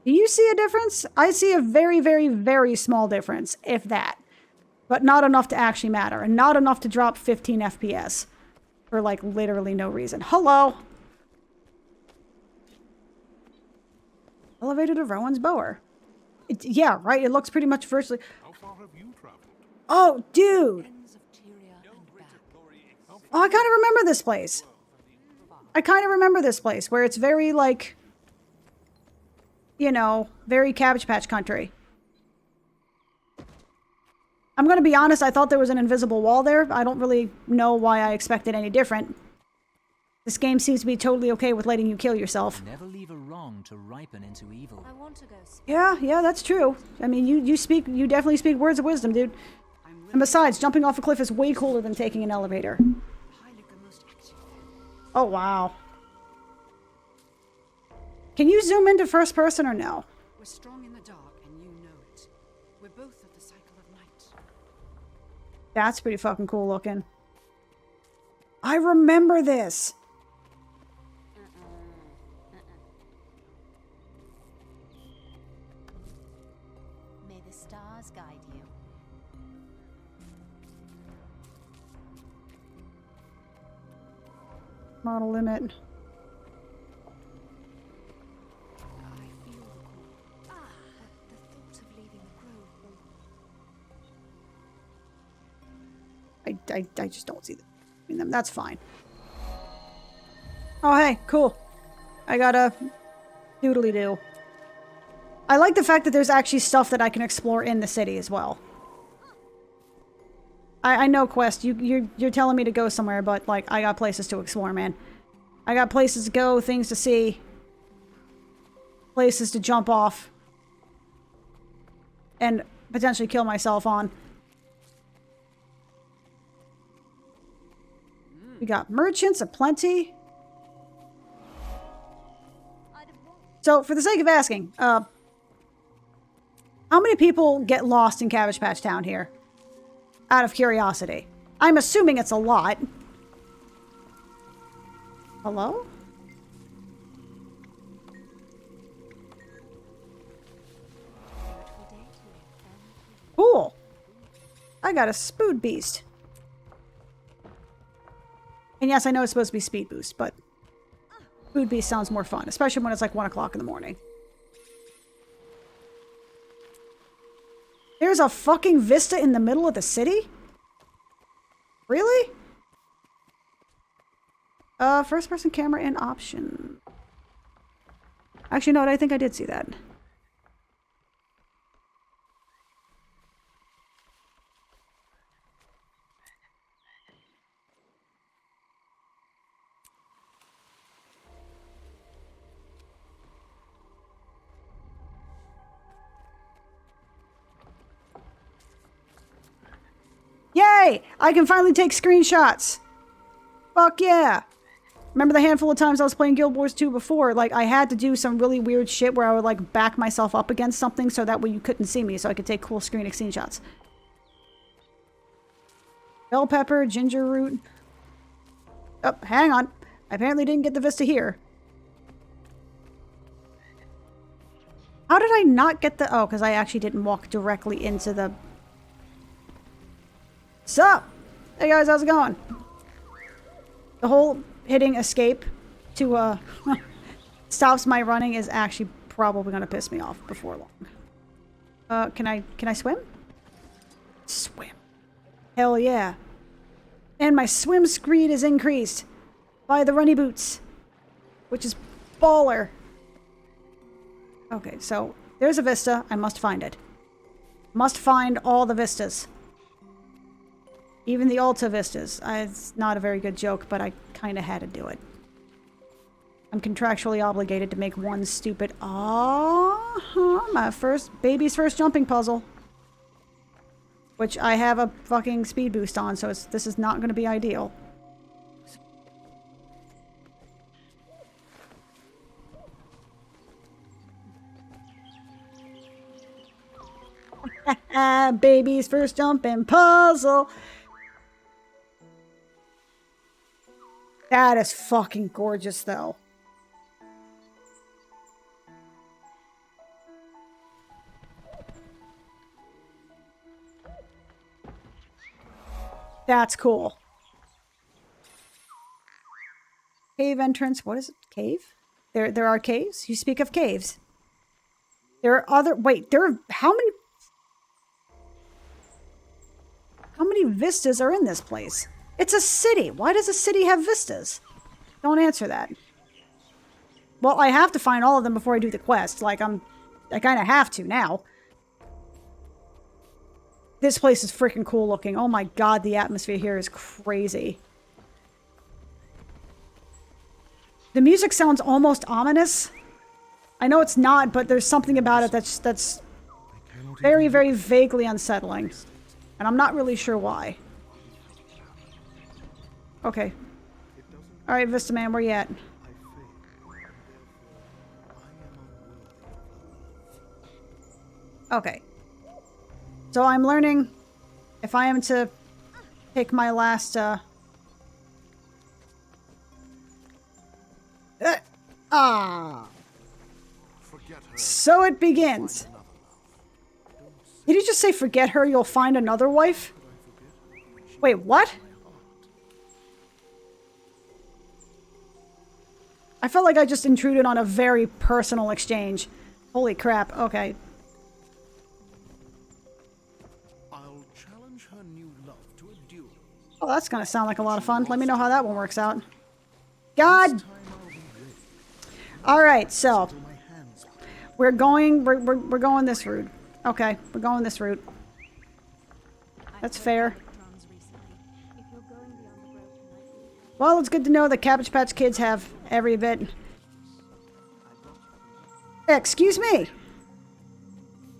Do you see a difference? I see a very, very, very small difference, if that. But not enough to actually matter, and not enough to drop 15 FPS. For, like, literally no reason. Hello! Elevator to Rowan's Bower. Yeah, right, it looks pretty much virtually... How far have you traveled? Oh, dude! Oh, I kind of remember this place. I kind of remember this place, where it's very, like... You know, very Cabbage Patch country. I'm gonna be honest, I thought there was an invisible wall there. I don't really know why I expected any different. This game seems to be totally okay with letting you kill yourself. Never leave a wrong to ripen into evil. I want to go. Yeah, that's true. I mean, you definitely speak words of wisdom, dude. And besides, jumping off a cliff is way cooler than taking an elevator. Oh, wow. Can you zoom into first person or no? We're strong in the dark, and you know it. We're both of the cycle of night. That's pretty fucking cool looking. I remember this. May the stars guide you. Model limit. I just don't see them. That's fine. Oh, hey, cool. I got a doodly-doo. I like the fact that there's actually stuff that I can explore in the city as well. I know, Quest, you're telling me to go somewhere, but, like, I got places to explore, man. I got places to go, things to see. Places to jump off. And potentially kill myself on. We got merchants aplenty. So, for the sake of asking, how many people get lost in Cabbage Patch Town here? Out of curiosity. I'm assuming it's a lot. Hello? Cool. I got a Spood Beast. And yes, I know it's supposed to be Speed Boost, but Food Beast sounds more fun, especially when it's like 1 o'clock in the morning. There's a fucking vista in the middle of the city? Really? First person camera in option. Actually, no, I think I did see that. Yay! I can finally take screenshots! Fuck yeah! Remember the handful of times I was playing Guild Wars 2 before? Like, I had to do some really weird shit where I would, like, back myself up against something so that way you couldn't see me, so I could take cool screenshots. Bell pepper, ginger root. Oh, hang on. I apparently didn't get the vista here. How did I not get the... Oh, because I actually didn't walk directly into the... Sup? Hey guys, how's it going? The whole hitting escape to stops my running is actually probably going to piss me off before long. Can I swim? Swim. Hell yeah. And my swim speed is increased by the runny boots, which is baller. Okay, so there's a vista. I must find it. Must find all the vistas. Even the Alta vistas. It's not a very good joke, but I kind of had to do it. I'm contractually obligated to make one stupid... my baby's first jumping puzzle. Which I have a fucking speed boost on, so this is not going to be ideal. Baby's first jumping puzzle. That is fucking gorgeous, though. That's cool. Cave entrance. What is it? Cave? There are caves? You speak of caves. There are other... Wait, there are... How many vistas are in this place? It's a city. Why does a city have vistas? Don't answer that. Well, I have to find all of them before I do the quest. Like, I kind of have to now. This place is freaking cool looking. Oh my god, the atmosphere here is crazy. The music sounds almost ominous. I know it's not, but there's something about it that's very, very vaguely unsettling. And I'm not really sure why. Okay. Alright, Vista Man, where you at? Okay. So I'm learning if I am to take my last, So it begins. Did he just say, forget her, you'll find another wife? Wait, what? I felt like I just intruded on a very personal exchange. Holy crap, okay. I'll challenge her new love to a duel. Oh, that's gonna sound like a lot of fun. Let me know how that one works out. God! Alright, so... We're going this route. Okay, we're going this route. That's fair. Well, it's good to know that Cabbage Patch Kids have every bit. Excuse me!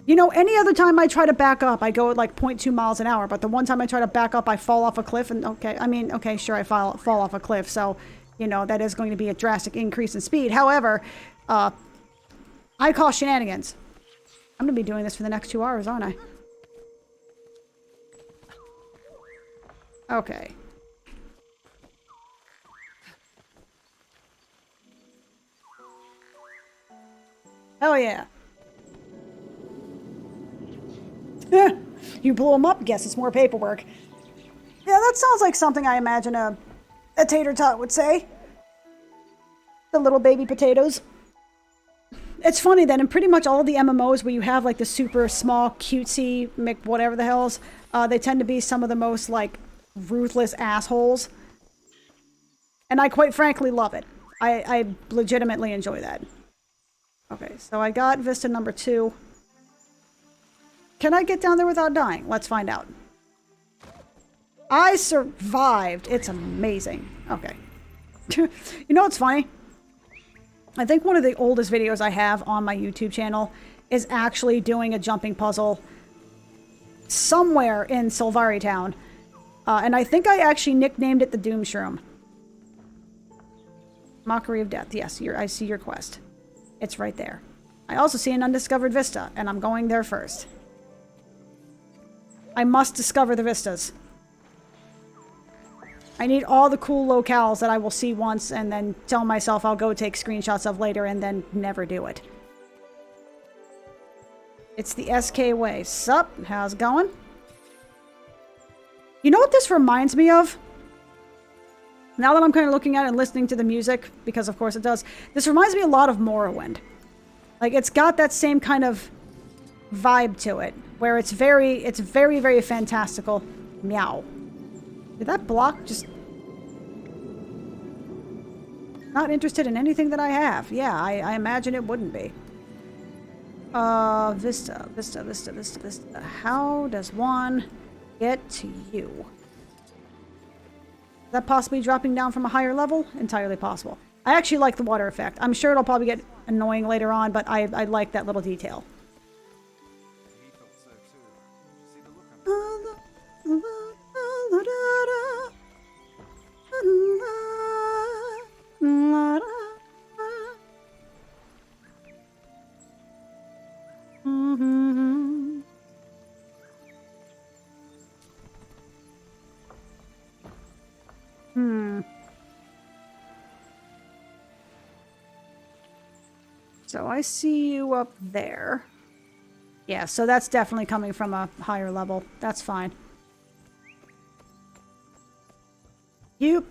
You know, any other time I try to back up, I go at like 0.2 miles an hour, but the one time I try to back up, I fall off a cliff, and okay, sure, I fall off a cliff, so, you know, that is going to be a drastic increase in speed. However, I call shenanigans. I'm gonna be doing this for the next 2 hours, aren't I? Okay. Hell yeah. You blew him up? Guess it's more paperwork. Yeah, that sounds like something I imagine a tater tot would say. The little baby potatoes. It's funny that in pretty much all of the MMOs where you have like the super small, cutesy, whatever the hells, they tend to be some of the most like ruthless assholes. And I quite frankly love it. I legitimately enjoy that. Okay, so I got Vista number 2. Can I get down there without dying? Let's find out. I survived. It's amazing. Okay. You know what's funny? I think one of the oldest videos I have on my YouTube channel is actually doing a jumping puzzle somewhere in Sylvari Town. And I think I actually nicknamed it the Doom Shroom. Mockery of Death. Yes, I see your quest. It's right there. I also see an undiscovered vista, and I'm going there first. I must discover the vistas. I need all the cool locales that I will see once and then tell myself I'll go take screenshots of later and then never do it. It's the SK way. Sup? How's it going? You know what this reminds me of? Now that I'm kind of looking at it and listening to the music, because of course it does, this reminds me a lot of Morrowind. Like, it's got that same kind of vibe to it, where it's very, very fantastical. Meow. Did that block just... Not interested in anything that I have. Yeah, I imagine it wouldn't be. Vista. How does one get to you? Is that possibly dropping down from a higher level? Entirely possible. I actually like the water effect. I'm sure it'll probably get annoying later on, but I like that little detail. So I see you up there. Yeah, so that's definitely coming from a higher level. That's fine. You.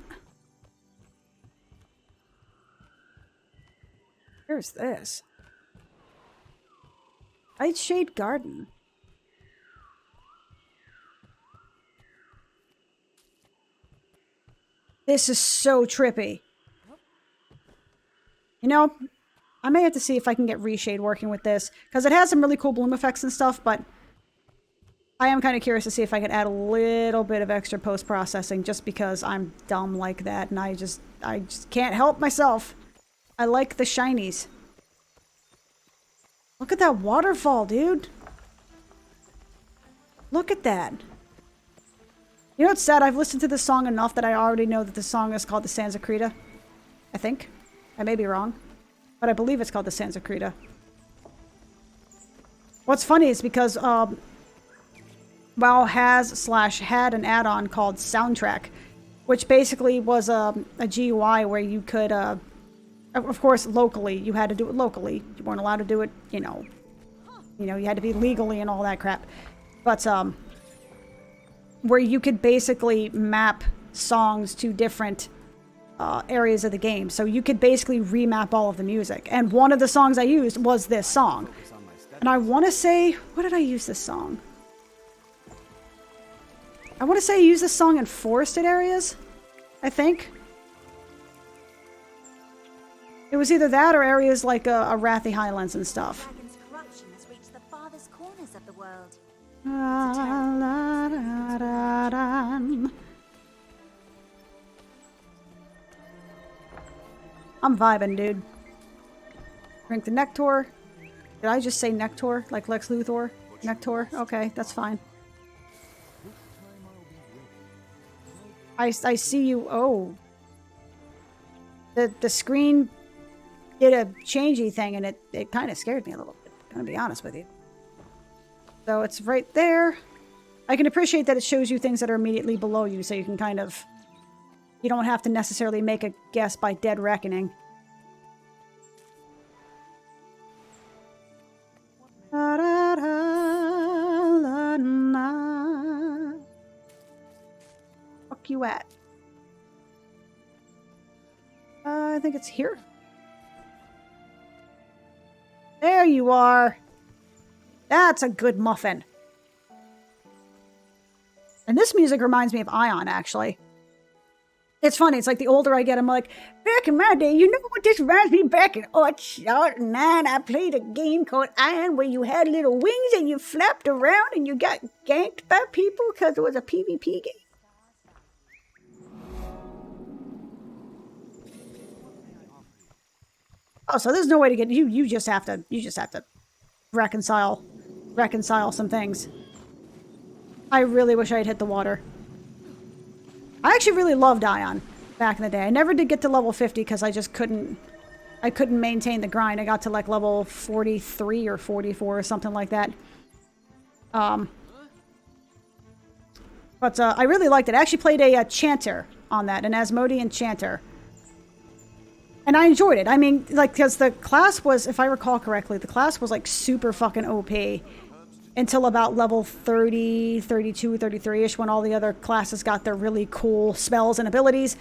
Where's this? Nightshade Garden. This is so trippy. You know, I may have to see if I can get Reshade working with this, because it has some really cool bloom effects and stuff, but I am kind of curious to see if I could add a little bit of extra post-processing, just because I'm dumb like that, and I just can't help myself. I like the shinies. Look at that waterfall, dude. Look at that. You know what's sad? I've listened to this song enough that I already know that the song is called the Sands of Creta. I think. I may be wrong. But I believe it's called the Sands of Creta. What's funny is because WoW had an add-on called Soundtrack, which basically was a GUI where you could, of course, locally. You had to do it locally. You weren't allowed to do it, you know, you had to be legally and all that crap. But where you could basically map songs to different areas of the game. So you could basically remap all of the music. And one of the songs I used was this song. And I want to say, what did I use this song? I want to say I used this song in forested areas, I think. It was either that or areas like Arathi Highlands and stuff. Dragon's corruption has reached the farthest corners of the world. I'm vibing, dude. Drink the Nectar. Did I just say Nectar? Like Lex Luthor? Nectar? Okay, that's fine. I see you. Oh. The screen did a changey thing, and it kind of scared me a little bit, I'm gonna be honest with you. So it's right there. I can appreciate that it shows you things that are immediately below you, so you can kind of... You don't have to necessarily make a guess by dead reckoning. Fuck you at? I think it's here. There you are. That's a good muffin. And this music reminds me of Ion, actually. It's funny, it's like the older I get, I'm like, back in my day, you know what this reminds me? Back in 2009, I played a game called Iron where you had little wings and you flapped around and you got ganked by people because it was a PvP game. Oh, so there's no way to get you just have to reconcile some things. I really wish I had hit the water. I actually really loved Ion back in the day. I never did get to level 50 because I just couldn't maintain the grind. I got to like level 43 or 44 or something like that. But I really liked it. I actually played a chanter on that, an Asmodean chanter. And I enjoyed it. I mean, like, because the class was, if I recall correctly, the class was like super fucking OP until about level 30, 32, 33-ish when all the other classes got their really cool spells and abilities.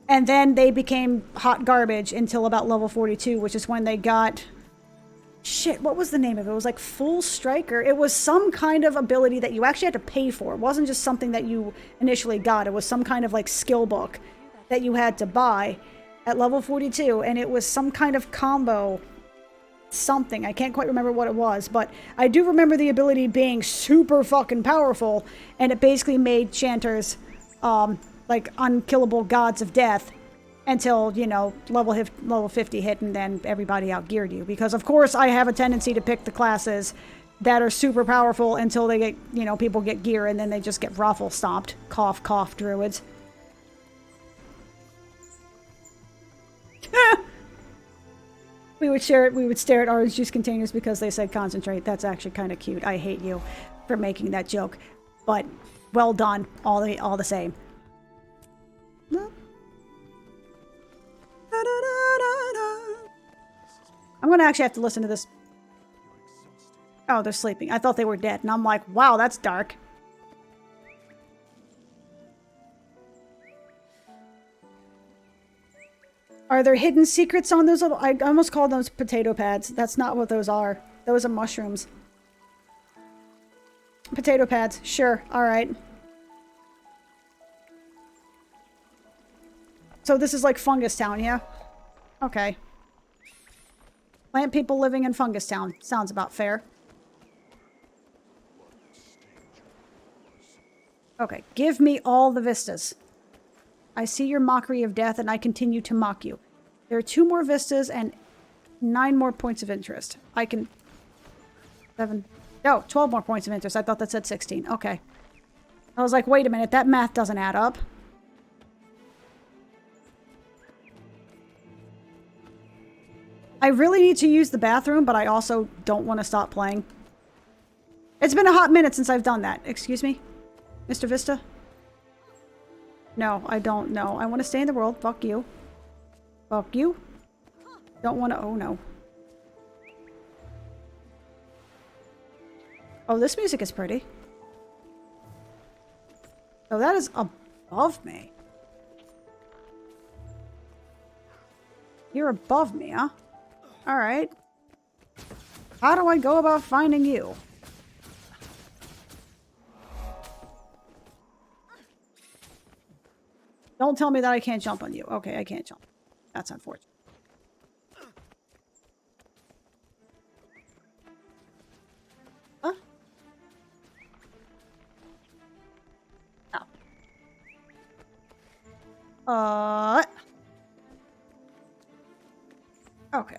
And then they became hot garbage until about level 42, which is when they got... Shit, what was the name of it? It was like Full Striker. It was some kind of ability that you actually had to pay for. It wasn't just something that you initially got. It was some kind of like skill book that you had to buy at level 42. And it was some kind of combo something. I can't quite remember what it was. But I do remember the ability being super fucking powerful. And it basically made Chanters... like unkillable gods of death until, you know, level 50 hit and then everybody outgeared you. Because, of course, I have a tendency to pick the classes that are super powerful until they get, you know, people get gear and then they just get raffle stomped. Cough, cough, druids. We would stare at orange juice containers because they said concentrate. That's actually kind of cute. I hate you for making that joke. But well done, all the same. I'm gonna actually have to listen to this. Oh, they're sleeping. I thought they were dead. And I'm like, wow, that's dark. Are there hidden secrets on those little... I almost called those potato pads. That's not what those are. Those are mushrooms. Potato pads. Sure. All right. So this is like Fungus Town, yeah? Okay. Plant people living in Fungus Town. Sounds about fair. Okay, give me all the vistas. I see your mockery of death and I continue to mock you. There are 2 more vistas and 9 more points of interest. I can... 7... No, 12 more points of interest. I thought that said 16. Okay. I was like, wait a minute, that math doesn't add up. I really need to use the bathroom, but I also don't want to stop playing. It's been a hot minute since I've done that. Excuse me? Mr. Vista? No, I don't know. I want to stay in the world. Fuck you. Fuck you. Don't want to... Oh, no. Oh, this music is pretty. Oh, that is above me. You're above me, huh? Alright. How do I go about finding you? Don't tell me that I can't jump on you. Okay, I can't jump. That's unfortunate. Huh? No. Okay.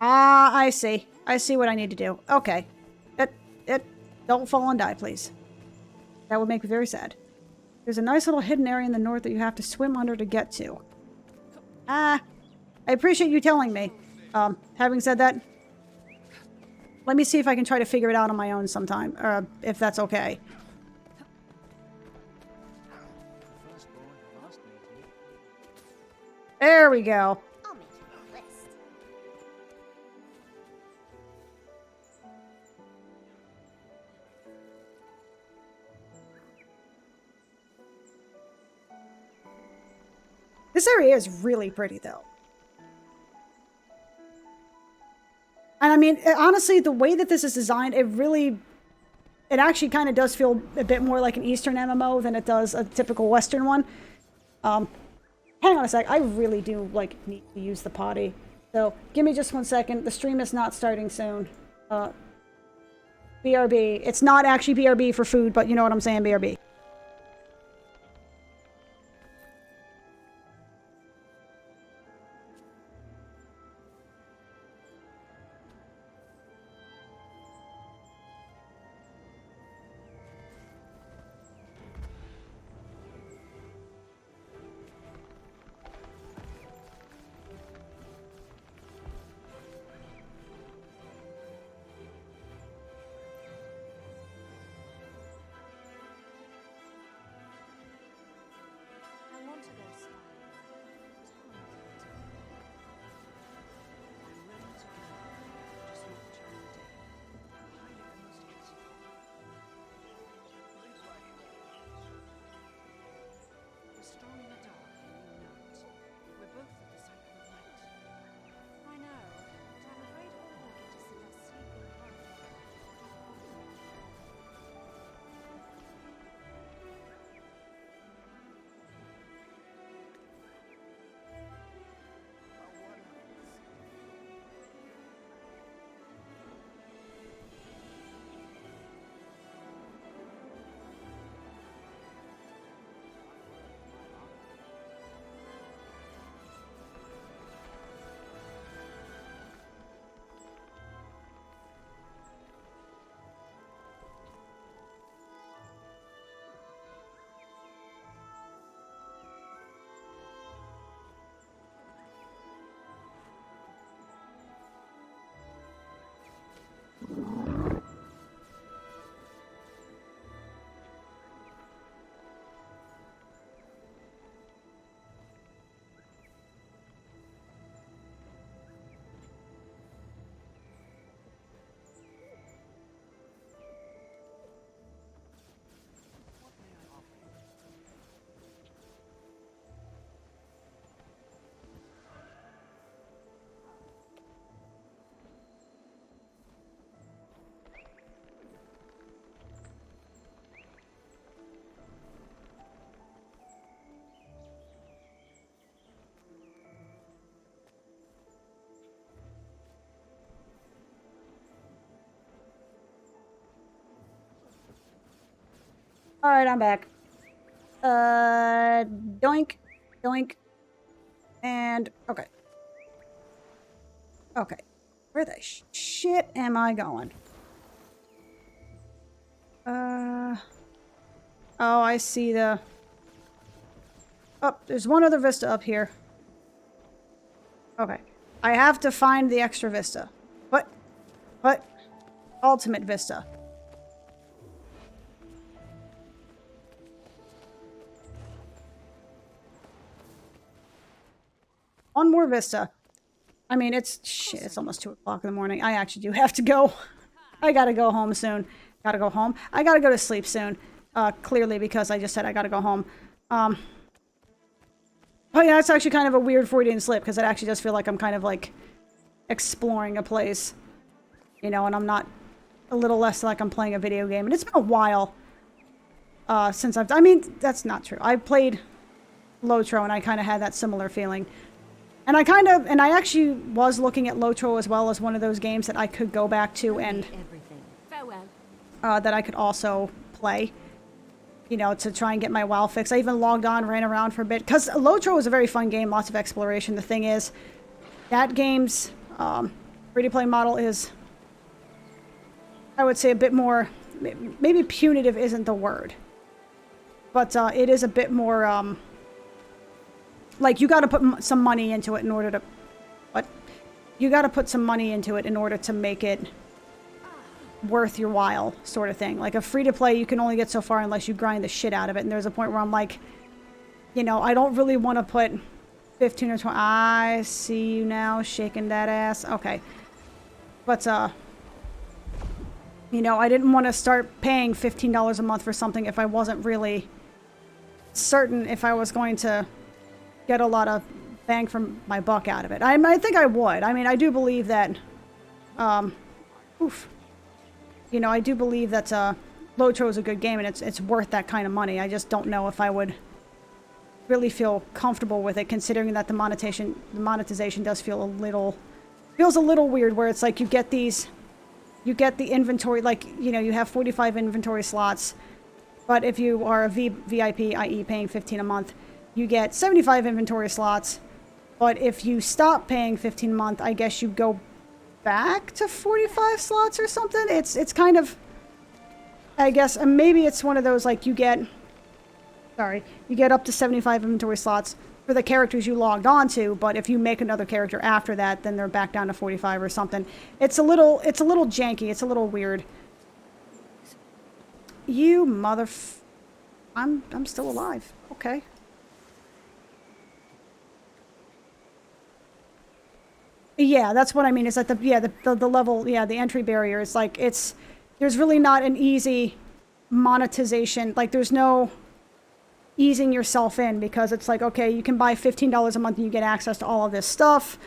Ah, I see. I see what I need to do. Okay. Don't fall and die, please. That would make me very sad. There's a nice little hidden area in the north that you have to swim under to get to. I appreciate you telling me. Having said that, let me see if I can try to figure it out on my own sometime, if that's okay. There we go. I'll make you a list. This area is really pretty, though. And I mean, honestly, the way that this is designed, it actually kind of does feel a bit more like an Eastern MMO than it does a typical Western one. Hang on a sec. I really do, need to use the potty. So, give me just 1 second. The stream is not starting soon. BRB. It's not actually BRB for food, but you know what I'm saying, BRB. Alright, I'm back. Doink, doink, and okay. Okay. Where the shit am I going? Oh, I see the... Oh, there's one other vista up here. Okay. I have to find the extra vista. What? Ultimate vista. One more vista. I mean, it's... Shit, it's almost 2 o'clock in the morning. I actually do have to go. I gotta go home soon. Gotta go home. I gotta go to sleep soon. Clearly, because I just said I gotta go home. Oh yeah, it's actually kind of a weird Freudian slip, because it actually does feel like I'm kind of, like, exploring a place. You know, and I'm not... A little less like I'm playing a video game. And it's been a while since I've... I mean, that's not true. I played Lotro, and I kind of had that similar feeling. And I actually was looking at Lotro as well as one of those games that I could go back to and... that I could also play. You know, to try and get my WoW fix. I even logged on, ran around for a bit. Because Lotro was a very fun game, lots of exploration. The thing is, that game's free-to-play model is, I would say, a bit more... Maybe punitive isn't the word. But it is a bit more... like, you gotta put some money into it in order to... What? You gotta put some money into it in order to make it worth your while, sort of thing. Like, a free-to-play, you can only get so far unless you grind the shit out of it. And there's a point where I'm like, you know, I don't really want to put 15 or 20... I see you now, shaking that ass. Okay. But, you know, I didn't want to start paying $15 a month for something if I wasn't really certain if I was going to get a lot of bang from my buck out of it. I think I would. I mean, I do believe that, you know, I do believe that, Lotro is a good game and it's worth that kind of money. I just don't know if I would really feel comfortable with it, considering that the monetization does feel feels a little weird, where it's like you get the inventory, like, you know, you have 45 inventory slots, but if you are a VIP, i.e. paying $15 a month, you get 75 inventory slots, but if you stop paying $15 a month, I guess you go back to 45 slots or something. It's kind of, I guess, maybe it's one of those, like, you get up to 75 inventory slots for the characters you logged on to, but if you make another character after that, then they're back down to 45 or something. It's a little janky, it's a little weird. You I'm still alive. Okay. Yeah, that's what I mean. Is that the level, yeah, the entry barrier is like, there's really not an easy monetization. Like, there's no easing yourself in, because it's like, okay, you can buy $15 a month and you get access to all of this stuff,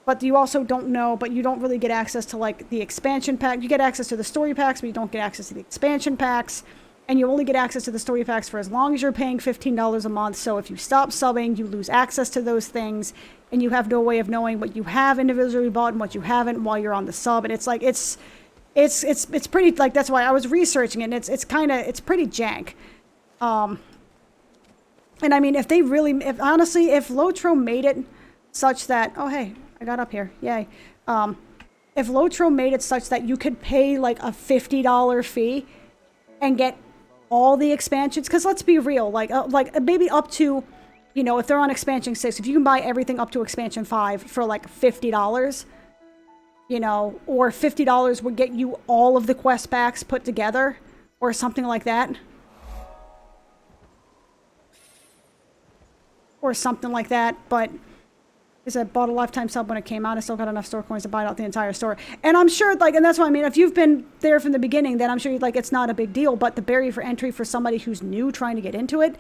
but you also don't know, but you don't really get access to, like, the expansion pack. You get access to the story packs, but you don't get access to the expansion packs, and you only get access to the story packs for as long as you're paying $15 a month. So if you stop subbing, you lose access to those things, and you have no way of knowing what you have individually bought and what you haven't while you're on the sub. And it's like, it's pretty, like, that's why I was researching it, and it's pretty jank. And I mean, if Lotro made it such that, oh hey, I got up here, yay. If Lotro made it such that you could pay like a $50 fee and get all the expansions, because let's be real, like maybe up to, you know, if they're on expansion 6, if you can buy everything up to expansion 5 for like $50, you know, or $50 would get you all of the quest packs put together, or something like that. Or something like that, but because I bought a lifetime sub when it came out, I still got enough store coins to buy out the entire store. And I'm sure, like, and that's what I mean, if you've been there from the beginning, then I'm sure, like, it's not a big deal, but the barrier for entry for somebody who's new trying to get into it,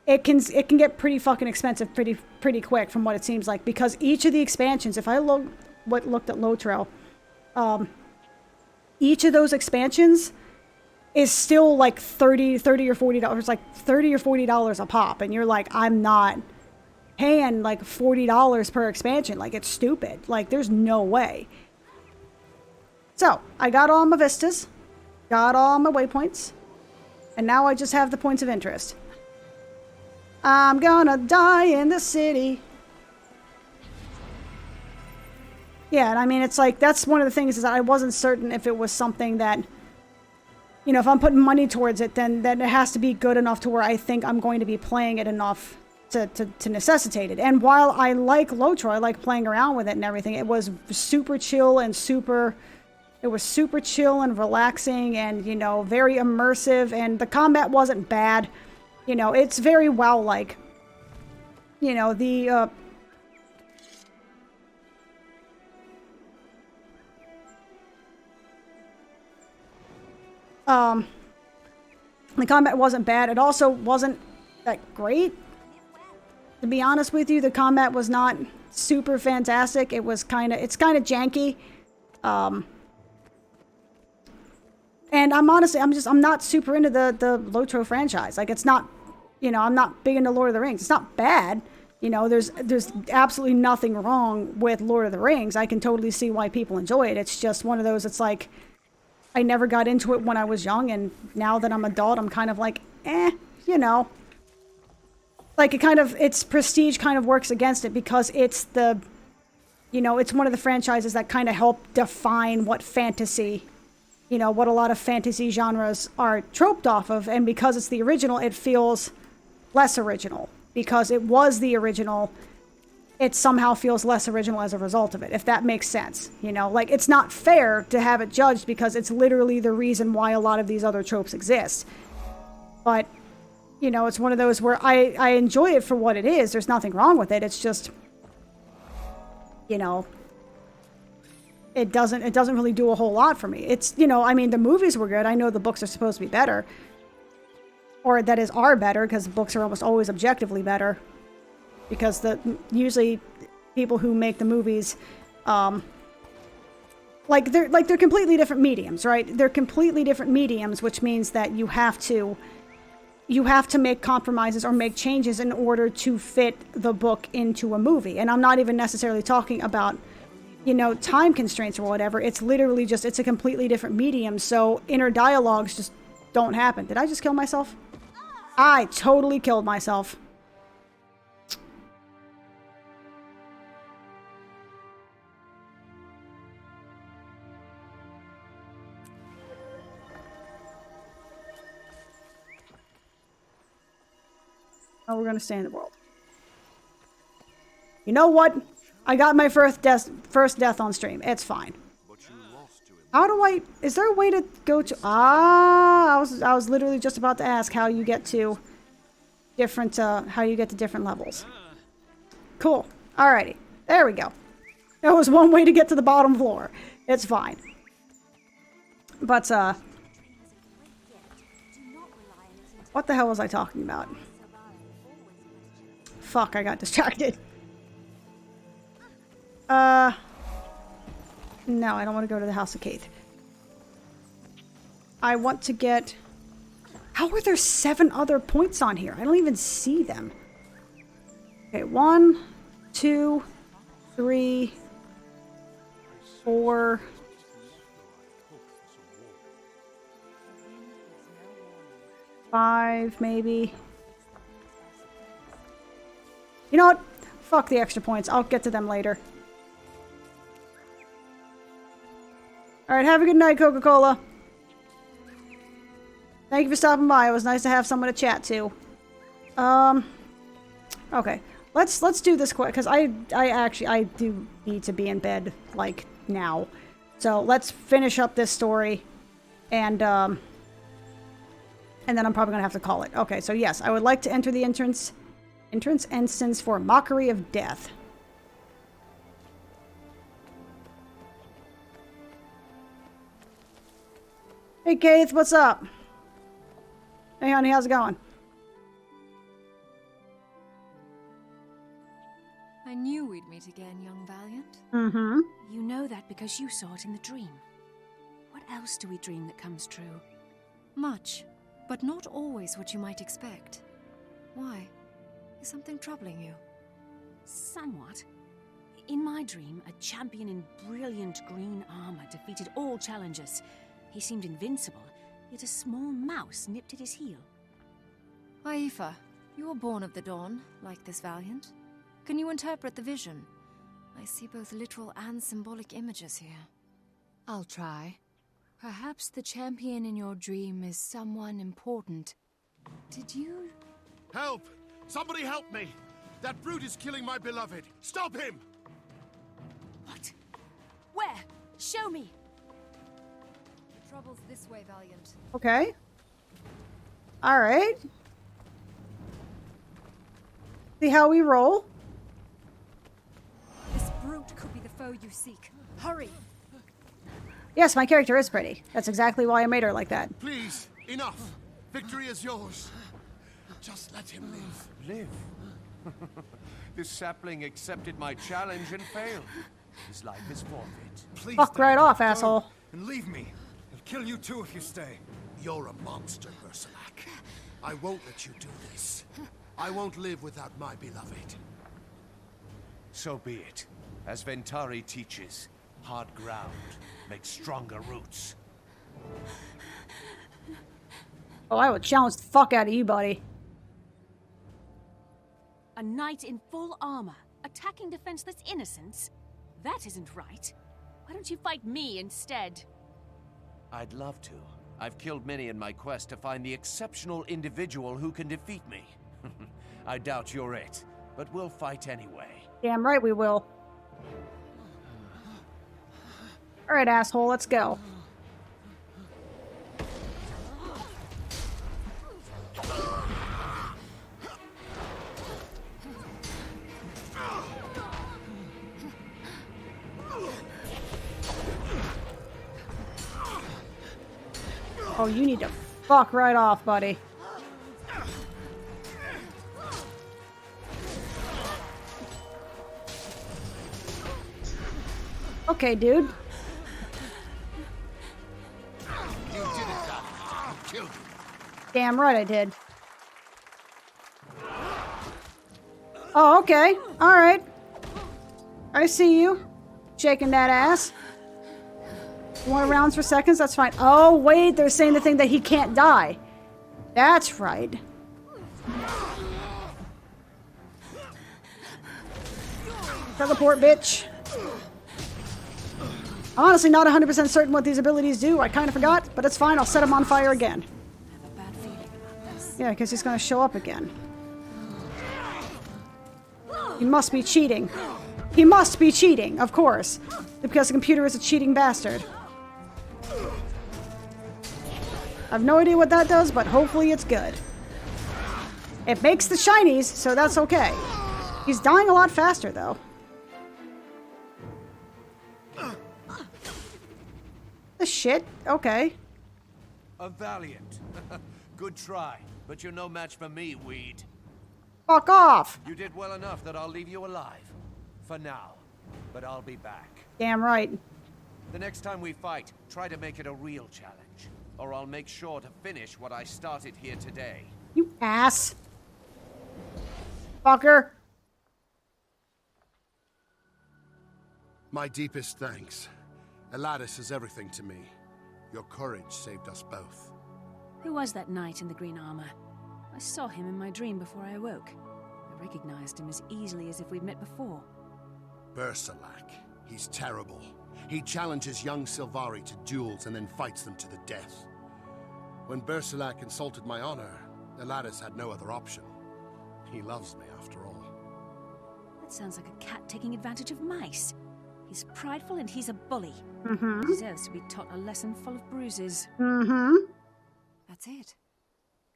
it can get pretty fucking expensive pretty quick from what it seems like, because each of the expansions, if I looked at Lotro, each of those expansions is still like $30 or $40, like $30 or $40 a pop, and you're like, I'm not paying like $40 per expansion. Like, it's stupid. Like, there's no way. So I got all my vistas, got all my waypoints, and now I just have the points of interest. I'm gonna die in the city. Yeah, and I mean, it's like, that's one of the things, is that I wasn't certain if it was something that, you know, if I'm putting money towards it, then it has to be good enough to where I think I'm going to be playing it enough to necessitate it. And while I like Lotro, I like playing around with it and everything, it was super chill and super chill and relaxing and, you know, very immersive, and the combat wasn't bad. You know, it's very WoW-like. You know, the combat wasn't bad. It also wasn't that great. To be honest with you, the combat was not super fantastic. It's kind of janky. And I'm not super into the Lotro franchise. Like, it's not, you know, I'm not big into Lord of the Rings. It's not bad. You know, there's absolutely nothing wrong with Lord of the Rings. I can totally see why people enjoy it. It's just one of those, it's like, I never got into it when I was young, and now that I'm adult, I'm kind of like, you know. Like, its prestige kind of works against it, because it's you know, it's one of the franchises that kind of helped define what fantasy, you know, what a lot of fantasy genres are troped off of, and because it's the original, it feels less original. Because it was the original, it somehow feels less original as a result of it, if that makes sense. You know, like, it's not fair to have it judged, because it's literally the reason why a lot of these other tropes exist. But, you know, it's one of those where I enjoy it for what it is. There's nothing wrong with it. It's just, you know, it doesn't really do a whole lot for me. It's, you know, I mean, the movies were good. I know the books are supposed to be better. Or that is, are better, because the books are almost always objectively better. Because usually people who make the movies, they're completely different mediums, right? They're completely different mediums, which means that you have to make compromises or make changes in order to fit the book into a movie. And I'm not even necessarily talking about, you know, time constraints or whatever. It's literally just, it's a completely different medium, so inner dialogues just don't happen. Did I just kill myself? I totally killed myself. Oh, we're gonna stay in the world. You know what? I got my first death on stream. It's fine. How do I... Is there a way to go to... I was literally just about to ask how you get to different levels. Cool. Alrighty. There we go. There was one way to get to the bottom floor. It's fine. But, what the hell was I talking about? Fuck, I got distracted. No, I don't want to go to the House of Kaith. I want to get... How are there 7 other points on here? I don't even see them. Okay, 1, 2, 3, 4... 5, maybe. You know what? Fuck the extra points. I'll get to them later. Alright, have a good night, Coca-Cola. Thank you for stopping by. It was nice to have someone to chat to. Okay. Let's do this quick, because I do need to be in bed, like, now. So let's finish up this story, and then I'm probably gonna have to call it. Okay, so yes, I would like to enter the entrance instance for Mockery of Death. Hey, Keith, what's up? Hey, honey, how's it going? I knew we'd meet again, young Valiant. Mm-hmm. You know that because you saw it in the dream. What else do we dream that comes true? Much, but not always what you might expect. Why? Is something troubling you? Somewhat. In my dream, a champion in brilliant green armor defeated all challengers. He seemed invincible, yet a small mouse nipped at his heel. Aifa, you were born of the dawn, like this Valiant. Can you interpret the vision? I see both literal and symbolic images here. I'll try. Perhaps the champion in your dream is someone important. Did you... Help! Somebody help me! That brute is killing my beloved! Stop him! What? Where? Show me! The trouble's this way, Valiant. Okay. Alright. See how we roll. This brute could be the foe you seek. Hurry! Yes, my character is pretty. That's exactly why I made her like that. Please, enough! Victory is yours. Just let him live. Live? This sapling accepted my challenge and failed. His life is forfeit. Please, Fuck right off, go asshole. And leave me. I'll kill you too if you stay. You're a monster, Bersalak. I won't let you do this. I won't live without my beloved. So be it. As Ventari teaches, hard ground makes stronger roots. Oh, I would challenge the fuck out of you, buddy. A knight in full armor, attacking defenseless innocents? That isn't right. Why don't you fight me instead? I'd love to. I've killed many in my quest to find the exceptional individual who can defeat me. I doubt you're it, but we'll fight anyway. Damn right we will. Alright, asshole, let's go. Oh, you need to fuck right off, buddy. Okay, dude. You did it, Doc. You killed him. Damn right I did. Oh, okay. Alright. I see you. Shaking that ass. More rounds for seconds, that's fine. Oh, wait, they're saying the thing that he can't die. That's right. Teleport, bitch. I'm honestly not 100% certain what these abilities do. I kind of forgot, but it's fine. I'll set him on fire again. I have a bad feeling about this. Yeah, because he's going to show up again. He must be cheating. He must be cheating, of course. Because the computer is a cheating bastard. I have no idea what that does, but hopefully it's good. It makes the shinies, so that's okay. He's dying a lot faster, though. The shit? Okay. A Valiant. Good try, but you're no match for me, Weed. Fuck off! You did well enough that I'll leave you alive. For now. But I'll be back. Damn right. The next time we fight, try to make it a real challenge. Or I'll make sure to finish what I started here today. You ass. Fucker. My deepest thanks. Eladis is everything to me. Your courage saved us both. Who was that knight in the green armor? I saw him in my dream before I awoke. I recognized him as easily as if we'd met before. Bersalak. He's terrible. He challenges young Sylvari to duels and then fights them to the death. When Bersalak insulted my honor, Eladis had no other option. He loves me, after all. That sounds like a cat taking advantage of mice. He's prideful and he's a bully. Mm-hmm. He deserves to be taught a lesson full of bruises. Mm-hmm. That's it.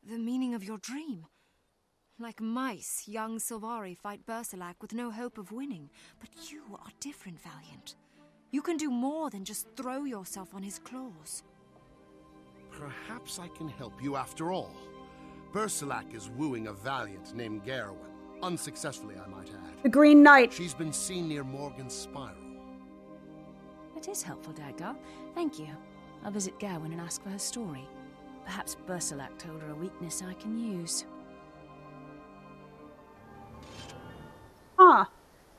The meaning of your dream. Like mice, young Sylvari fight Berserlac with no hope of winning. But you are different, Valiant. You can do more than just throw yourself on his claws. Perhaps I can help you after all. Berserlac is wooing a Valiant named Garwin. Unsuccessfully, I might add. The Green Knight. She's been seen near Morgan's Spiral. That is helpful, Dagdar. Thank you. I'll visit Gawain and ask for her story. Perhaps Berserlac told her a weakness I can use. Huh.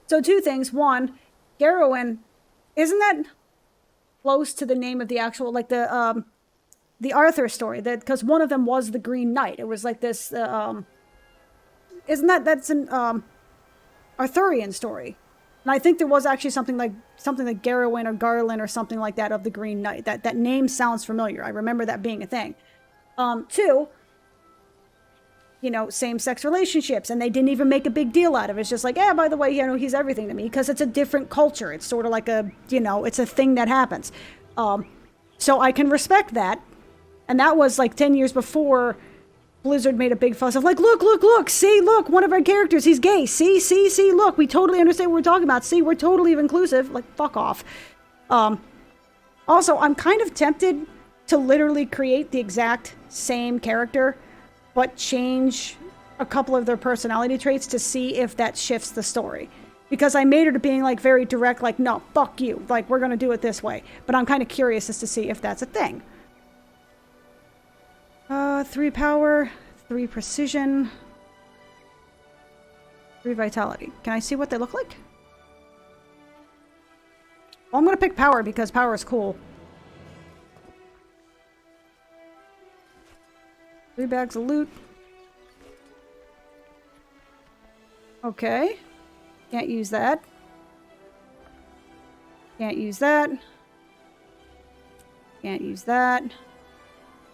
So two things. One, Garwin, isn't that close to the name of the actual, like the Arthur story? That because one of them was the Green Knight. It was like this. Isn't that's an Arthurian story? And I think there was actually something like Garwin or Garland or something like that of the Green Knight. That name sounds familiar. I remember that being a thing. Two, you know, same-sex relationships, and they didn't even make a big deal out of it. It's just like, yeah, by the way, you know, he's everything to me, because it's a different culture. It's sort of like a, you know, it's a thing that happens. So I can respect that. And that was like 10 years before Blizzard made a big fuss of like, look, see, look, one of our characters, he's gay. See, look, we totally understand what we're talking about. See, we're totally inclusive. Like, fuck off. Also, I'm kind of tempted to literally create the exact same character, but change a couple of their personality traits to see if that shifts the story. Because I made her to being like very direct, like, no, fuck you. Like, we're gonna do it this way. But I'm kind of curious as to see if that's a thing. 3 power, 3 precision, 3 vitality. Can I see what they look like? Well, I'm gonna pick power because power is cool. 3 bags of loot. Okay. Can't use that. Can't use that. Can't use that.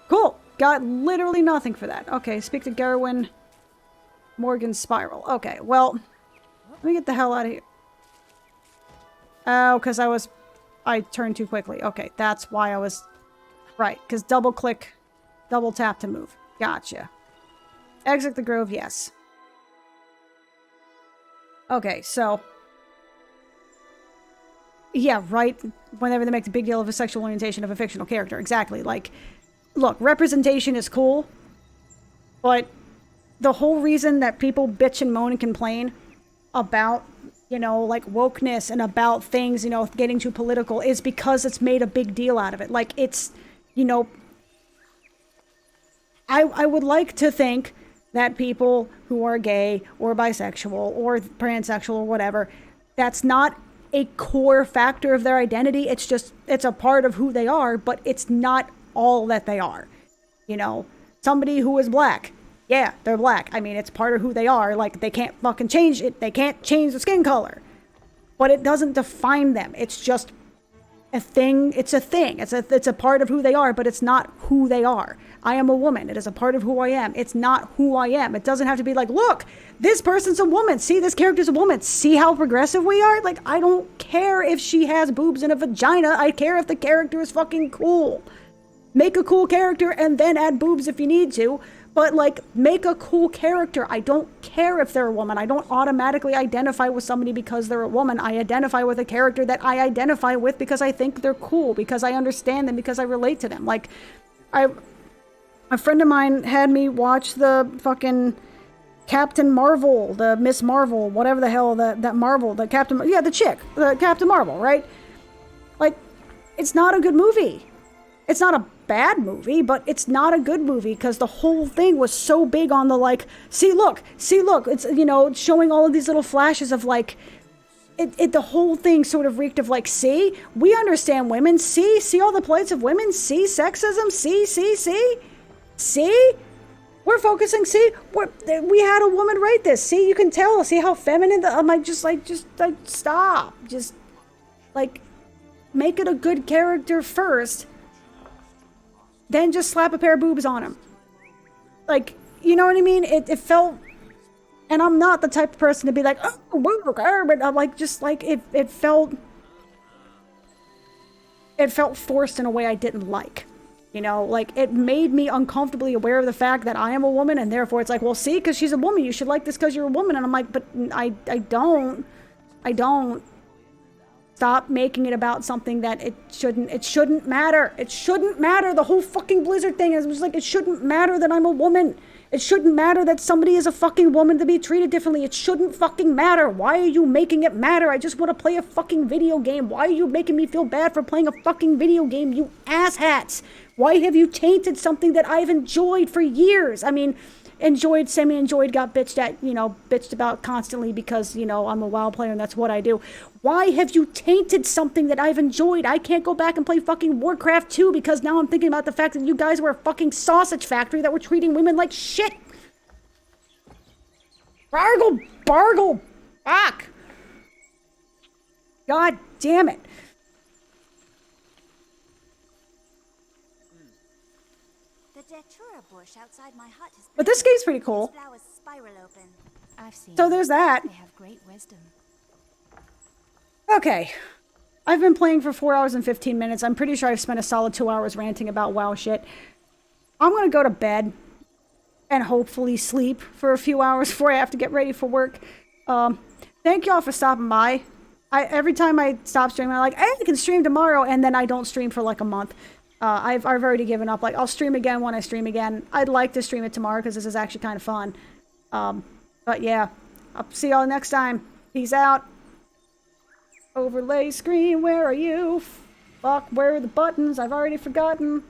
Cool. Got literally nothing for that. Okay, speak to Garwin. Morgan's Spiral. Okay, well, let me get the hell out of here. Oh, because I turned too quickly. Okay, that's why I was... Right, because double click, double tap to move. Gotcha. Exit the grove, yes. Okay, so... Yeah, right, whenever they make the big deal of a sexual orientation of a fictional character. Exactly, like... Look, representation is cool, but the whole reason that people bitch and moan and complain about, you know, like wokeness and about things, you know, getting too political is because it's made a big deal out of it. Like, it's, you know, I would like to think that people who are gay or bisexual or pansexual or whatever, that's not a core factor of their identity. It's just, it's a part of who they are, but it's not all that they are. You know, somebody who is black, yeah, they're black. I mean, it's part of who they are. Like, they can't fucking change it. They can't change the skin color. But it doesn't define them. It's just a thing. It's a thing. It's a part of who they are, but it's not who they are. I am a woman. It is a part of who I am. It's not who I am. It doesn't have to be like, look, this person's a woman. See, this character's a woman. See how progressive we are? Like, I don't care if she has boobs and a vagina. I care if the character is fucking cool. Make a cool character and then add boobs if you need to. But, like, make a cool character. I don't care if they're a woman. I don't automatically identify with somebody because they're a woman. I identify with a character that I identify with because I think they're cool, because I understand them, because I relate to them. Like, a friend of mine had me watch the fucking Captain Marvel, the Miss Marvel, whatever the hell that Marvel, the Captain, yeah, the chick, the Captain Marvel, right? Like, it's not a good movie. It's not a bad movie, but it's not a good movie because the whole thing was so big on the like, see look, it's, you know, showing all of these little flashes of like, the whole thing sort of reeked of like, see, we understand women, see all the plights of women, see sexism, see, we're focusing, see, we had a woman write this, see, you can tell, see how feminine, I'm like, just stop, just, like, make it a good character first, then just slap a pair of boobs on him. Like, you know what I mean? It felt, and I'm not the type of person to be like, oh, but I'm like, just like, it felt it felt forced in a way I didn't like. You know, like, it made me uncomfortably aware of the fact that I am a woman, and therefore it's like, well, see, because she's a woman, you should like this because you're a woman. And I'm like, but I don't. Stop making it about something that it shouldn't matter. It shouldn't matter. The whole fucking Blizzard thing is like, it shouldn't matter that I'm a woman. It shouldn't matter that somebody is a fucking woman to be treated differently. It shouldn't fucking matter. Why are you making it matter? I just want to play a fucking video game. Why are you making me feel bad for playing a fucking video game, you asshats? Why have you tainted something that I've enjoyed for years? I mean, enjoyed, semi-enjoyed, got bitched at, you know, bitched about constantly because, you know, I'm a WoW player and that's what I do. Why have you tainted something that I've enjoyed? I can't go back and play fucking Warcraft 2 because now I'm thinking about the fact that you guys were a fucking sausage factory that were treating women like shit. Bargle, fuck. God damn it. The datura bush outside my hut has But this game's pretty cool. flowers spiral open. I've seen So there's that. They have great wisdom. Okay. I've been playing for 4 hours and 15 minutes. I'm pretty sure I've spent a solid 2 hours ranting about WoW shit. I'm gonna go to bed and hopefully sleep for a few hours before I have to get ready for work. Thank y'all for stopping by. Every time I stop streaming, I'm like, hey, I can stream tomorrow, and then I don't stream for like a month. I've already given up. Like, I'll stream again when I stream again. I'd like to stream it tomorrow because this is actually kind of fun. But yeah, I'll see y'all next time. Peace out. Overlay screen, where are you? Fuck, where are the buttons? I've already forgotten.